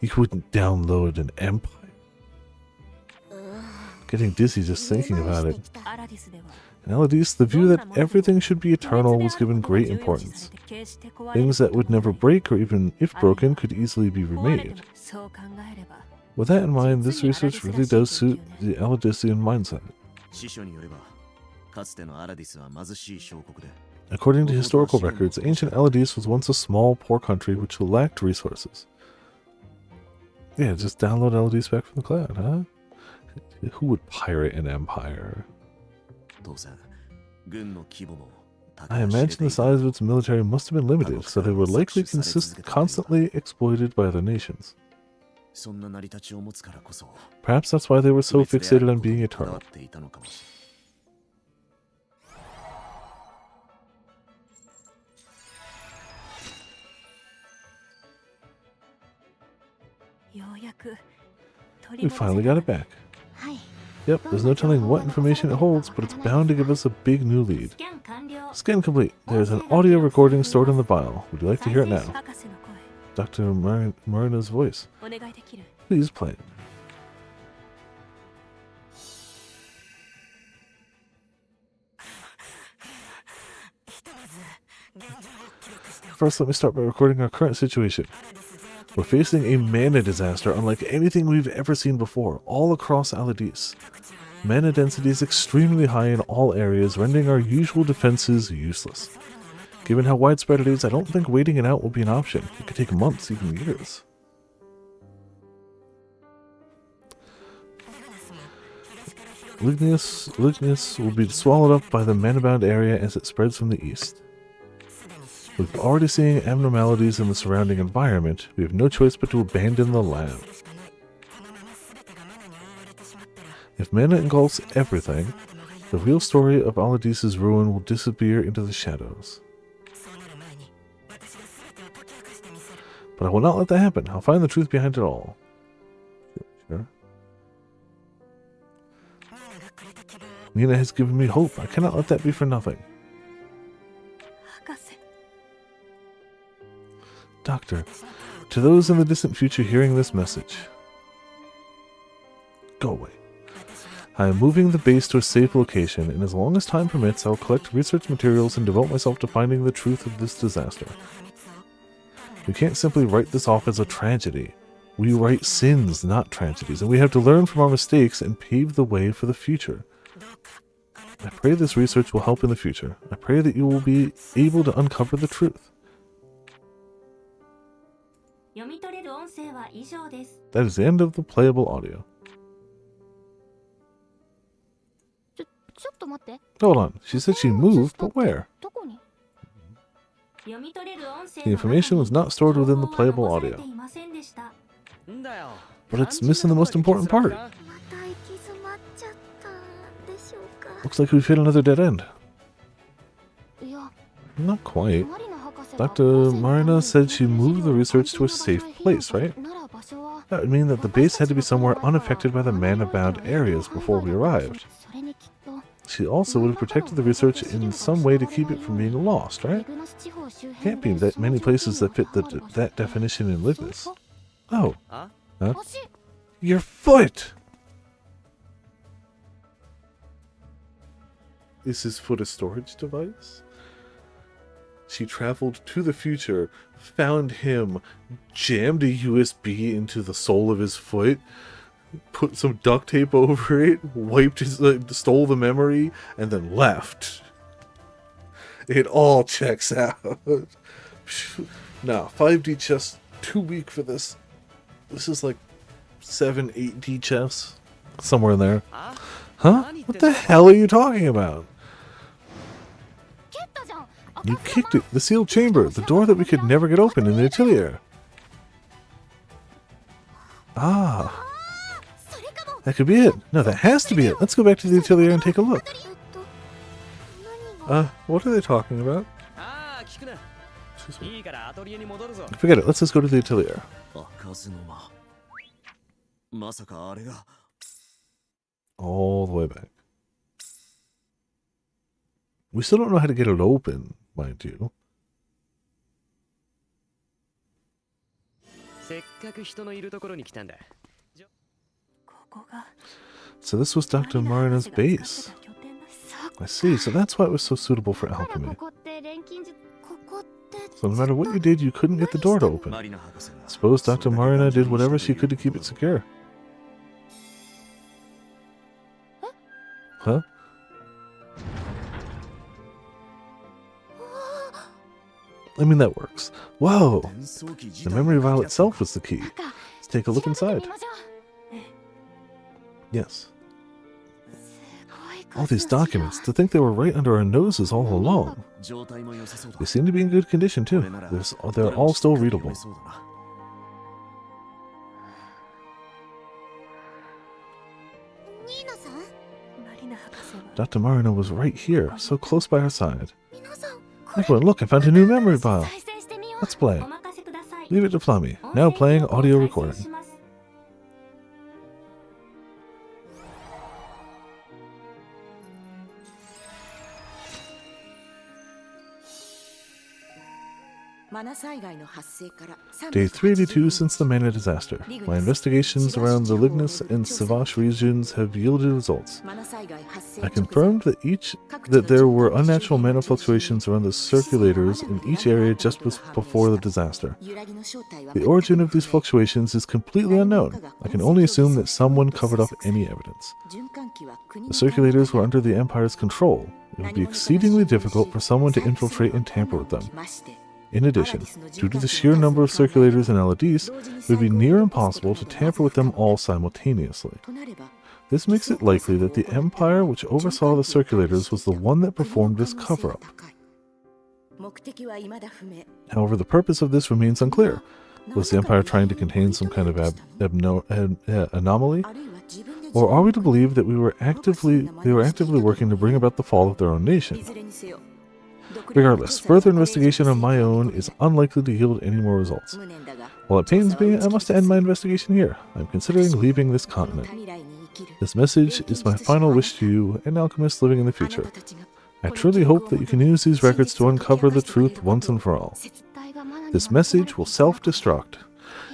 you wouldn't download an empire. Getting dizzy just thinking about it. In Aladice, the view that everything should be eternal was given great importance. Things that would never break, or even if broken, could easily be remade. With that in mind, this research really does suit the Aladician mindset. According to historical records, ancient Aladice was once a small, poor country which lacked resources. Yeah, just download Aladice back from the cloud, huh? Who would pirate an empire? I imagine the size of its military must have been limited, so they were likely constantly exploited by other nations. Perhaps that's why they were so fixated on being eternal. We finally got it back. Yep, there's no telling what information it holds, but it's bound to give us a big new lead. Scan complete. There's an audio recording stored in the vial. Would you like to hear it now? Dr. Marina's voice. Please play it. First, let me start by recording our current situation. We're facing a mana disaster unlike anything we've ever seen before, all across Aladice. Mana density is extremely high in all areas, rendering our usual defenses useless. Given how widespread it is, I don't think waiting it out will be an option. It could take months, even years. Lignius will be swallowed up by the mana-bound area as it spreads from the east. With already seeing abnormalities in the surrounding environment, we have no choice but to abandon the lab. If mana engulfs everything, the real story of Aladice's ruin will disappear into the shadows. But I will not let that happen. I'll find the truth behind it all. Sure. Nina has given me hope. I cannot let that be for nothing. Doctor, to those in the distant future hearing this message, go away. I am moving the base to a safe location, and as long as time permits, I will collect research materials and devote myself to finding the truth of this disaster. We can't simply write this off as a tragedy. We write sins, not tragedies, and we have to learn from our mistakes and pave the way for the future. I pray this research will help in the future. I pray that you will be able to uncover the truth. That is the end of the playable audio. Hold on, she said she moved, but where? The information was not stored within the playable audio. But it's missing the most important part. Looks like we've hit another dead end. Not quite. Dr. Marina said she moved the research to a safe place, right? That would mean that the base had to be somewhere unaffected by the mana-bound areas before we arrived. She also would have protected the research in some way to keep it from being lost, right? Can't be that many places that fit that definition in Lignus. Oh. Huh? Your foot! Is his foot a storage device? She traveled to the future, found him, jammed a USB into the sole of his foot, put some duct tape over it, wiped his, stole the memory, and then left. It all checks out. Nah, 5D chess, too weak for this. This is like 7, 8D chess. Somewhere in there. Huh? What the hell are you talking about? You kicked it. The sealed chamber. The door that we could never get open in the Atelier. Ah. That could be it. No, that has to be it. Let's go back to the Atelier and take a look. What are they talking about? Excuse me. Forget it. Let's just go to the Atelier. All the way back. We still don't know how to get it open, mind you. So this was Dr. Marina's base. I see, so that's why it was so suitable for alchemy. So no matter what you did, you couldn't get the door to open. I suppose Dr. Marina did whatever she could to keep it secure. Huh? I mean, that works. Whoa! The memory vial itself was the key. Let's take a look inside. Yes. All these documents, to think they were right under our noses all along. They seem to be in good condition, too. They're all still readable. Dr. Marina was right here, so close by her side. Everyone, look, I found a new memory vial. Let's play. Leave it to Flammy. Now playing audio recording. Day 382 since the Mana disaster. My investigations around the Lignus and Savash regions have yielded results. I confirmed that there were unnatural mana fluctuations around the circulators in each area just before the disaster. The origin of these fluctuations is completely unknown. I can only assume that someone covered up any evidence. The circulators were under the Empire's control. It would be exceedingly difficult for someone to infiltrate and tamper with them. In addition, due to the sheer number of circulators in Elodis, it would be near impossible to tamper with them all simultaneously. This makes it likely that the Empire which oversaw the circulators was the one that performed this cover-up. However, the purpose of this remains unclear. Was the Empire trying to contain some kind of anomaly? Or are we to believe that they were actively working to bring about the fall of their own nation? Regardless, further investigation on my own is unlikely to yield any more results. While it pains me, I must end my investigation here. I'm considering leaving this continent. This message is my final wish to you, an alchemist living in the future. I truly hope that you can use these records to uncover the truth once and for all. This message will self-destruct.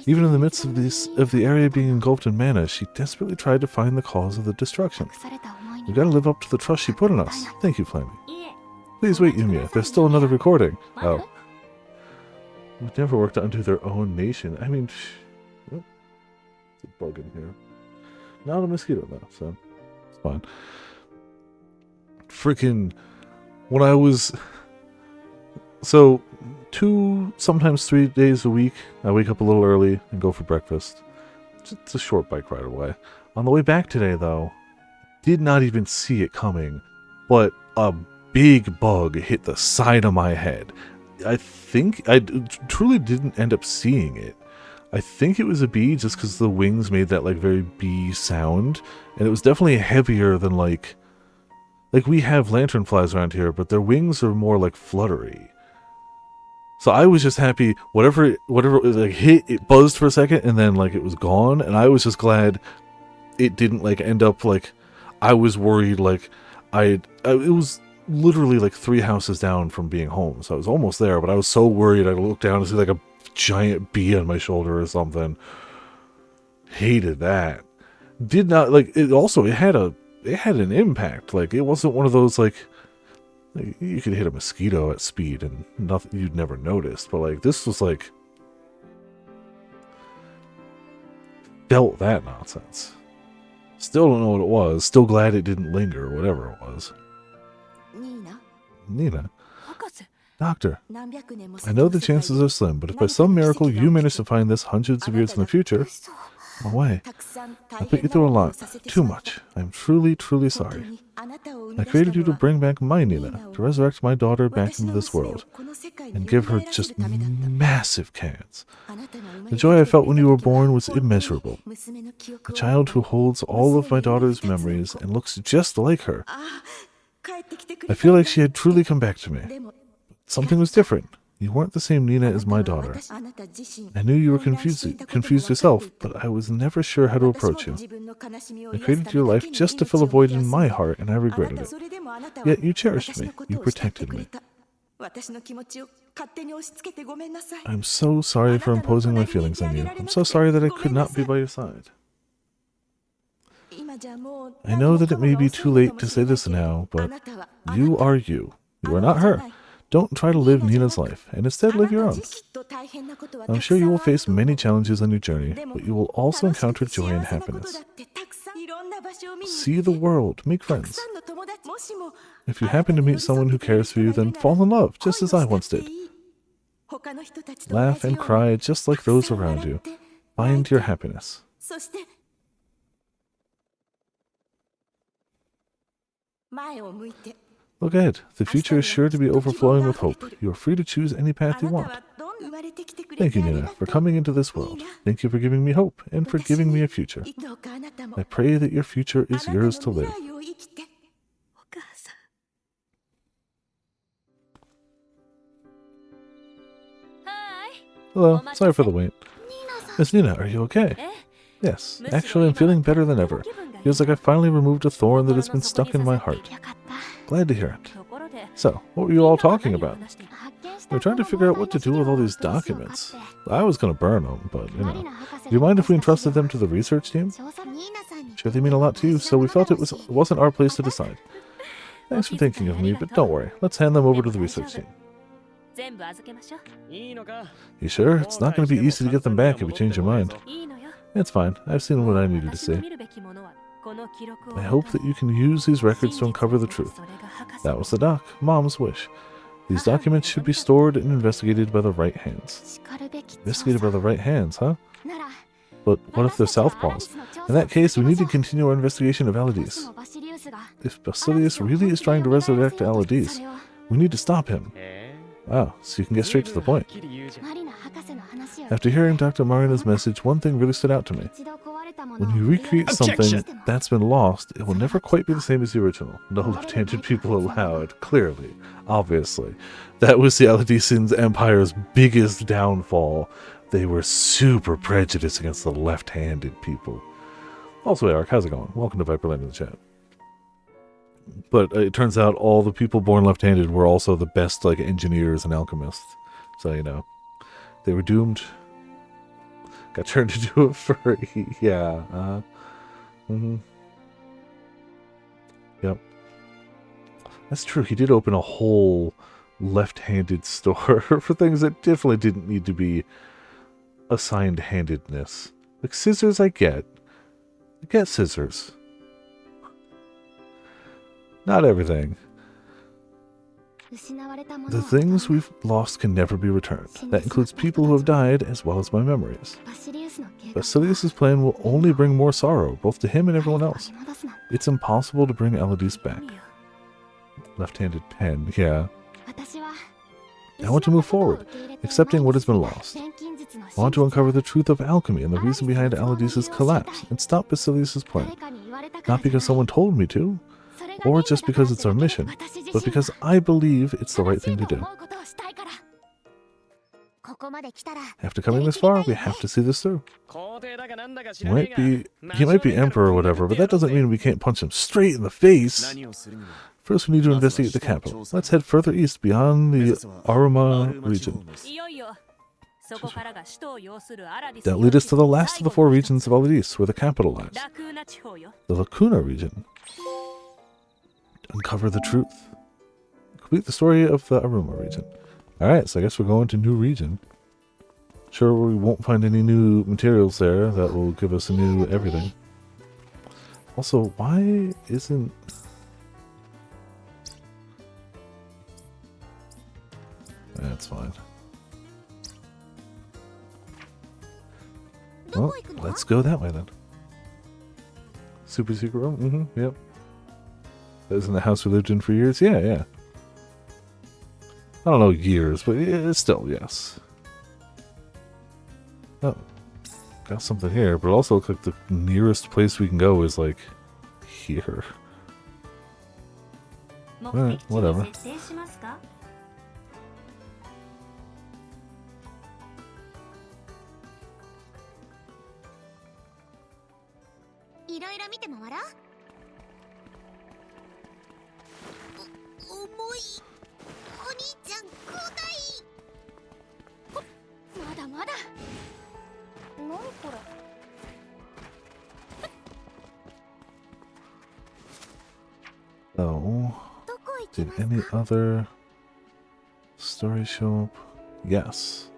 Even in the midst of the area being engulfed in mana, she desperately tried to find the cause of the destruction. We gotta live up to the trust she put in us. Thank you, Flammy. Please wait, Yumia. There's still another recording. Oh. We've never worked to undo their own nation. I mean, oh, it's a bug in here. Not a mosquito, though, so it's fine. Freaking, when I was... So, 2, sometimes 3 days a week, I wake up a little early and go for breakfast. It's a short bike ride away. On the way back today, though, did not even see it coming, but a big bug hit the side of my head. I think I truly didn't end up seeing it. I think it was a bee just because the wings made that like very bee sound, and it was definitely heavier than like we have lanternflies around here, but their wings are more like fluttery. So I was just happy, whatever it was, like, hit, it buzzed for a second, and then, like, it was gone, and I was just glad it didn't, like, end up, like, I was worried, like, it was literally, like, 3 houses down from being home, so I was almost there, but I was so worried I'd look down and see, like, a giant bee on my shoulder or something. Hated that. Did not, like, it had an impact, like, it wasn't one of those, like, you could hit a mosquito at speed and nothing you'd never noticed, but like this was like felt that nonsense. Still don't know what it was. Still glad it didn't linger, or whatever it was. Nina, Doctor, I know the chances are slim, but if by some miracle you manage to find this hundreds of years in the future, no way. I put you through a lot. Too much. I'm truly, truly sorry. I created you to bring back my Nina, to resurrect my daughter back into this world, and give her just massive cans. The joy I felt when you were born was immeasurable. A child who holds all of my daughter's memories and looks just like her. I feel like she had truly come back to me. Something was different. You weren't the same Nina as my daughter. I knew you were confused yourself, but I was never sure how to approach you. I created your life just to fill a void in my heart, and I regretted it. Yet you cherished me. You protected me. I'm so sorry for imposing my feelings on you. I'm so sorry that I could not be by your side. I know that it may be too late to say this now, but you are you. You are not her. Don't try to live Nina's life, and instead live your own. I'm sure you will face many challenges on your journey, but you will also encounter joy and happiness. See the world, make friends. If you happen to meet someone who cares for you, then fall in love, just as I once did. Laugh and cry just like those around you. Find your happiness. Look ahead. The future is sure to be overflowing with hope. You are free to choose any path you want. Thank you, Nina, for coming into this world. Thank you for giving me hope and for giving me a future. I pray that your future is yours to live. Hello, sorry for the wait. Miss Nina, are you okay? Yes, actually I'm feeling better than ever. Feels like I finally removed a thorn that has been stuck in my heart. Glad to hear it. So, what were you all talking about? We're trying to figure out what to do with all these documents. I was going to burn them, but, you know. Do you mind if we entrusted them to the research team? Sure, they mean a lot to you, so we felt it wasn't our place to decide. Thanks for thinking of me, but don't worry. Let's hand them over to the research team. You sure? It's not going to be easy to get them back if you change your mind. It's fine. I've seen what I needed to see. I hope that you can use these records to uncover the truth. That was the doc, Mom's wish. These documents should be stored and investigated by the right hands. Investigated by the right hands, huh? But what if they're southpaws? In that case, we need to continue our investigation of Aladice. If Basilius really is trying to resurrect Aladice, we need to stop him. Wow, so you can get straight to the point. After hearing Dr. Marina's message, one thing really stood out to me. When you recreate something that's been lost, it will never quite be the same as the original. No left-handed people allowed, clearly, obviously. That was the Aladician Empire's biggest downfall. They were super prejudiced against the left-handed people. Also, Eric, how's it going? Welcome to Viperland in the chat. But it turns out all the people born left-handed were also the best, like, engineers and alchemists. So, you know, they were doomed. Got turned into a furry. Yeah. Yep. That's true. He did open a whole left-handed store for things that definitely didn't need to be assigned handedness. Like scissors, I get. I get scissors. Not everything. The things we've lost can never be returned. That includes people who have died, as well as my memories. Basilius' plan will only bring more sorrow, both to him and everyone else. It's impossible to bring Aladice back. Left-handed pen, yeah. I want to move forward, accepting what has been lost. I want to uncover the truth of alchemy and the reason behind Aladice's collapse, and stop Basilius' plan. Not because someone told me to, or just because it's our mission, but because I believe it's the right thing to do. After coming this far, we have to see this through. 皇帝だかなんだか知らねえ He が might be emperor or whatever, but that doesn't mean we can't punch him straight in the face. 何をするにも First, we need to investigate the capital. Let's head further east beyond the Aruma region. いよいよそこからが首都を要するアラディス That lead us to the last of the four regions of Aladis, where the capital lies. ラクーナ地方よ The Lacuna region. Uncover the truth. Complete the story of the Aruma region. Alright, so I guess we're going to new region. Sure, we won't find any new materials there that will give us a new everything. Also, why isn't... That's fine. Well, let's go that way then. Super secret room? Mm-hmm, yep. That isn't the house we lived in for years? Yeah, yeah. I don't know years, but it's still, yes. Oh, got something here, but it also looks like the nearest place we can go is like here. Alright, whatever. 設定しますかいろいろ見て回らん。重い。お兄ちゃん交代。まだまだ。何これ。 Oh, どこ行き did ます any か。 other story show up? Yes.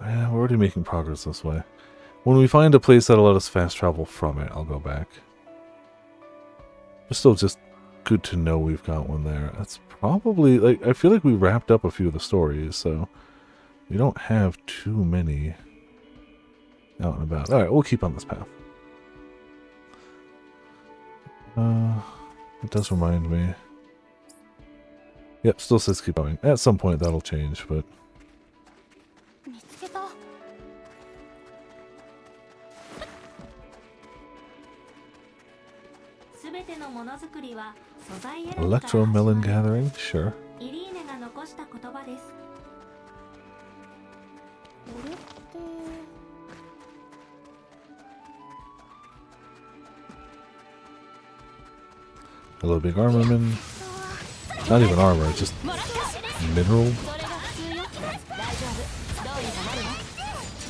Yeah, we're already making progress this way. When we find a place that'll let us fast travel from it, I'll go back. But still just good to know we've got one there. That's probably, like, I feel like we wrapped up a few of the stories, so we don't have too many out and about. Alright, we'll keep on this path. It does remind me. Yep, still says keep going. At some point that'll change, but 見つけた。 すべてのものづくりは素材選びから Electro 始ま Melon る Gathering, sure. イリーネが残した言葉です これって。 Hello, big armorman. Not even armor, just mineral. それが普通よ大丈夫どうにかなるわ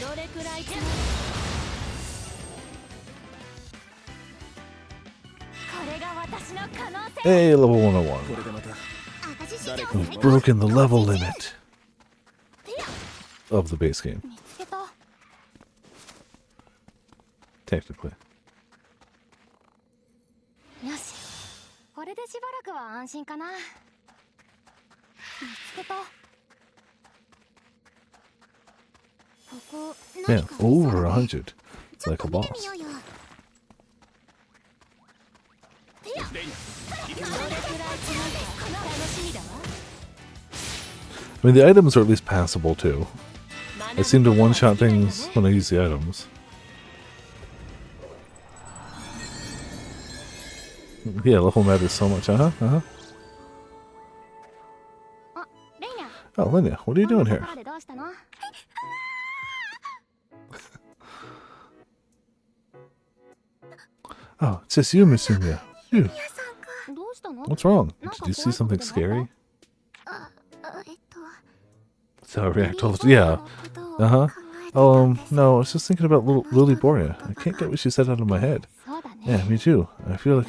どれくらい強いこれが私の可能性。 Hey, level 101. これでまた We've broken the level limit of the base game, 見つけた。 technically. よし。これでしばらくは安心かな。見つけた。ここ Yeah, 何か見せ over るね 100, ちょっ like と a 見て boss. みようよ。 I mean, the items are at least passable too. I seem to one-shot things when I use the items. Yeah, level matters so much. Uh-huh, uh-huh. あ、レイニャ。 Oh, Linya, what are you doing here? ところでどうしたの？ Oh, it's just you, Miss Yumia. Phew. どうしたの？ What's wrong? Did you see something scary? えっと So I react all the yeah. Uh-huh. No, I was just thinking about little Lily Boria. I can't get what she said out of my head. そうだね。 Yeah, me too. I feel like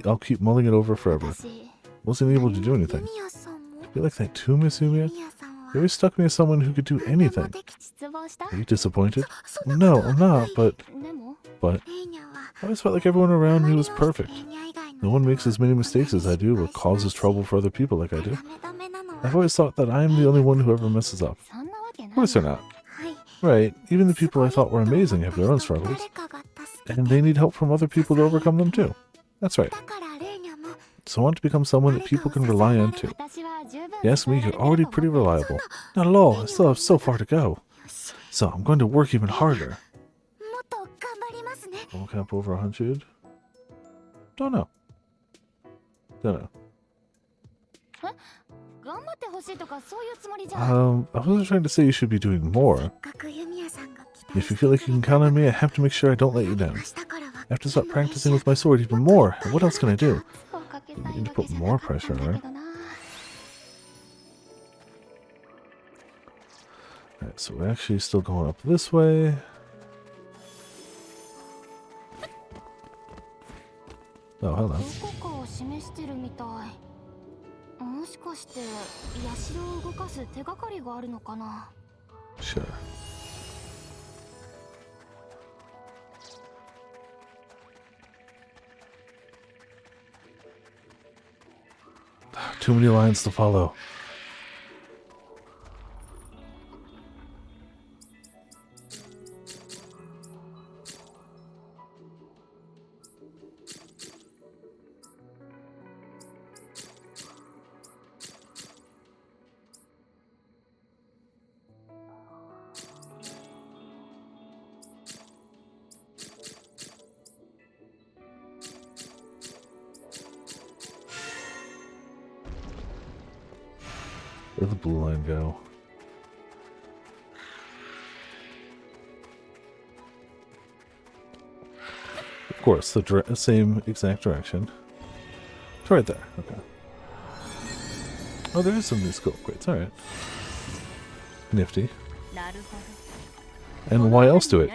I'll keep mulling it over forever. 私 Wasn't able to do anything. ミヤさんも Feel like that too, Miss Yumia? ミヤさんは You always stuck me as someone who could do とても anything. できち 失望した？ Are you disappointed? そんな No, ことは I'm ない not, but でも but レイニャは I always felt like everyone around me 周り was の perfect. レイニャ以外の No one makes as many mistakes as I do or causes trouble for other people like I do. ダメダメなのは I've always thought that I'm the only one who ever messes up. そんなわけない Of course they're not. はい Right, even the people I thought were amazing have their own struggles. 誰かが助けて And they need help from other people to overcome them too. That's right. だからレイニャも So I want to become someone that people can rely on too. 私は十分 Yes, me, you're already pretty reliable. Not at all, I still have so far to go. So I'm going to work even harder. もっと頑張りますね Level cap over 100? Don't know. Don't know. 頑張ってほしいとかそういうつもりじゃ。I wasn't trying to say you should be doing more. せっかくユミヤさんが期待 If you feel like you can count on me, I have to make sure I don't let you down. 明日からは I have to start practicing with my sword even more. And what else can I do? 圧をかけたい You need わ to け put じゃ more なかった pressure ん on だ her. けどな。Alright, so we're actually still going up this way. Oh, hello. どこかを示してるみたい。もしかして社を動かす手がかりがあるのかな。 Sure. Too many lines to follow. Where'd the blue line go? Of course, the same exact direction. It's right there. Okay. Oh, there is some new skill upgrades. Alright. Nifty. なるほど。 And why else do it?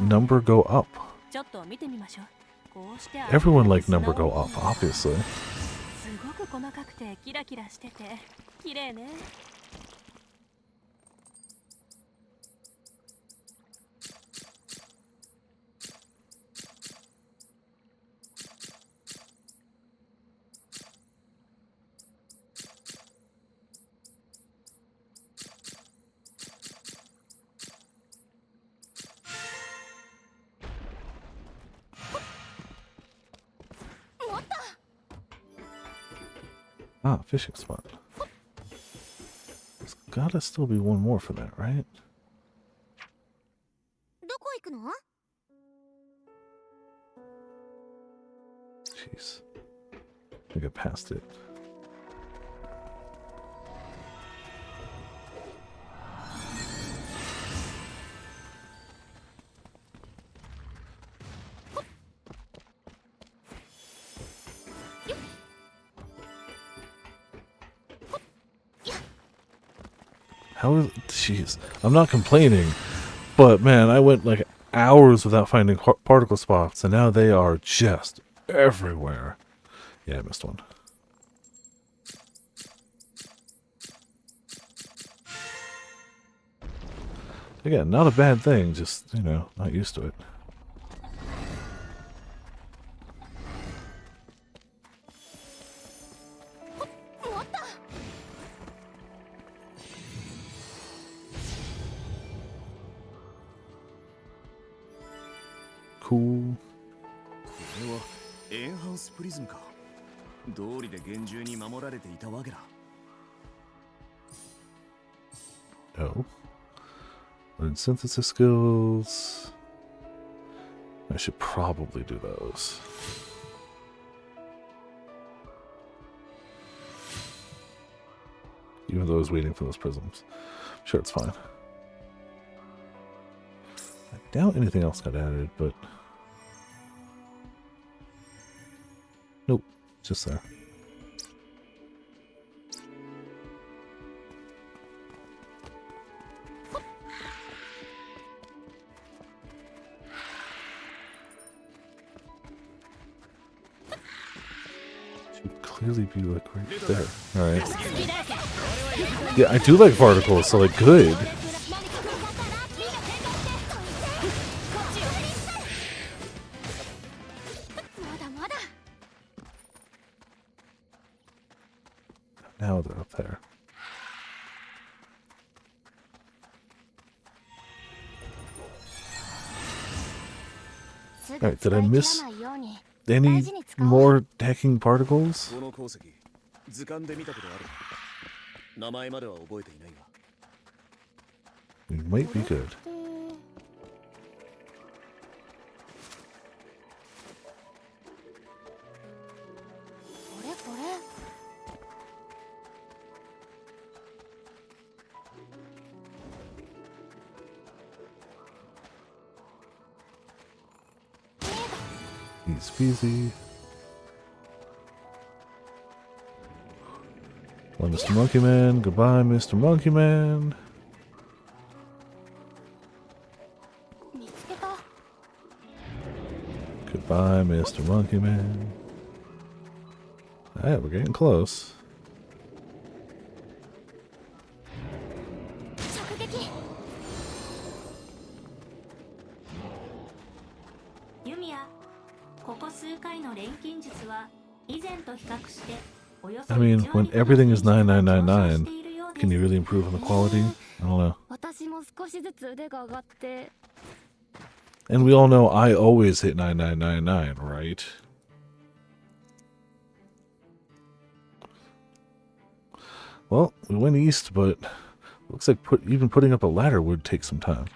Number go up. ちょっと見てみましょう。こうして Everyone liked number go up, obviously. すごく細かくてキラキラしてて綺麗ね。Ah, fishing spot. There's gotta still be one more for that, right? どこ行くの？ Jeez. I think I passed it. How is... Jeez. I'm not complaining, but man, I went like hours without finding particle spots, and now they are just everywhere. Yeah, I missed one. Again, not a bad thing, just, you know, not used to it. Cool. これはエンハウスプリズムか。道理で厳重に守られていたわけだ。Oh. Learn synthesis skills. I should probably do those. Even though I was waiting for those prisms. Sure, it's fine. I doubt anything else got added, but... Nope, just there. Should clearly be like right there. Alright. Yeah, I do like particles, so like good. Now they're up there. Alright, did I miss any more hacking particles? この鉱石、図鑑で見たことある。名前までは覚えていないが。We might be good. これ Easy peasy. Well, Mr. Monkey Man. Goodbye, Mr. Monkey Man. 見つけた。 Goodbye, Mr. Monkey Man. Alright, we're getting close. 直撃。ユミヤ、ここ数回の錬金術は以前と比較しておよそ I mean, when everything is 9999, can you really improve on the quality? I don't know. 私も少しずつ腕が上がって。 And we all know I always hit 9999, right? Well, we went east, but looks like even putting up a ladder would take some time.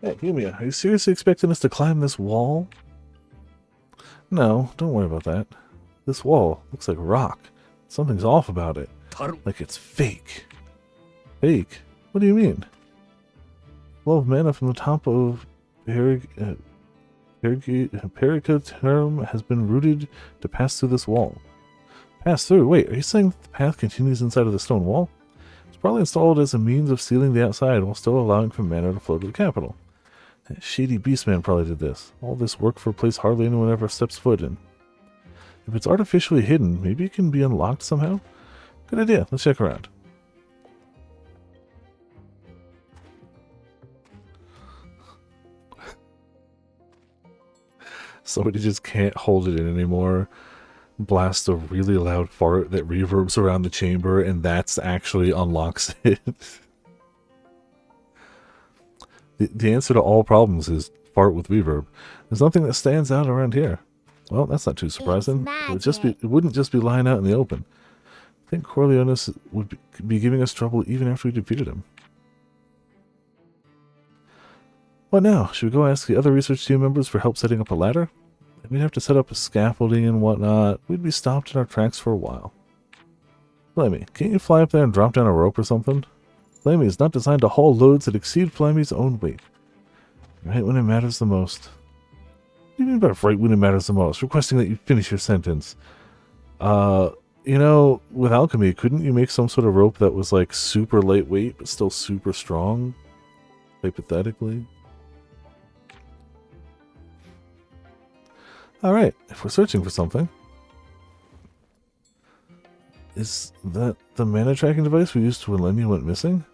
Hey, Yumia, are you seriously expecting us to climb this wall? No, don't worry about that. This wall looks like rock. Something's off about it. Like it's fake. Fake? What do you mean? Flow of mana from the top of Pericoterm has been rooted to pass through this wall. Pass through? Wait, are you saying the path continues inside of the stone wall? It's probably installed as a means of sealing the outside while still allowing for mana to flow to the capital. That shady beastman probably did this. All this work for a place hardly anyone ever steps foot in. If it's artificially hidden, maybe it can be unlocked somehow? Good idea. Let's check around. Somebody just can't hold it in anymore. Blast a really loud fart that reverbs around the chamber, and that's actually unlocks it. The answer to all problems is fart with reverb. There's nothing that stands out around here. Well, that's not too surprising. It wouldn't just be lying out in the open. I think Corleonis would be giving us trouble even after we defeated him. What now? Should we go ask the other research team members for help setting up a ladder? We'd have to set up a scaffolding and whatnot. We'd be stopped in our tracks for a while. Flammy, can't you fly up there and drop down a rope or something? Flammy is not designed to haul loads that exceed Flammy's own weight. Right when it matters the most. What do you mean by right when it matters the most? Requesting that you finish your sentence. You know, with alchemy, couldn't you make some sort of rope that was like super lightweight but still super strong? Hypothetically. Alright, if we're searching for something. Is that the mana tracking device we used when Lemmy went missing?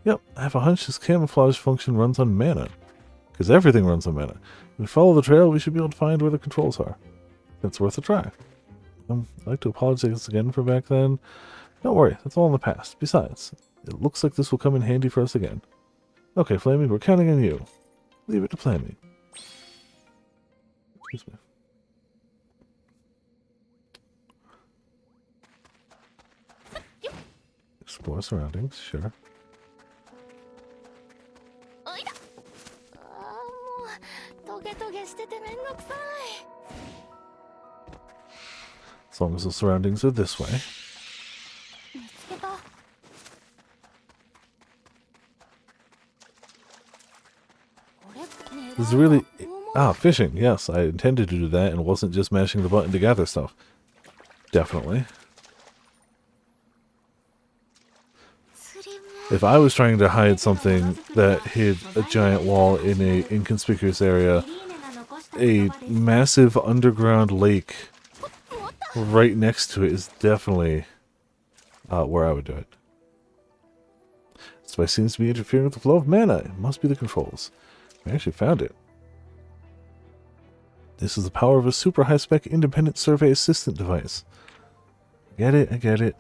Yep, I have a hunch this camouflage function runs on mana. Because everything runs on mana. If we follow the trail, we should be able to find where the controls are. It's worth a try. I'd like to apologize again for back then. Don't worry, that's all in the past. Besides, it looks like this will come in handy for us again. Okay, Flammy, we're counting on you. Leave it to Flammy. Excuse me. Explore surroundings, sure. おいだ。ああ、もうトゲトゲしててめんどくさい。 As long as the surroundings are this way. 見つけた。これね。 This is really... Ah, fishing. Yes, I intended to do that and wasn't just mashing the button to gather stuff. Definitely. If I was trying to hide something that hid a giant wall in a inconspicuous area, a massive underground lake right next to it is definitely where I would do it. This device seems to be interfering with the flow of mana. It must be the controls. I actually found it. This is the power of a super high-spec independent survey assistant device. Get it, I get it.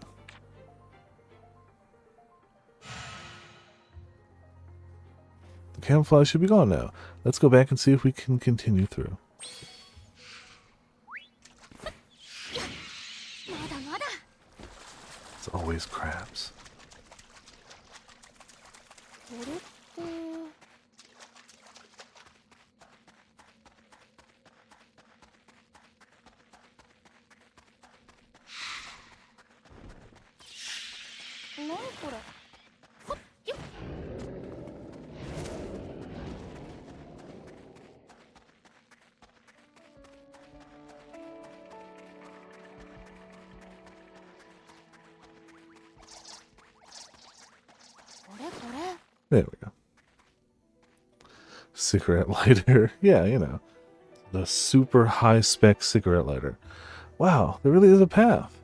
The camouflage should be gone now. Let's go back and see if we can continue through. It's always crabs. There we go. Cigarette lighter. Yeah, you know. The super high-spec cigarette lighter. Wow, there really is a path.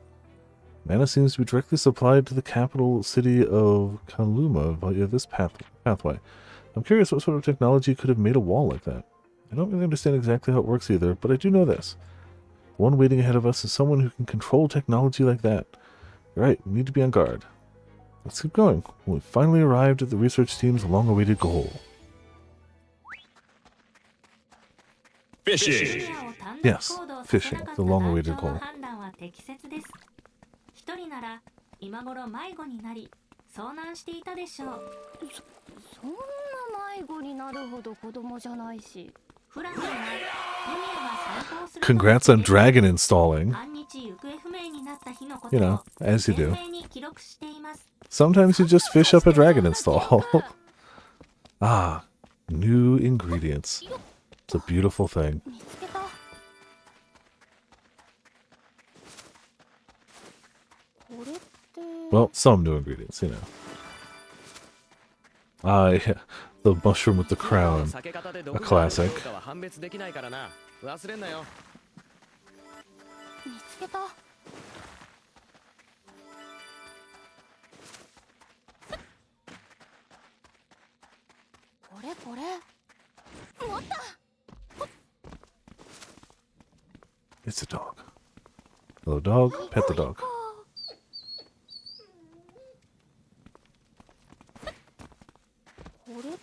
Mana seems to be directly supplied to the capital city of Kaluma via this pathway. I'm curious what sort of technology could have made a wall like that. I don't really understand exactly how it works either, but I do know this. The one waiting ahead of us is someone who can control technology like that. You're right, we need to be on guard. Let's keep going. We've finally arrived at the research team's long-awaited goal. Fishing! Yes, fishing, the long-awaited goal. 一人なら今頃迷子になり遭難していたでしょう。そんな迷子になるほど子供じゃないし。フランにはユミヤが再興する Congrats on dragon installing. 半日行方不明になった日のこと You を know, as you do. 鮮明に記録しています。 Sometimes you just fish up a dragon install. Ah, new ingredients. It's a beautiful thing. 見つけた。これって。Well, some new ingredients, you know. Ah, yeah, the mushroom with the crown. 避け方でど A こがある classic. かどうかは判別できないからな。忘れんなよ。見つけた。これこれ。持った。 It's a dog. Hello, dog. Pet the dog. これって。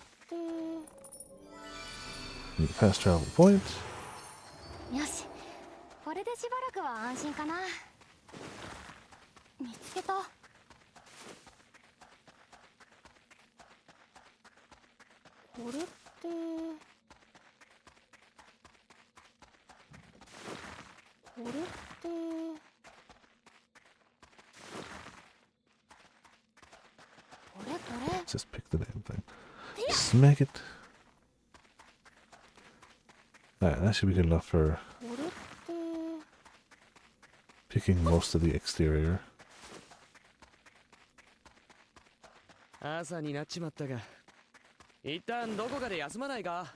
Need fast travel point. よし。これでしばらくは安心かな。見つけた。これって。これって。これこれ。 Just pick the damn thing. Smack it. Alright, that should be good enough for これって。 picking most of the exterior. 朝になっちまったが、一旦どこかで休まないか。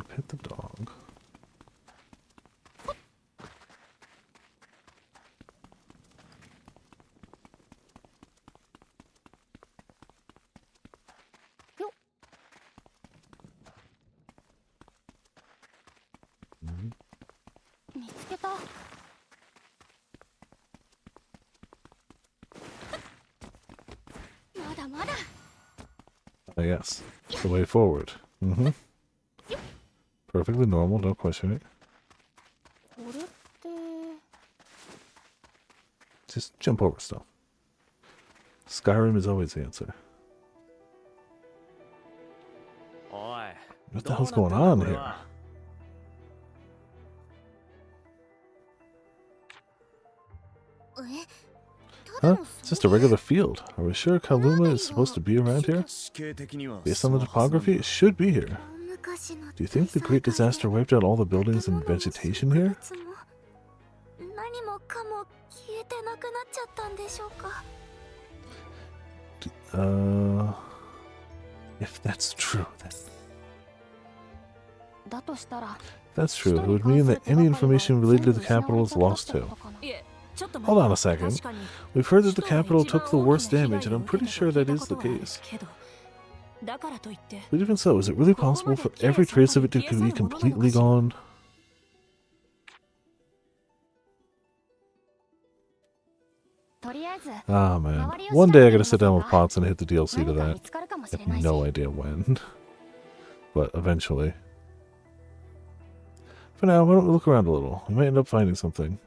Pet the dog. Mhm. 見つけた。まだまだ。 I guess. The way forward. Mm-hmm. Perfectly normal, don't question it. これって。 Just jump over stuff. Skyrim is always the answer. おい。 What the hell's going on here? Huh? It's just a regular field. Are we sure Kaluma is supposed to be around here? Based on the topography, it should be here. Do you think the Great Disaster wiped out all the buildings and vegetation here? 何もかも消えてなくなっちゃったんでしょうか。 If that's true, then... だとしたら。 That's true. It would mean that any information related to the capital is lost too. いえ、ちょっと Hold on a second. We've heard that the capital took the worst damage, and I'm pretty sure that is the case. だからといって But even so, is it really possible for every trace of it to be completely gone? とりあえず。 Ah, man. One day I gotta sit down with Potts and hit the DLC to 何か that. 見つかるかもし I れない have し。 no idea when. But eventually. For now, why don't we look around a little? We might end up finding something.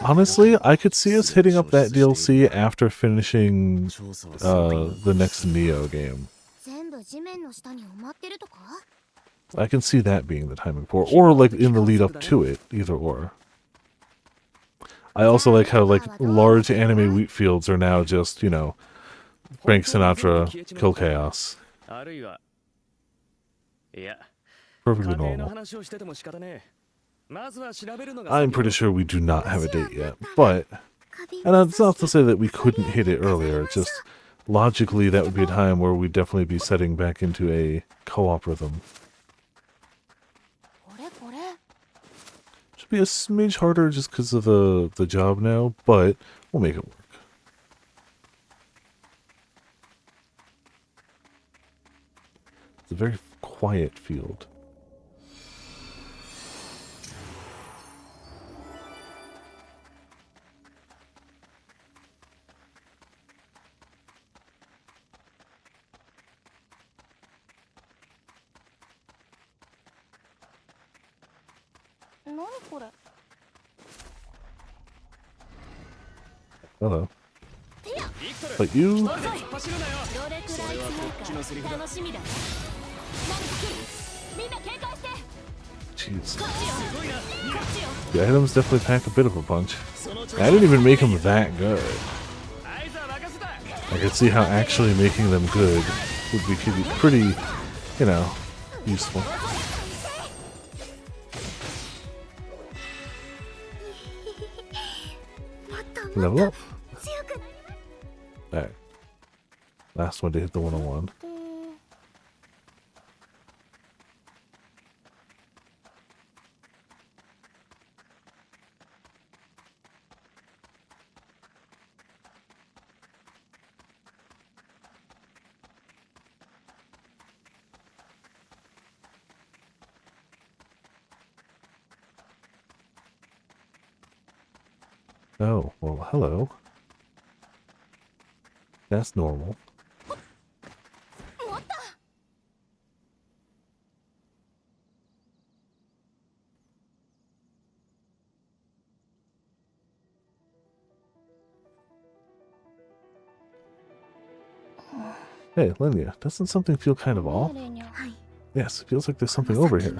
Honestly, I could see us hitting up that DLC after finishing the next Neo game. 全部地面の下に埋まってるとか？ I can see that being the timing for, or like in the lead up to it, either or. I also like how like large anime wheat fields are now just, you know, Frank Sinatra, Kill Chaos. あるいは。いや。 Perfectly 家庭の normal. 話をしてても仕方ねえ。まずは調べるのが I'm pretty sure we do not have a date yet, but And it's not to say that we couldn't hit it earlier, just logically that would be a time where we'd definitely be setting back into a co-op rhythm. これこれ Should be a smidge harder just because of the job now, but we'll make it work. It's a very quiet field. Hello. But you? どれくらい強いか楽しみだ。何か来る。みんな警戒して。 Jeez. こっちよ。こっちよ。 The items definitely pack a bit of a punch. I didn't even make them that good. I could see how actually making them good would be pretty, you know, useful. Level up. Alright. Last one to hit the 101. Oh, well, hello. That's normal. Hey, Linnea, doesn't something feel kind of off? Yes, it feels like there's something over here.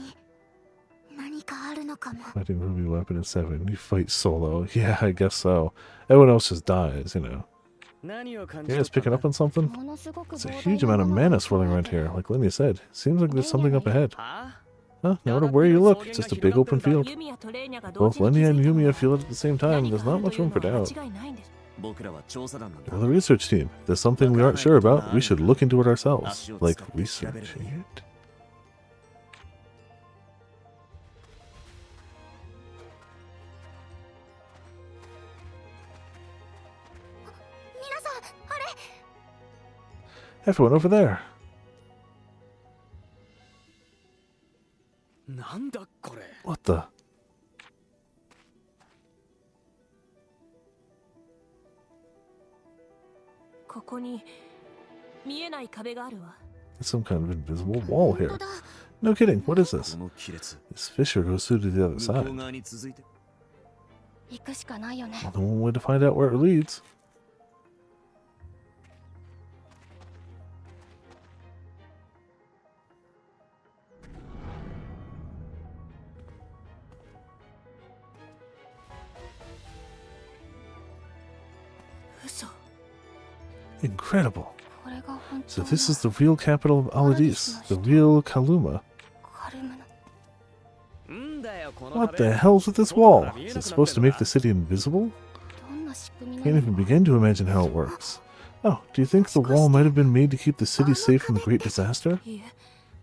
Fighting Ruby Weapon in 7. You fight solo. Yeah, I guess so. Everyone else just dies, you know. You guys picking up on something? It's a huge amount of mana swirling around here. Like Linnea said, seems like there's something up ahead. Huh? No matter where you look, it's just a big open field. Both Linnea and Yumia feel it at the same time. There's not much room for doubt. We're the research team. If there's something we aren't sure about, we should look into it ourselves. Like researching it? Everyone over there. What the? There's some kind of invisible wall here. No kidding, what is this? This fissure goes through to the other side. Well, the one way to find out where it leads. Incredible. So this is the real capital of Aladis, the real Kaluma. What the hell's with this wall? Is it supposed to make the city invisible? Can't even begin to imagine how it works. Oh, do you think the wall might have been made to keep the city safe from the great disaster?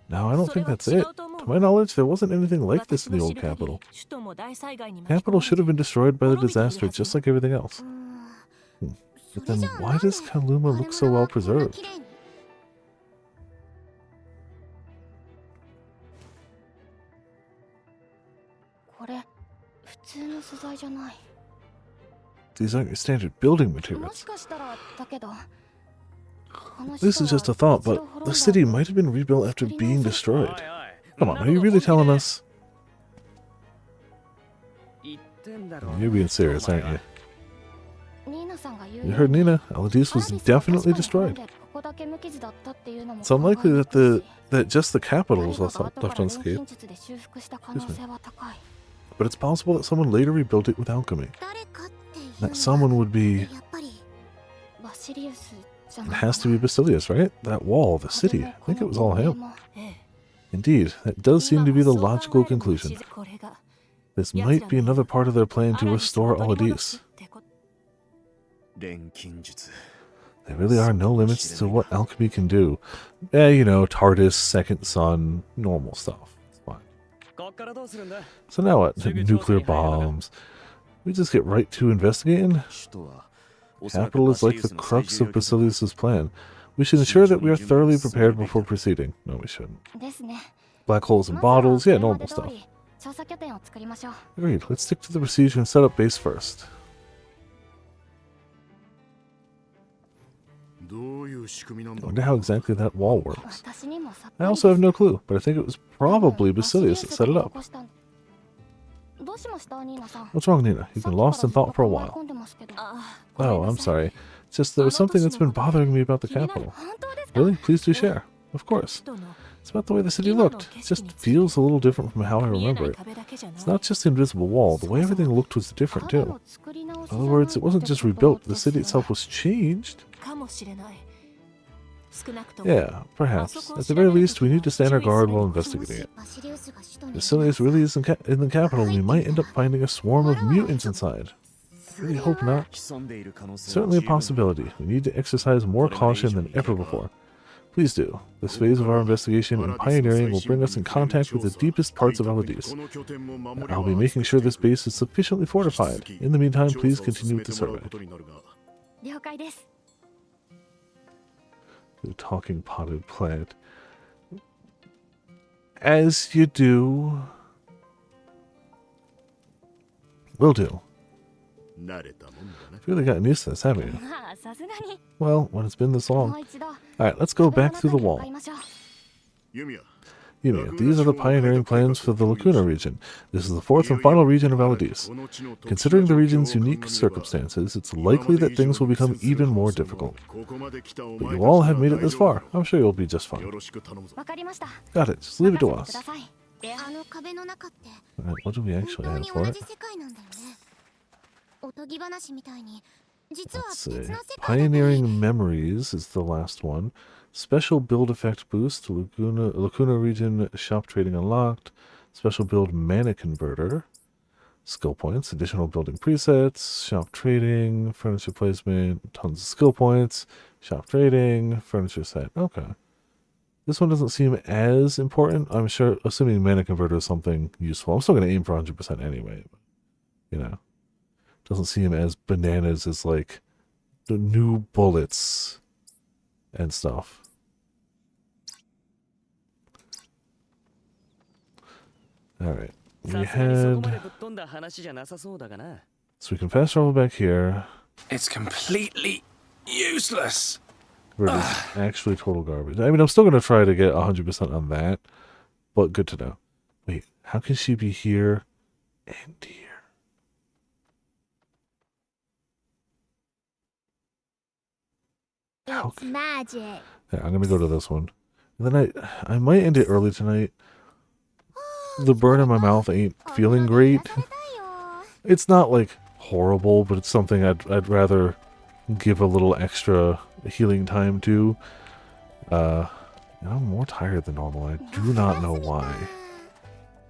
No, I don't think that's it. To my knowledge, there wasn't anything like this in the old capital. The capital should have been destroyed by the disaster just like everything else. But then why does Kaluma look so well preserved? These aren't your standard building materials. This is just a thought, but the city might have been rebuilt after being destroyed. Come on, are you really telling us? You're being serious, aren't you? You heard Nina. Aladis was definitely destroyed. It's unlikely that just the capital was left unscathed. But it's possible that someone later rebuilt it with alchemy. That someone would be... It has to be Basilius, right? That wall, the city. I think it was all him. Indeed, that does seem to be the logical conclusion. This might be another part of their plan to restore Aladis. There really are no limits to what alchemy can do. You know, TARDIS, second sun, normal stuff. It's fine. So now what? Nuclear bombs. We just get right to investigating? Capital is like the crux of Basilius' plan. We should ensure that we are thoroughly prepared before proceeding. No, we shouldn't. Black holes and bottles, yeah, normal stuff. Agreed. Let's stick to the procedure and set up base first. I wonder how exactly that wall works. I also have no clue, but I think it was probably Basilius that set it up. What's wrong, Nina? You've been lost in thought for a while. Oh, I'm sorry. It's just there was something that's been bothering me about the capital. Really? Please do share. Of course. It's about the way the city looked. It just feels a little different from how I remember it. It's not just the invisible wall. The way everything looked was different, too. In other words, it wasn't just rebuilt. The city itself was changed. Yeah, perhaps. At the very least, we need to stand our guard while investigating it. If Basilius really is in the capital, we might end up finding a swarm of mutants inside. Really hope not. Certainly a possibility. We need to exercise more caution than ever before. Please do. This phase of our investigation and pioneering will bring us in contact with the deepest parts of Elodise. I'll be making sure this base is sufficiently fortified. In the meantime, please continue with the survey. The talking potted plant. As you do. Will do. You've really gotten used to this, haven't you? Well, when it's been this long. Alright, let's go back through the wall. Yumia, these are the pioneering plans for the Lacuna region. This is the fourth and final region of Elodise. Considering the region's unique circumstances, it's likely that things will become even more difficult. But you all have made it this far. I'm sure you'll be just fine. Got it. Just leave it to us. Alright, what do we actually have for it? Let's see. Pioneering Memories is the last one. Special build effect boost. Lacuna region shop trading unlocked. Special build mana converter. Skill points. Additional building presets. Shop trading. Furniture placement. Tons of skill points. Shop trading. Furniture set. Okay. This one doesn't seem as important. I'm sure, assuming mana converter is something useful. I'm still going to aim for 100% anyway. But, you know. Doesn't seem as bananas as like the new bullets and stuff. Alright. We had... So we can fast travel back here. It's completely useless. Where it is actually total garbage. I mean, I'm still going to try to get 100% on that. But good to know. Wait, how can she be here and here? It's magic. Yeah, I'm gonna go to this one. And then I might end it early tonight. The burn in my mouth ain't feeling great. It's not like horrible, but it's something I'd rather give a little extra healing time to. I'm more tired than normal. I do not know why.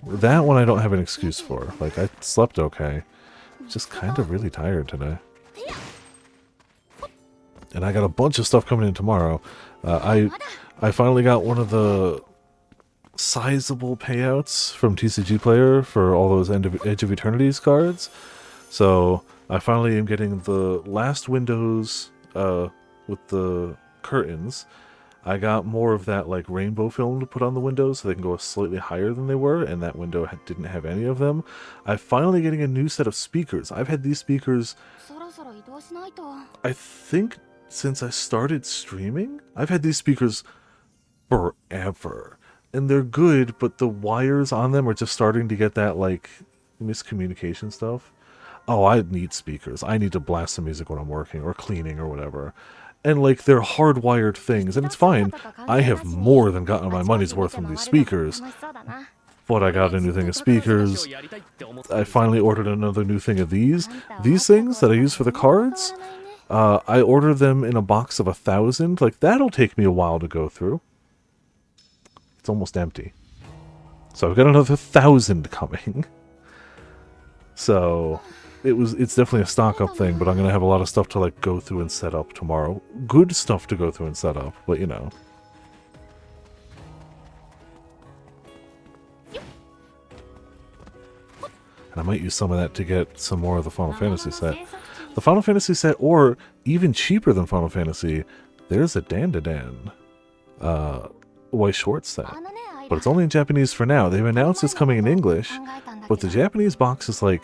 That one I don't have an excuse for. Like, I slept okay. Just kind of really tired today. And I got a bunch of stuff coming in tomorrow. I finally got one of the sizable payouts from TCG Player for all those Edge of Eternities cards. So I finally am getting the last windows with the curtains. I got more of that like rainbow film to put on the windows so they can go slightly higher than they were, and that window didn't have any of them. I'm finally getting a new set of speakers. I've had these speakers, I think, since I started streaming. I've had these speakers forever. And they're good, but the wires on them are just starting to get that, like, miscommunication stuff. Oh, I need speakers. I need to blast some music when I'm working or cleaning or whatever. And, like, they're hardwired things, and it's fine. I have more than gotten my money's worth from these speakers. But I got a new thing of speakers. I finally ordered another new thing of these. These things that I use for the cards... I ordered them in a box of 1,000. Like, that'll take me a while to go through. It's almost empty. So I've got another 1,000 coming. So, it's definitely a stock up thing, but I'm gonna have a lot of stuff to like go through and set up tomorrow. Good stuff to go through and set up, but you know. And I might use some of that to get some more of the Final Fantasy set. The Final Fantasy set, or even cheaper than Final Fantasy, there's a Dandadan white short set. But it's only in Japanese for now. They've announced it's coming in English, but the Japanese box is like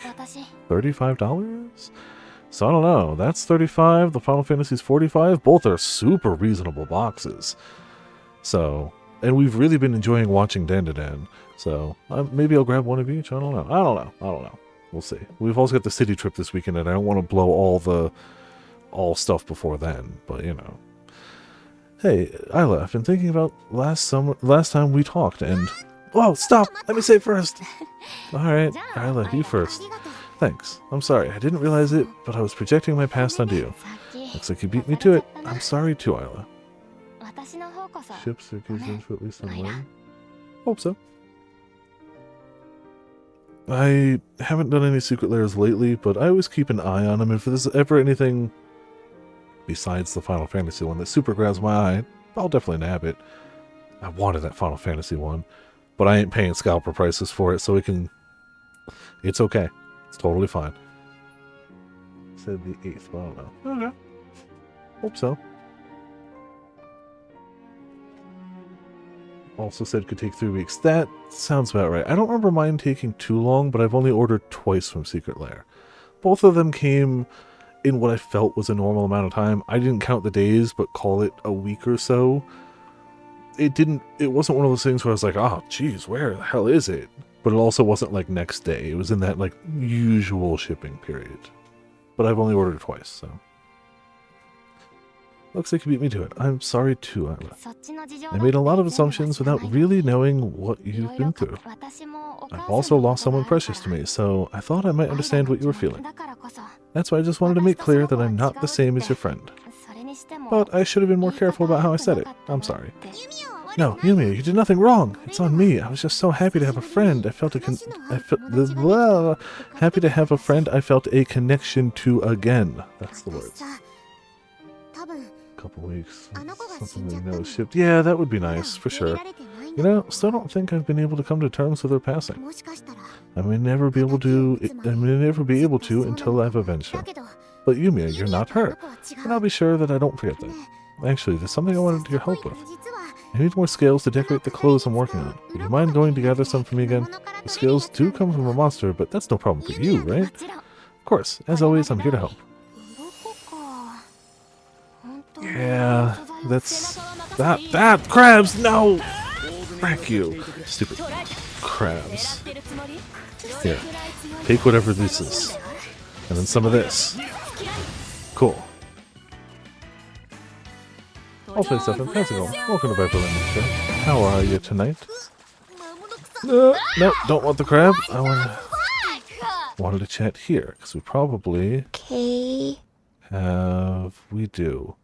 $35? So I don't know. That's $35, the Final Fantasy's $45. Both are super reasonable boxes. So, and we've really been enjoying watching Dandadan. So maybe I'll grab one of each. I don't know. We'll see. We've also got the city trip this weekend, and I don't want to blow all stuff before then. But you know, hey, Isla, I've been thinking about last time we talked, and whoa, stop! Let me say first. All right, Isla, you first. Thanks. I'm sorry, I didn't realize it, but I was projecting my past onto you. Looks like you beat me to it. I'm sorry too, Isla. Ships are given for at least one. Hope so. I haven't done any secret layers lately, but I always keep an eye on them. If there's ever anything besides the Final Fantasy one that super grabs my eye, I'll definitely nab it. I wanted that Final Fantasy one, but I ain't paying scalper prices for it, so it's okay. It's totally fine. Said the 8th, but I don't know. Okay. Hope so. Also said could take 3 weeks. That sounds about right. I don't remember mine taking too long, but I've only ordered twice from Secret Lair. Both of them came in what I felt was a normal amount of time. I didn't count the days, but call it a week or so. It wasn't one of those things where I was like, oh, geez, where the hell is it? But it also wasn't like next day. It was in that like usual shipping period. But I've only ordered twice, so. Looks like you beat me to it. I'm sorry too, Isla. I made a lot of assumptions without really knowing what you've been through. I've also lost someone precious to me, so I thought I might understand what you were feeling. That's why I just wanted to make clear that I'm not the same as your friend. But I should have been more careful about how I said it. I'm sorry. No, Yumia, you did nothing wrong. It's on me. I was just so happy to have a friend. Happy to have a friend I felt a connection to again. That's the words. Couple weeks. Something we know is shipped. Yeah, that would be nice, for sure. You know, still don't think I've been able to come to terms with her passing. I may never be able to until I've avenged her. But Yumia, you're not her. And I'll be sure that I don't forget that. Actually, there's something I wanted your help with. I need more scales to decorate the clothes I'm working on. Would you mind going to gather some for me again? The scales do come from a monster, but that's no problem for you, right? Of course, as always, I'm here to help. Yeah, that crabs, no! Frack you, stupid crabs. Here, take whatever this is, and then some of this. Cool. I'll play stuff in How's it going? Welcome to Viperland Show. How are you tonight? No, don't want the crab. I wanted to chat here, because we probably we do.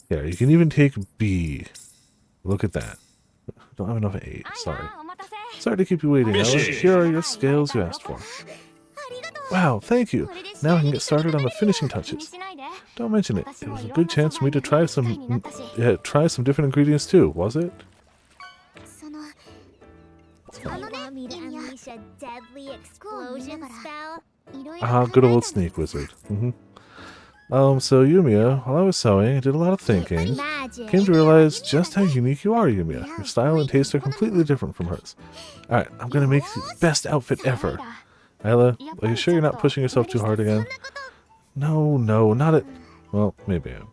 Yeah, you can even take B. Look at that. Don't have enough 8. Sorry. Sorry to keep you waiting, Alice. Here are your scales you asked for. Wow, thank you. Now I can get started on the finishing touches. Don't mention it. It was a good chance for me to try some different ingredients too, was it? Good old sneak wizard. So Yumia, while I was sewing, I did a lot of thinking. Came to realize just how unique you are, Yumia. Your style and taste are completely different from hers. Alright, I'm gonna make the best outfit ever. Isla, are you sure you're not pushing yourself too hard again? No, not at... Well, maybe I am.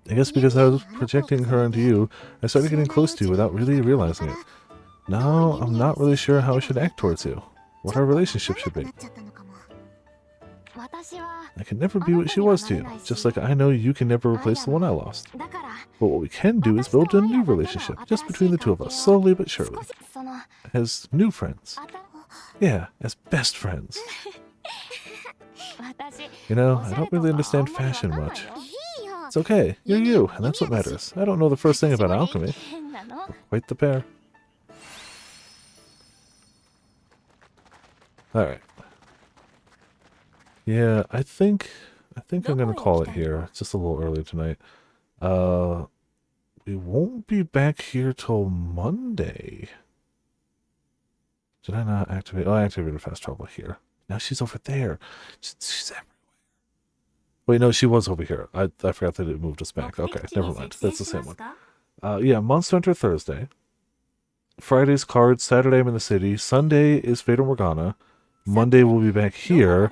I guess because I was projecting her onto you, I started getting close to you without really realizing it. Now, I'm not really sure how I should act towards you. What our relationship should be. I can never be what she was to you, just like I know you can never replace the one I lost. But what we can do is build a new relationship, just between the two of us, slowly but surely. As new friends. Yeah, as best friends. You know, I don't really understand fashion much. It's okay, you're you, and that's what matters. I don't know the first thing about alchemy. We're quite the pair. Alright. Yeah, I think I'm gonna call it here. It's just a little early tonight. We won't be back here till Monday. Did I not activate? Oh, I activated fast travel here. Now she's over there. She's everywhere. Wait, no, she was over here. I forgot that it moved us back. Okay, never mind. That's the same one. Yeah, Monster Hunter Thursday. Friday's cards. Saturday I'm in the city. Sunday is Fata Morgana. Monday we'll be back here.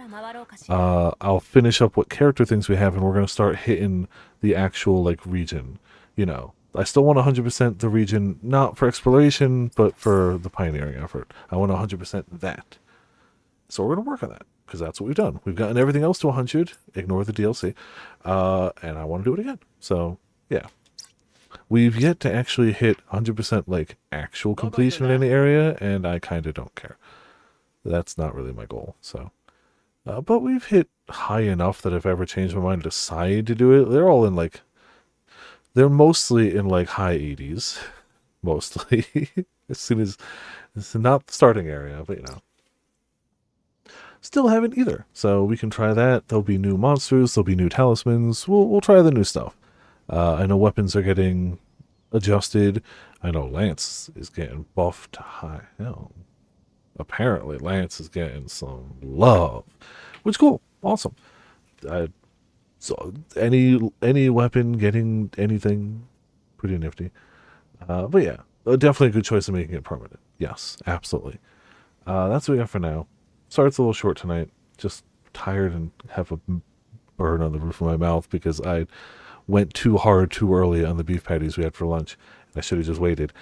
I'll finish up what character things we have, and we're gonna start hitting the actual like region. You know, I still want 100% the region, not for exploration, but for the pioneering effort. I want 100% that. So we're gonna work on that because that's what we've done. We've gotten everything else to 100. Ignore the DLC, and I want to do it again. So yeah. We've yet to actually hit 100% like actual completion in any area, and I kind of don't care. That's not really my goal. So, but we've hit high enough that if I ever change my mind and decide to do it, they're mostly in like high 80s, mostly. As soon as it's not the starting area, but you know. Still haven't either, so we can try that. There'll be new monsters, there'll be new talismans. We'll try the new stuff. I know weapons are getting adjusted. I know Lance is getting buffed high. No, apparently Lance is getting some love, which is cool, awesome. So any weapon getting anything, pretty nifty. But yeah, definitely a good choice of making it permanent. Yes, absolutely. That's what we got for now. Sorry it's a little short tonight. Just tired and have a burn on the roof of my mouth because I went too hard too early on the beef patties we had for lunch. I should have just waited.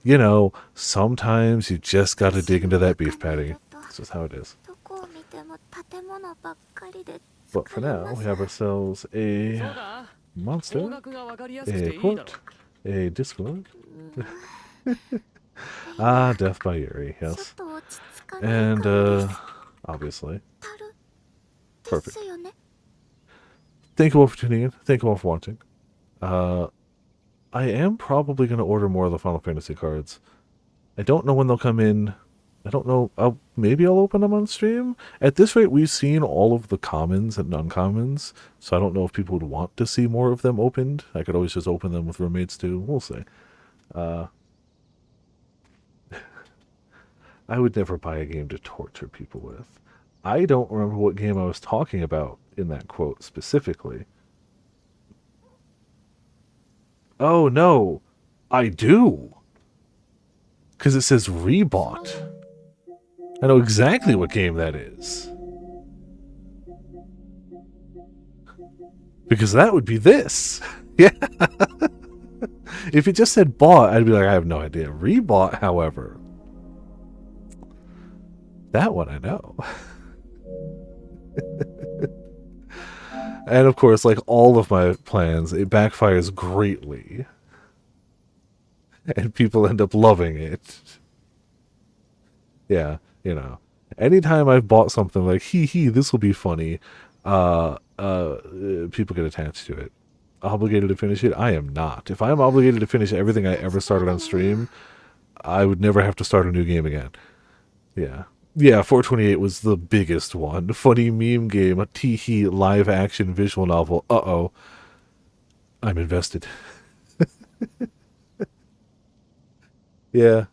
You know, sometimes you just got to dig into that beef patty. That's just how it is. But for now, we have ourselves a monster, a quote, a Discord. Death by Yuri, yes. And, obviously. Perfect. Thank you all for tuning in. Thank you all for watching. I am probably going to order more of the Final Fantasy cards. I don't know when they'll come in. I don't know. Maybe I'll open them on stream. At this rate, we've seen all of the commons and uncommons, so I don't know if people would want to see more of them opened. I could always just open them with roommates too. We'll see. I would never buy a game to torture people with. I don't remember what game I was talking about in that quote specifically. Oh, no. I do. Because it says rebought. I know exactly what game that is. Because that would be this. Yeah. If it just said bought, I'd be like, I have no idea. Rebought, however. That one I know. And of course, like all of my plans, it backfires greatly. And people end up loving it. Yeah, you know. Anytime I've bought something like, this will be funny, people get attached to it. Obligated to finish it? I am not. If I'm obligated to finish everything I ever started on stream, I would never have to start a new game again. Yeah. Yeah, 428 was the biggest one. Funny meme game, a tee-hee live action visual novel. Uh-oh. I'm invested. Yeah.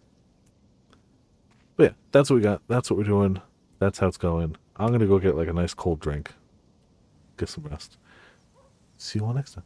But yeah, that's what we got. That's what we're doing. That's how it's going. I'm going to go get like a nice cold drink. Get some rest. See you all next time.